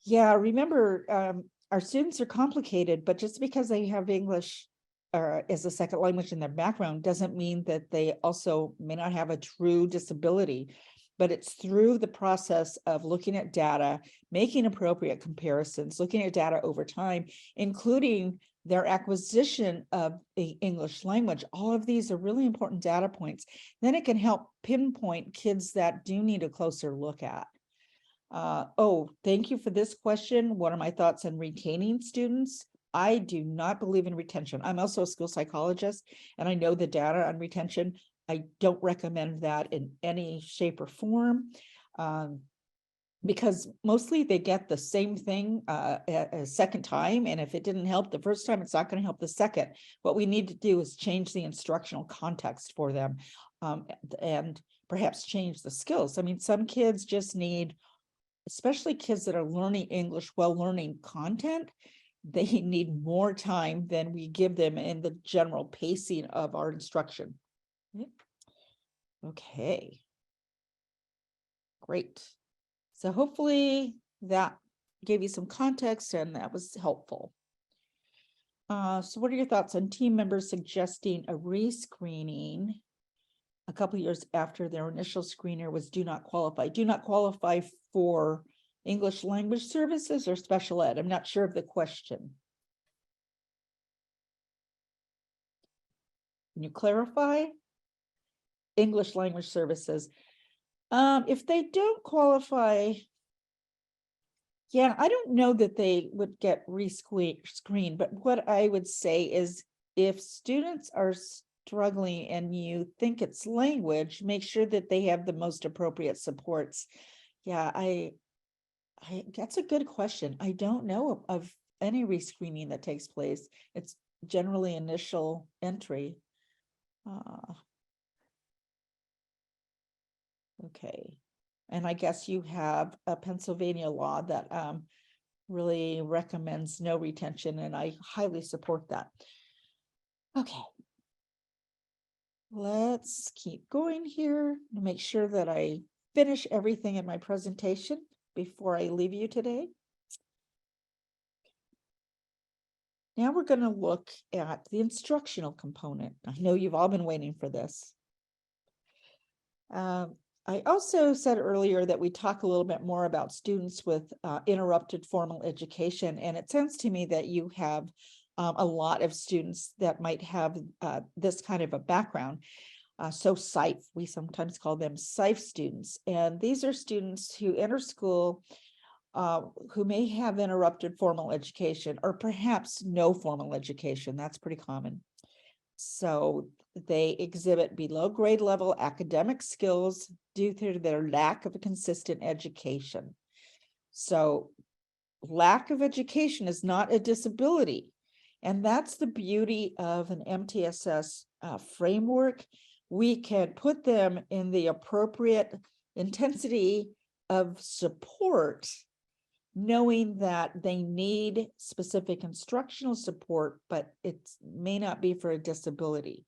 Yeah, remember, our students are complicated, but just because they have English as a second language in their background doesn't mean that they also may not have a true disability. But it's through the process of looking at data, making appropriate comparisons, looking at data over time, including their acquisition of the English language. All of these are really important data points. Then it can help pinpoint kids that do need a closer look at. Oh, thank you for this question. What are my thoughts on retaining students? I do not believe in retention. I'm also a school psychologist, and I know the data on retention. I don't recommend that in any shape or form, because mostly they get the same thing a second time. And if it didn't help the first time, it's not going to help the second. What we need to do is change the instructional context for them, and perhaps change the skills. I mean, some kids just need, especially kids that are learning English while learning content, they need more time than we give them in the general pacing of our instruction. Okay, great. So hopefully that gave you some context and that was helpful. So what are your thoughts on team members suggesting a rescreening a couple of years after their initial screener was do not qualify for English language services or special ed? I'm not sure of the question. Can you clarify? English language services. If they don't qualify, yeah, I don't know that they would get screened, but what I would say is if students are struggling and you think it's language, make sure that they have the most appropriate supports. Yeah, that's a good question. I don't know of any rescreening that takes place. It's generally initial entry. Okay. And I guess you have a Pennsylvania law that really recommends no retention, and I highly support that. Okay. Let's keep going here to make sure that I finish everything in my presentation before I leave you today. Now we're going to look at the instructional component. I know you've all been waiting for this. I also said earlier that we talk a little bit more about students with interrupted formal education, and it sounds to me that you have a lot of students that might have this kind of a background. So SIFE, we sometimes call them SIFE students, and these are students who enter school who may have interrupted formal education or perhaps no formal education. That's pretty common. So they exhibit below grade level academic skills due to their lack of a consistent education. So lack of education is not a disability. And that's the beauty of an MTSS framework. We can put them in the appropriate intensity of support, knowing that they need specific instructional support, but it may not be for a disability.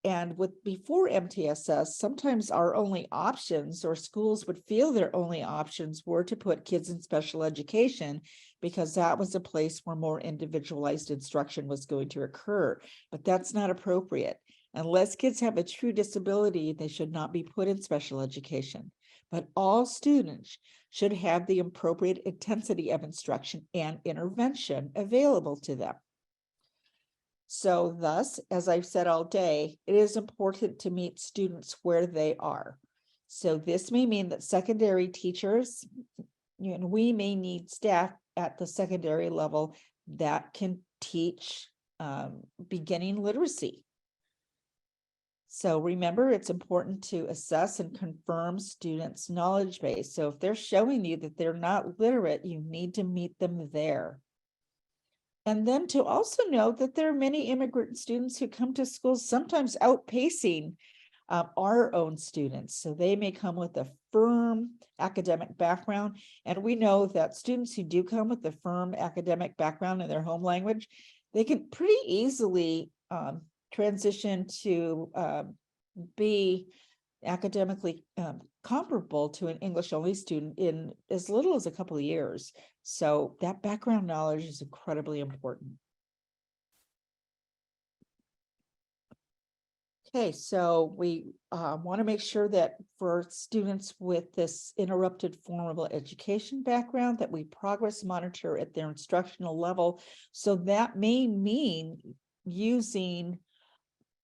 And with before MTSS, sometimes our only options, or schools would feel their only options, were to put kids in special education because that was a place where more individualized instruction was going to occur. But that's not appropriate. Unless kids have a true disability, they should not be put in special education. But all students should have the appropriate intensity of instruction and intervention available to them. So thus, as I've said all day, it is important to meet students where they are. So this may mean that secondary teachers, we may need staff at the secondary level that can teach beginning literacy. So remember, it's important to assess and confirm students' knowledge base. So if they're showing you that they're not literate, you need to meet them there. And then to also note that there are many immigrant students who come to schools, sometimes outpacing our own students. So they may come with a firm academic background. And we know that students who do come with a firm academic background in their home language, they can pretty easily transition to be academically comparable to an English only student in as little as a couple of years. So that background knowledge is incredibly important. Okay, so we want to make sure that for students with this interrupted formal education background, that we progress monitor at their instructional level. So that may mean using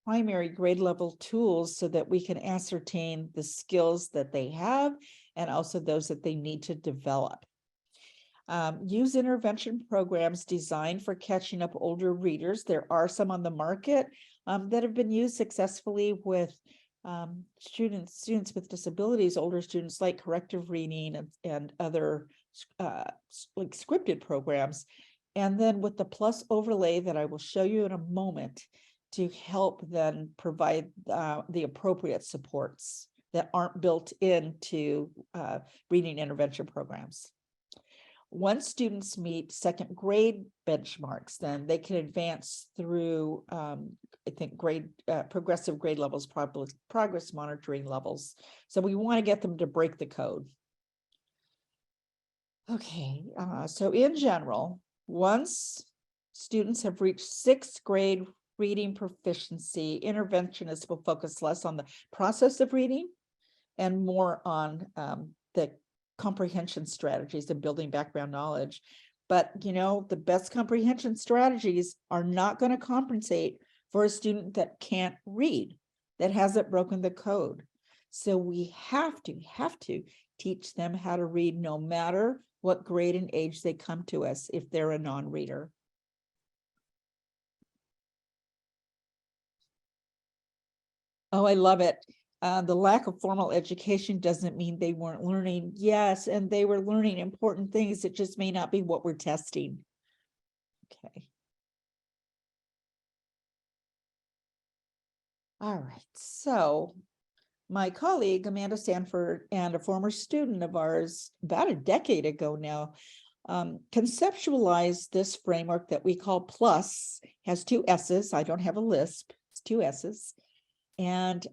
primary grade level tools so that we can ascertain the skills that they have and also those that they need to develop. Use intervention programs designed for catching up older readers. There are some on the market that have been used successfully with students with disabilities, older students, like corrective reading and other like scripted programs. And then with the plus overlay that I will show you in a moment, to help then provide the appropriate supports that aren't built into reading intervention programs. Once students meet second grade benchmarks, then they can advance through, I think, progressive grade levels, progress monitoring levels. So we want to get them to break the code. Okay, so in general, once students have reached 6th grade reading proficiency, interventionists will focus less on the process of reading and more on the comprehension strategies and building background knowledge. But the best comprehension strategies are not going to compensate for a student that can't read, that hasn't broken the code. So we have to teach them how to read no matter what grade and age they come to us if they're a non-reader. Oh, I love it. The lack of formal education doesn't mean they weren't learning. Yes, and they were learning important things. It just may not be what we're testing. Okay. All right, so my colleague, Amanda Sanford, and a former student of ours about a decade ago now, conceptualized this framework that we call PLUS, has 2 S's. I don't have a lisp, it's 2 S's. And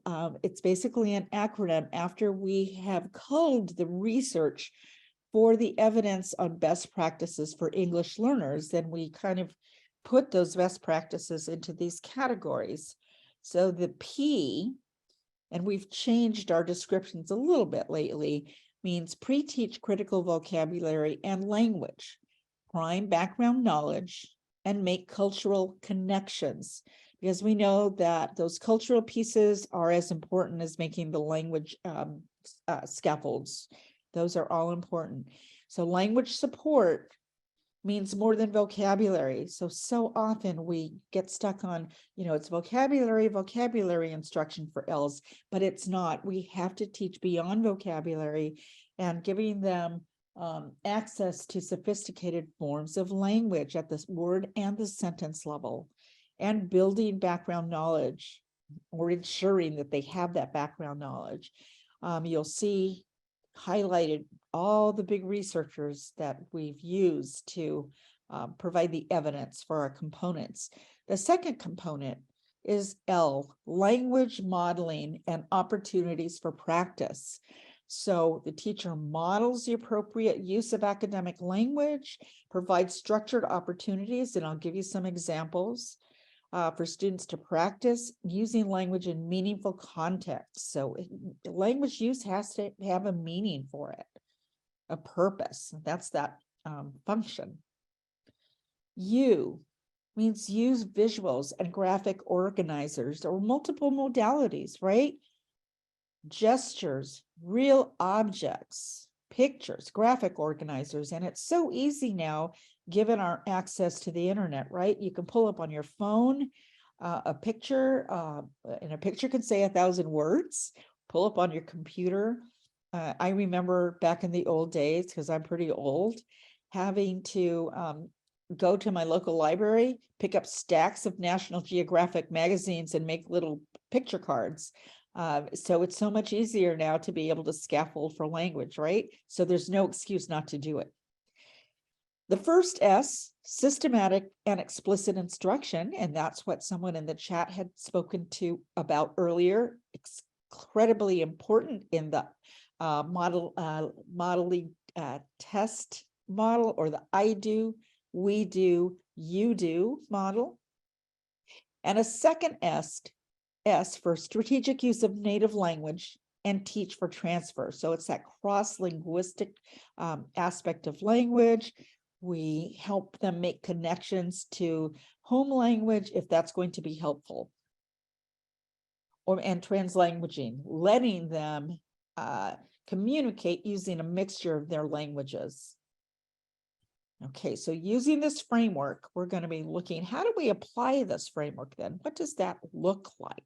it's basically an acronym after we have culled the research for the evidence on best practices for English learners. Then we kind of put those best practices into these categories. So the P, and we've changed our descriptions a little bit lately, means pre-teach critical vocabulary and language, prime background knowledge, and make cultural connections. Because we know that those cultural pieces are as important as making the language scaffolds. Those are all important. So language support means more than vocabulary. So often we get stuck on, it's vocabulary instruction for Ls, but it's not. We have to teach beyond vocabulary and giving them access to sophisticated forms of language at the word and the sentence level, and building background knowledge or ensuring that they have that background knowledge. You'll see highlighted all the big researchers that we've used to provide the evidence for our components. The second component is L, language modeling and opportunities for practice. So the teacher models the appropriate use of academic language, provides structured opportunities, and I'll give you some examples for students to practice using language in meaningful context. So language use has to have a meaning for it, a purpose. That's that function. U means use visuals and graphic organizers or multiple modalities, right? Gestures, real objects, pictures, graphic organizers. And it's so easy now, given our access to the internet, right? You can pull up on your phone a picture, and a picture can say 1,000 words. Pull up on your computer. I remember back in the old days, because I'm pretty old, having to go to my local library, pick up stacks of National Geographic magazines and make little picture cards. So it's so much easier now to be able to scaffold for language, right? So there's no excuse not to do it. The first S, systematic and explicit instruction, and that's what someone in the chat had spoken to about earlier. It's incredibly important in the modeling test model, or the I do, we do, you do model. And a second S for strategic use of native language and teach for transfer. So it's that cross-linguistic aspect of language. We help them make connections to home language if that's going to be helpful. And translanguaging, letting them communicate using a mixture of their languages. Okay, so using this framework, we're going to be looking, how do we apply this framework then? What does that look like?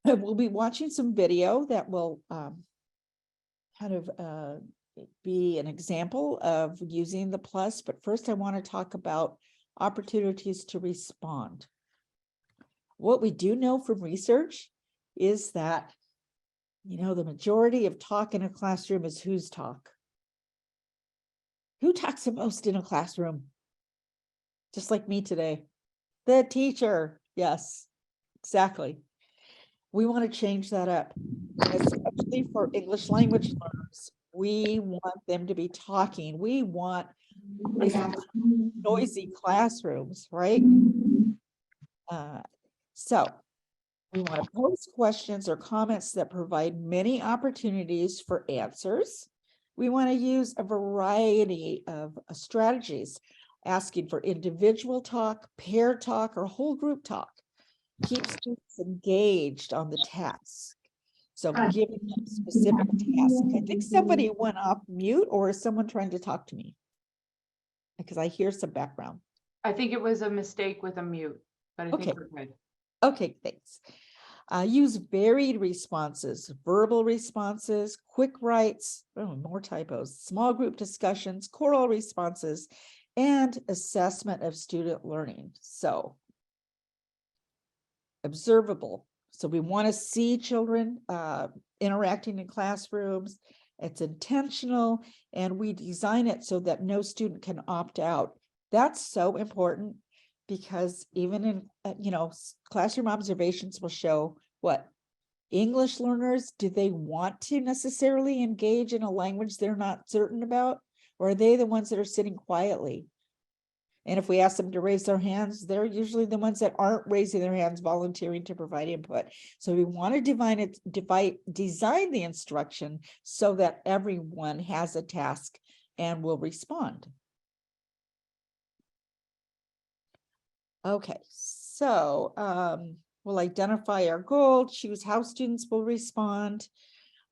We'll be watching some video that will kind of be an example of using the plus, but first I want to talk about opportunities to respond. What we do know from research is that, the majority of talk in a classroom is whose talk? Who talks the most in a classroom? Just like me today. The teacher. Yes, exactly. We want to change that up, especially for English language learners. We want them to be talking. We want noisy classrooms, right? So we want to post questions or comments that provide many opportunities for answers. We want to use a variety of strategies, asking for individual talk, pair talk, or whole group talk. Keep students engaged on the task. So giving them specific tasks. I think somebody went off mute, or is someone trying to talk to me? Because I hear some background. I think it was a mistake with a mute, but I think Okay. we're good. Okay, thanks. Use varied responses, verbal responses, quick writes, oh, more typos, small group discussions, choral responses, and assessment of student learning. So observable. So we want to see children interacting in classrooms. It's intentional, and we design it so that no student can opt out. That's so important, because even in classroom observations will show what English learners, do they want to necessarily engage in a language they're not certain about, or are they the ones that are sitting quietly? And if we ask them to raise their hands, they're usually the ones that aren't raising their hands, volunteering to provide input. So we want to design the instruction so that everyone has a task and will respond. Okay, so we'll identify our goal, choose how students will respond,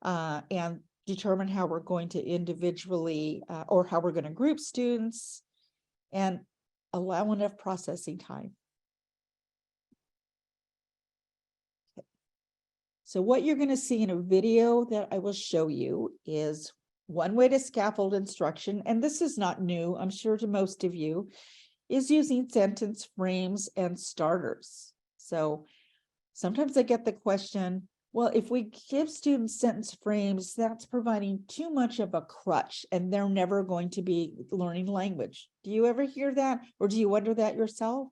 and determine how we're going to individually or how we're going to group students, and allow enough processing time. Okay. So what you're going to see in a video that I will show you is one way to scaffold instruction, and this is not new, I'm sure, to most of you, is using sentence frames and starters. So sometimes I get the question, well, if we give students sentence frames, that's providing too much of a crutch and they're never going to be learning language. Do you ever hear that, or do you wonder that yourself?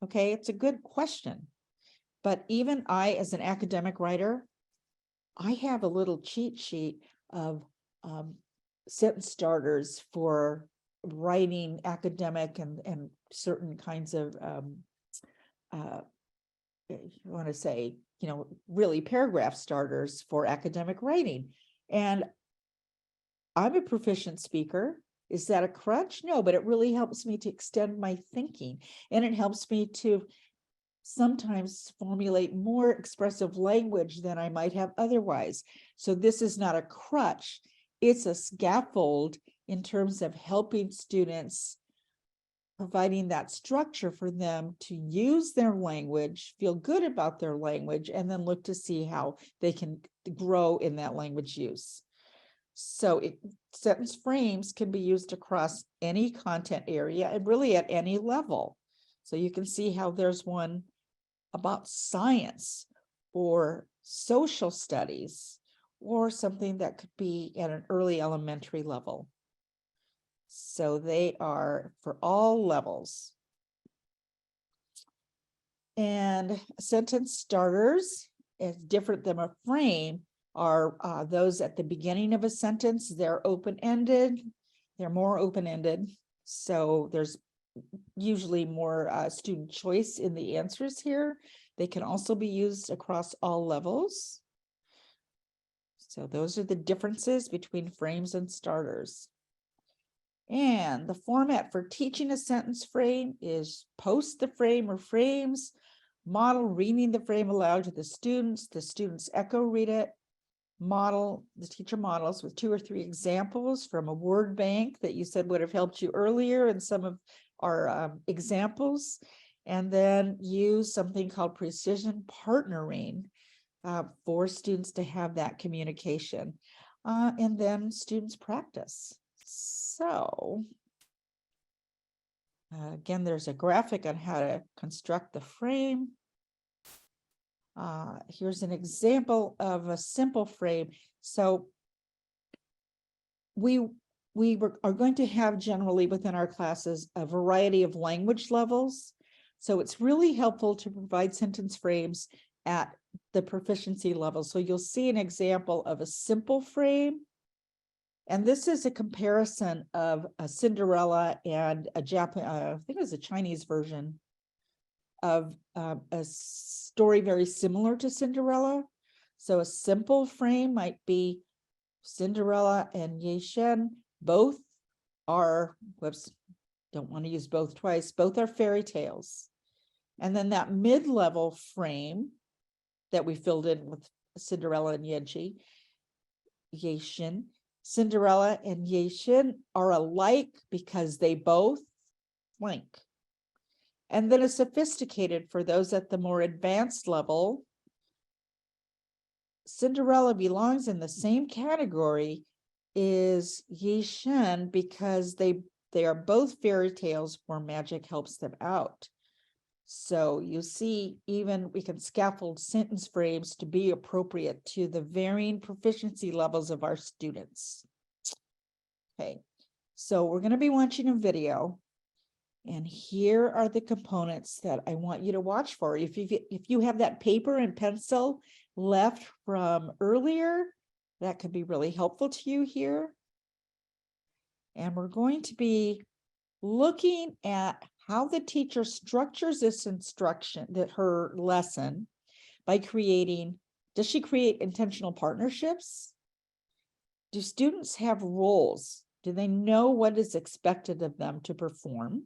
Okay, it's a good question. But even I, as an academic writer, I have a little cheat sheet of sentence starters for writing academic and certain kinds of you want to say, really paragraph starters for academic writing. And I'm a proficient speaker. Is that a crutch? No, but it really helps me to extend my thinking, and it helps me to sometimes formulate more expressive language than I might have otherwise. So this is not a crutch, it's a scaffold in terms of helping students, providing that structure for them to use their language, feel good about their language, and then look to see how they can grow in that language use. So sentence frames can be used across any content area and really at any level. So you can see how there's one about science or social studies, or something that could be at an early elementary level. So they are for all levels. And sentence starters is different than a frame, are those at the beginning of a sentence. They're open-ended. They're more open-ended. So there's usually more student choice in the answers here. They can also be used across all levels. So those are the differences between frames and starters. And the format for teaching a sentence frame is post the frame or frames, model reading the frame aloud to the students echo read it, model, the teacher models with 2 or 3 examples from a word bank that you said would have helped you earlier in some of our examples, and then use something called precision partnering for students to have that communication, and then students practice. So again, there's a graphic on how to construct the frame. Here's an example of a simple frame. So we are going to have generally within our classes a variety of language levels. So it's really helpful to provide sentence frames at the proficiency level. So you'll see an example of a simple frame. And this is a comparison of a Cinderella and a Japanese, I think it was a Chinese version of a story very similar to Cinderella. So a simple frame might be Cinderella and Ye Shen. Both are, whoops, don't want to use both twice. Both are fairy tales. And then that mid-level frame that we filled in with Cinderella and Ye Shen. Cinderella and Ye Shen are alike because they both blank. And then a sophisticated, for those at the more advanced level, Cinderella belongs in the same category as Ye Shen because they are both fairy tales where magic helps them out. So you see, even we can scaffold sentence frames to be appropriate to the varying proficiency levels of our students. Okay, so we're going to be watching a video. And here are the components that I want you to watch for. If you have that paper and pencil left from earlier, that could be really helpful to you here. And we're going to be looking at how the teacher structures this instruction, that her lesson, by creating, does she create intentional partnerships? Do students have roles? Do they know what is expected of them to perform?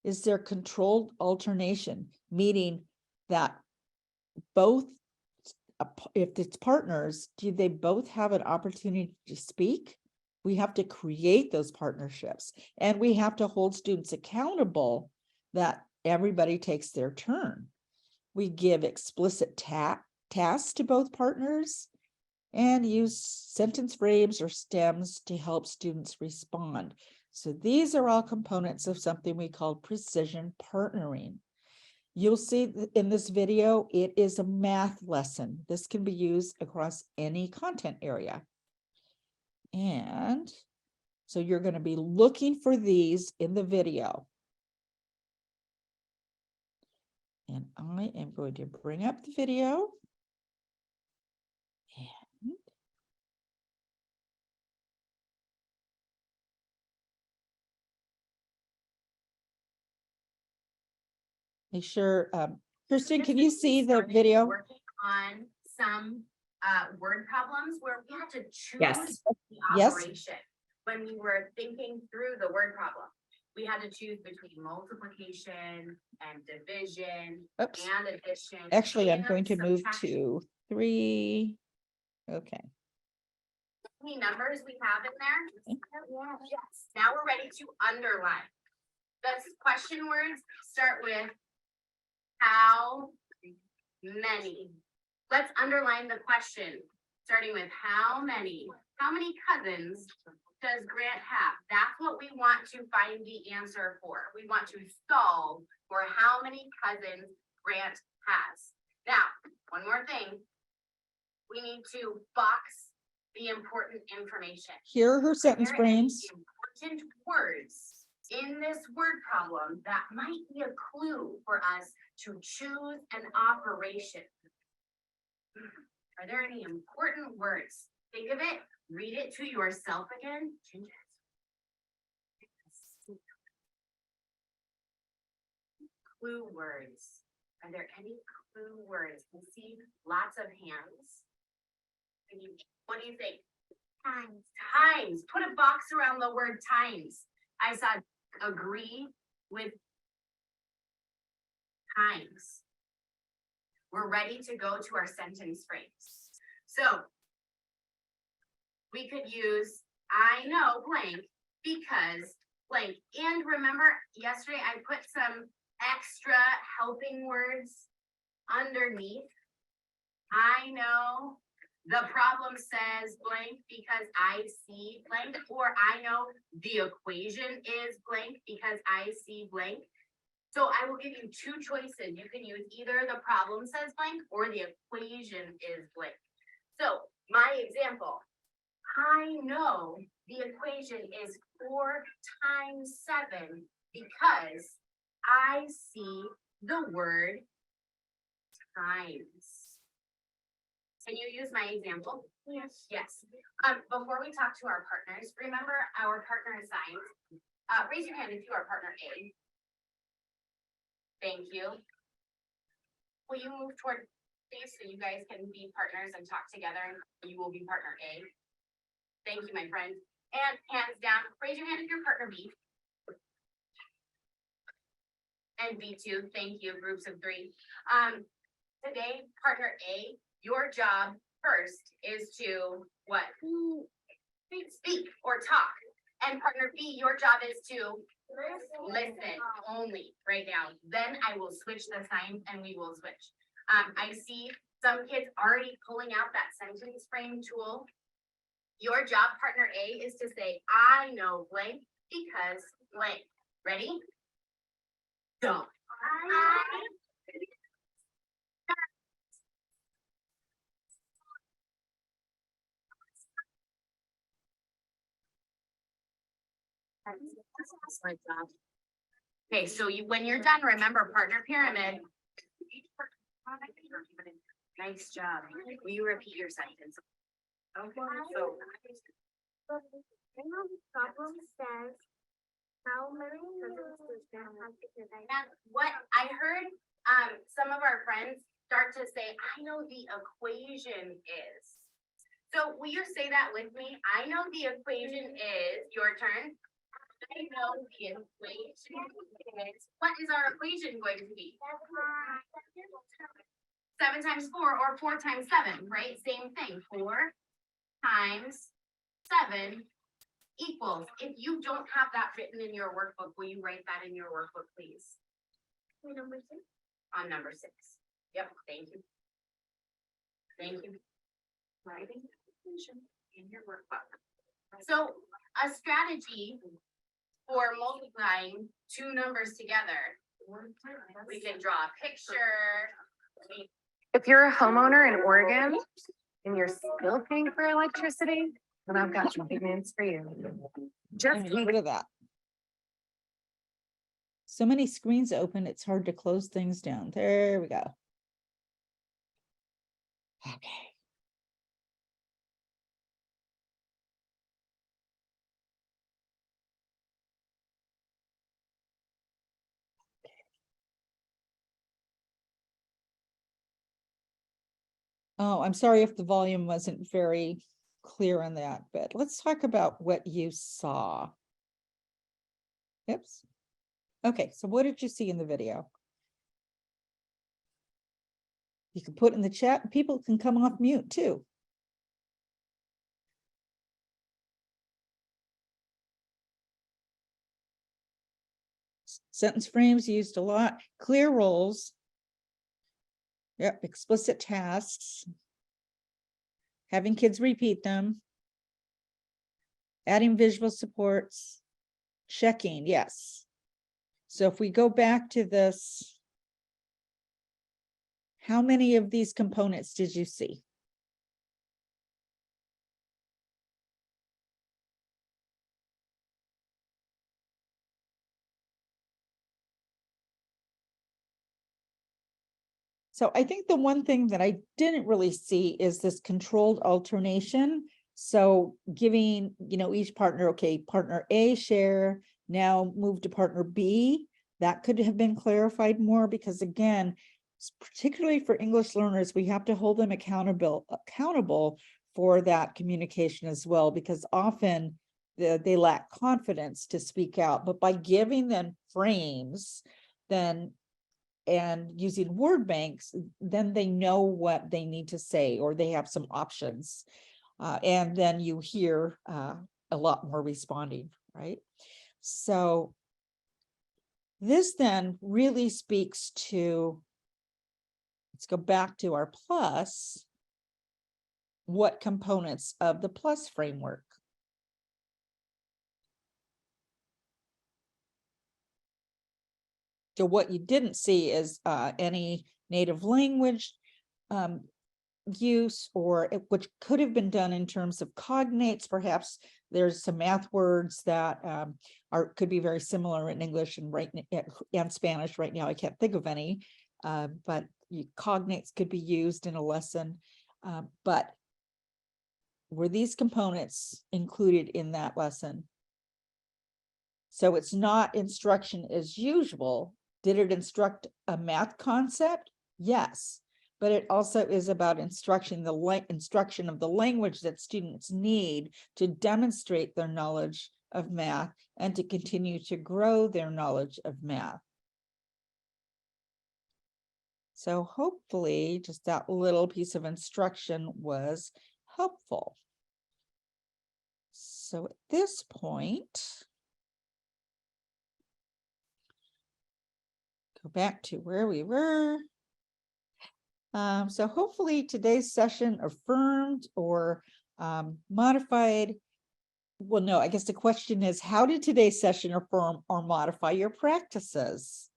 Is there controlled alternation, meaning that both, if it's partners, do they both have an opportunity to speak? We have to create those partnerships, and we have to hold students accountable that everybody takes their turn. We give explicit tasks to both partners and use sentence frames or stems to help students respond. So these are all components of something we call precision partnering. You'll see in this video, it is a math lesson. This can be used across any content area. And so you're going to be looking for these in the video. And I am going to bring up the video. And make sure, Kristen, can you see the video? Working on some word problems where we had to choose Yes. the Yes. operation. When we were thinking through the word problem, we had to choose between multiplication and division Oops. and addition. Actually, I'm and going to move subtraction. to 3. Okay. How many numbers we have in there? Yes. Now we're ready to underline. The question words start with how many. Let's underline the question, starting with how many cousins does Grant have? That's what we want to find the answer for. We want to solve for how many cousins Grant has. Now, one more thing. We need to box the important information. Here are her sentence Are there any frames. important words in this word problem that might be a clue for us to choose an operation? Are there any important words? Think of it, read it to yourself again. Clue words. Are there any clue words? We see lots of hands. What do you think? Times. Times. Put a box around the word times. I saw agree with times. We're ready to go to our sentence frames. So we could use I know blank because blank. And remember yesterday I put some extra helping words underneath. I know the problem says blank because I see blank, or I know the equation is blank because I see blank. So I will give you two choices. You can use either the problem says blank or the equation is blank. So my example, I know the equation is 4 times 7 because I see the word times. Can you use my example? Yes. Yes. Before we talk to our partners, remember our partner assigned. Raise your hand if you are partner A. Thank you. Will you move toward these so you guys can be partners and talk together and you will be partner A? Thank you, my friend. And hands down, raise your hand if you're partner B. And B2, thank you, groups of 3. Today, partner A, your job first is to what? Speak or talk. And partner B, your job is to listen only right now. Then I will switch the signs and we will switch. I see some kids already pulling out that sentence frame tool. Your job, partner A, is to say, I know blank because blank. Ready? Go. Okay, so when you're done, remember partner pyramid. Nice job. Will you repeat your sentence? Okay, so. Problem says, how many sentences do I have to give? And what I heard, some of our friends start to say, I know the equation is. So will you say that with me? I know the equation is, your turn. I know the equation is, what is our equation going to be? 7 times 4 or 4 times 7, right? Same thing, 4 times 7 equals. If you don't have that written in your workbook, will you write that in your workbook, please? Number 6. On number 6. Yep, thank you. Thank you. Writing in your workbook. So a strategy for multiplying 2 numbers together. We can draw a picture. If you're a homeowner in Oregon and you're still paying for electricity, then I've got some big news for you. Just Get rid of that. So many screens open, it's hard to close things down. There we go. Okay. Oh, I'm sorry if the volume wasn't very clear on that, but let's talk about what you saw. Oops. Okay, so what did you see in the video? You can put in the chat, people can come off mute too. Sentence frames used a lot, clear roles. Yep, explicit tasks. Having kids repeat them. Adding visual supports. Checking, yes. So if we go back to this, how many of these components did you see? So I think the one thing that I didn't really see is this controlled alternation. So giving, each partner, okay, partner A share, now move to partner B. That could have been clarified more because again, particularly for English learners, we have to hold them accountable for that communication as well, because often they lack confidence to speak out. But by giving them frames, then and using word banks, then they know what they need to say, or they have some options. And then you hear a lot more responding, right? So this then really speaks to, let's go back to our plus, what components of the plus framework? So what you didn't see is any native language use, or which could have been done in terms of cognates. Perhaps there's some math words that could be very similar in English and Spanish. Right now, I can't think of any, but cognates could be used in a lesson. But were these components included in that lesson? So it's not instruction as usual. Did it instruct a math concept? Yes, but it also is about instruction of the language that students need to demonstrate their knowledge of math and to continue to grow their knowledge of math. So hopefully just that little piece of instruction was helpful. So at this point, go back to where we were. So hopefully today's session affirmed or modified. Well, no, I guess the question is, how did today's session affirm or modify your practices?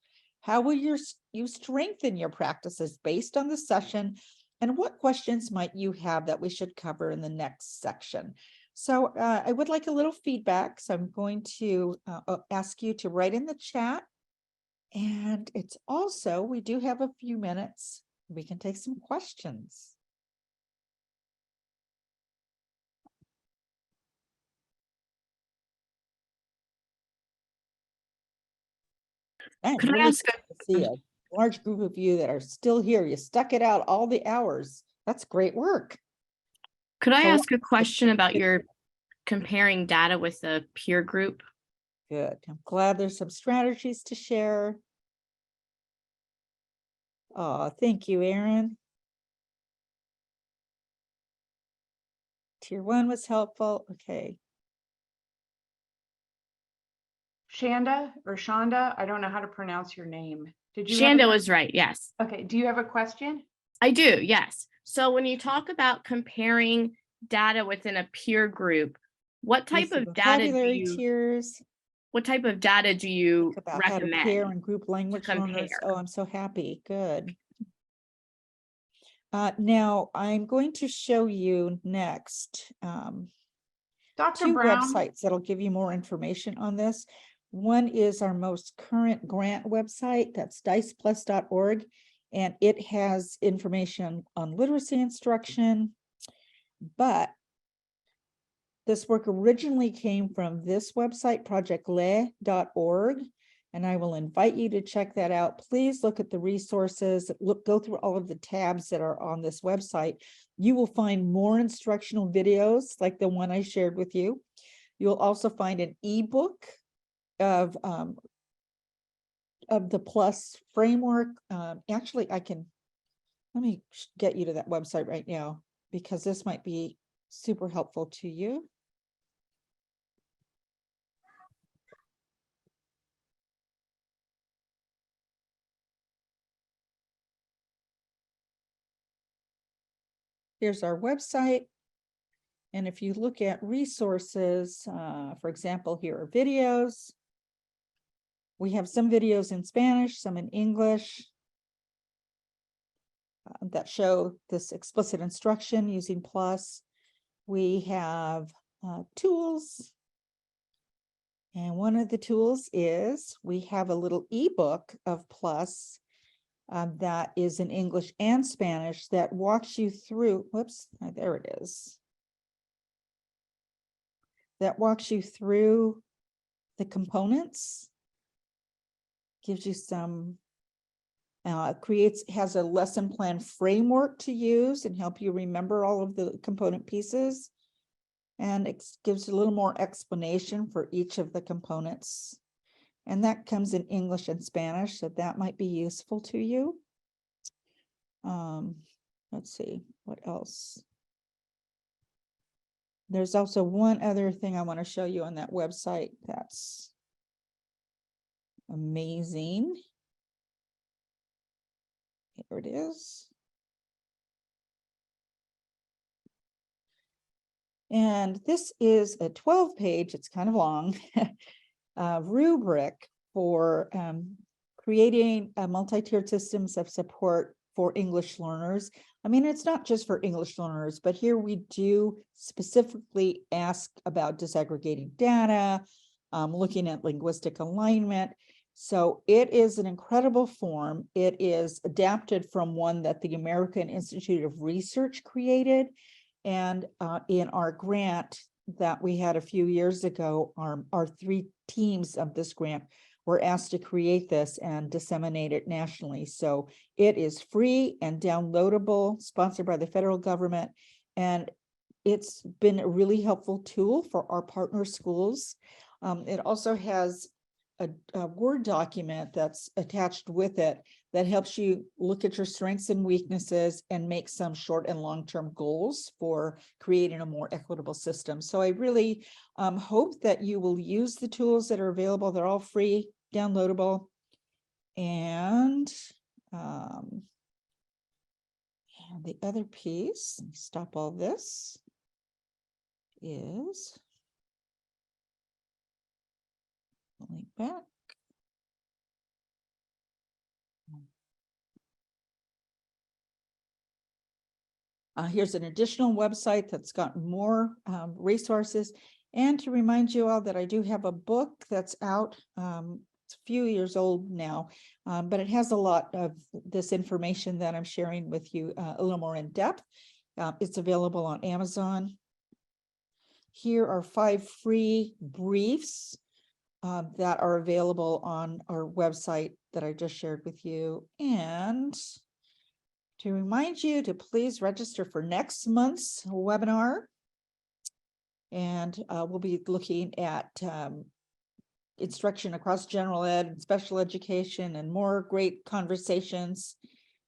How will you strengthen your practices based on the session? And what questions might you have that we should cover in the next section? So I would like a little feedback. So I'm going to ask you to write in the chat. And it's also, we do have a few minutes. We can take some questions. Could I ask See a large group of you that are still here. You stuck it out all the hours. That's great work. Could I So ask a question about your comparing data with a peer group? Good. I'm glad there's some strategies to share. Oh, thank you, Erin. Tier 1 was helpful. Okay. Shanda or Shonda, I don't know how to pronounce your name. Did you have Shanda was right, yes. Okay, do you have a question? I do, yes. So when you talk about comparing data within a peer group, what type of data do Vocabulary you tiers. what type of data do you About how to pair recommend? and group language learners. compare? Oh, I'm so happy. Good. Now I'm going to show you next Dr. two Brown, websites that'll give you more information on this. One is our most current grant website, that's diceplus.org, and it has information on literacy instruction, but this work originally came from this website, projectle.org, and I will invite you to check that out. Please look at the resources, go through all of the tabs that are on this website. You will find more instructional videos like the one I shared with you. You'll also find an ebook of the PLUS framework. Actually, let me get you to that website right now, because this might be super helpful to you. Here's our website. And if you look at resources, for example, here are videos. We have some videos in Spanish, some in English that show this explicit instruction using PLUS. We have tools. And one of the tools is we have a little ebook of PLUS that is in English and Spanish that walks you through, whoops, there it is. That walks you through the components, gives you some, has a lesson plan framework to use and help you remember all of the component pieces. And it gives a little more explanation for each of the components. And that comes in English and Spanish, so that might be useful to you. Let's see, what else? There's also one other thing I want to show you on that website that's amazing. Here it is. And this is a 12-page, it's kind of long, rubric for creating multi-tiered systems of support for English learners. I mean, it's not just for English learners, but here we do specifically ask about disaggregating data, looking at linguistic alignment. So it is an incredible form. It is adapted from one that the American Institute of Research created. And in our grant that we had a few years ago, our 3 teams of this grant were asked to create this and disseminate it nationally. So it is free and downloadable, sponsored by the federal government. And it's been a really helpful tool for our partner schools. It also has a Word document that's attached with it that helps you look at your strengths and weaknesses and make some short and long-term goals for creating a more equitable system. So I really hope that you will use the tools that are available. They're all free, downloadable. And the other piece, let me stop all this, is link back. Here's an additional website that's got more resources. And to remind you all that I do have a book that's out. It's a few years old now, but it has a lot of this information that I'm sharing with you a little more in depth. It's available on Amazon. Here are 5 free briefs that are available on our website that I just shared with you. And to remind you to please register for next month's webinar. And we'll be looking at instruction across general ed and special education and more great conversations.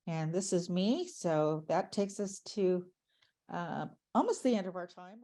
And this is me. So that takes us to almost the end of our time.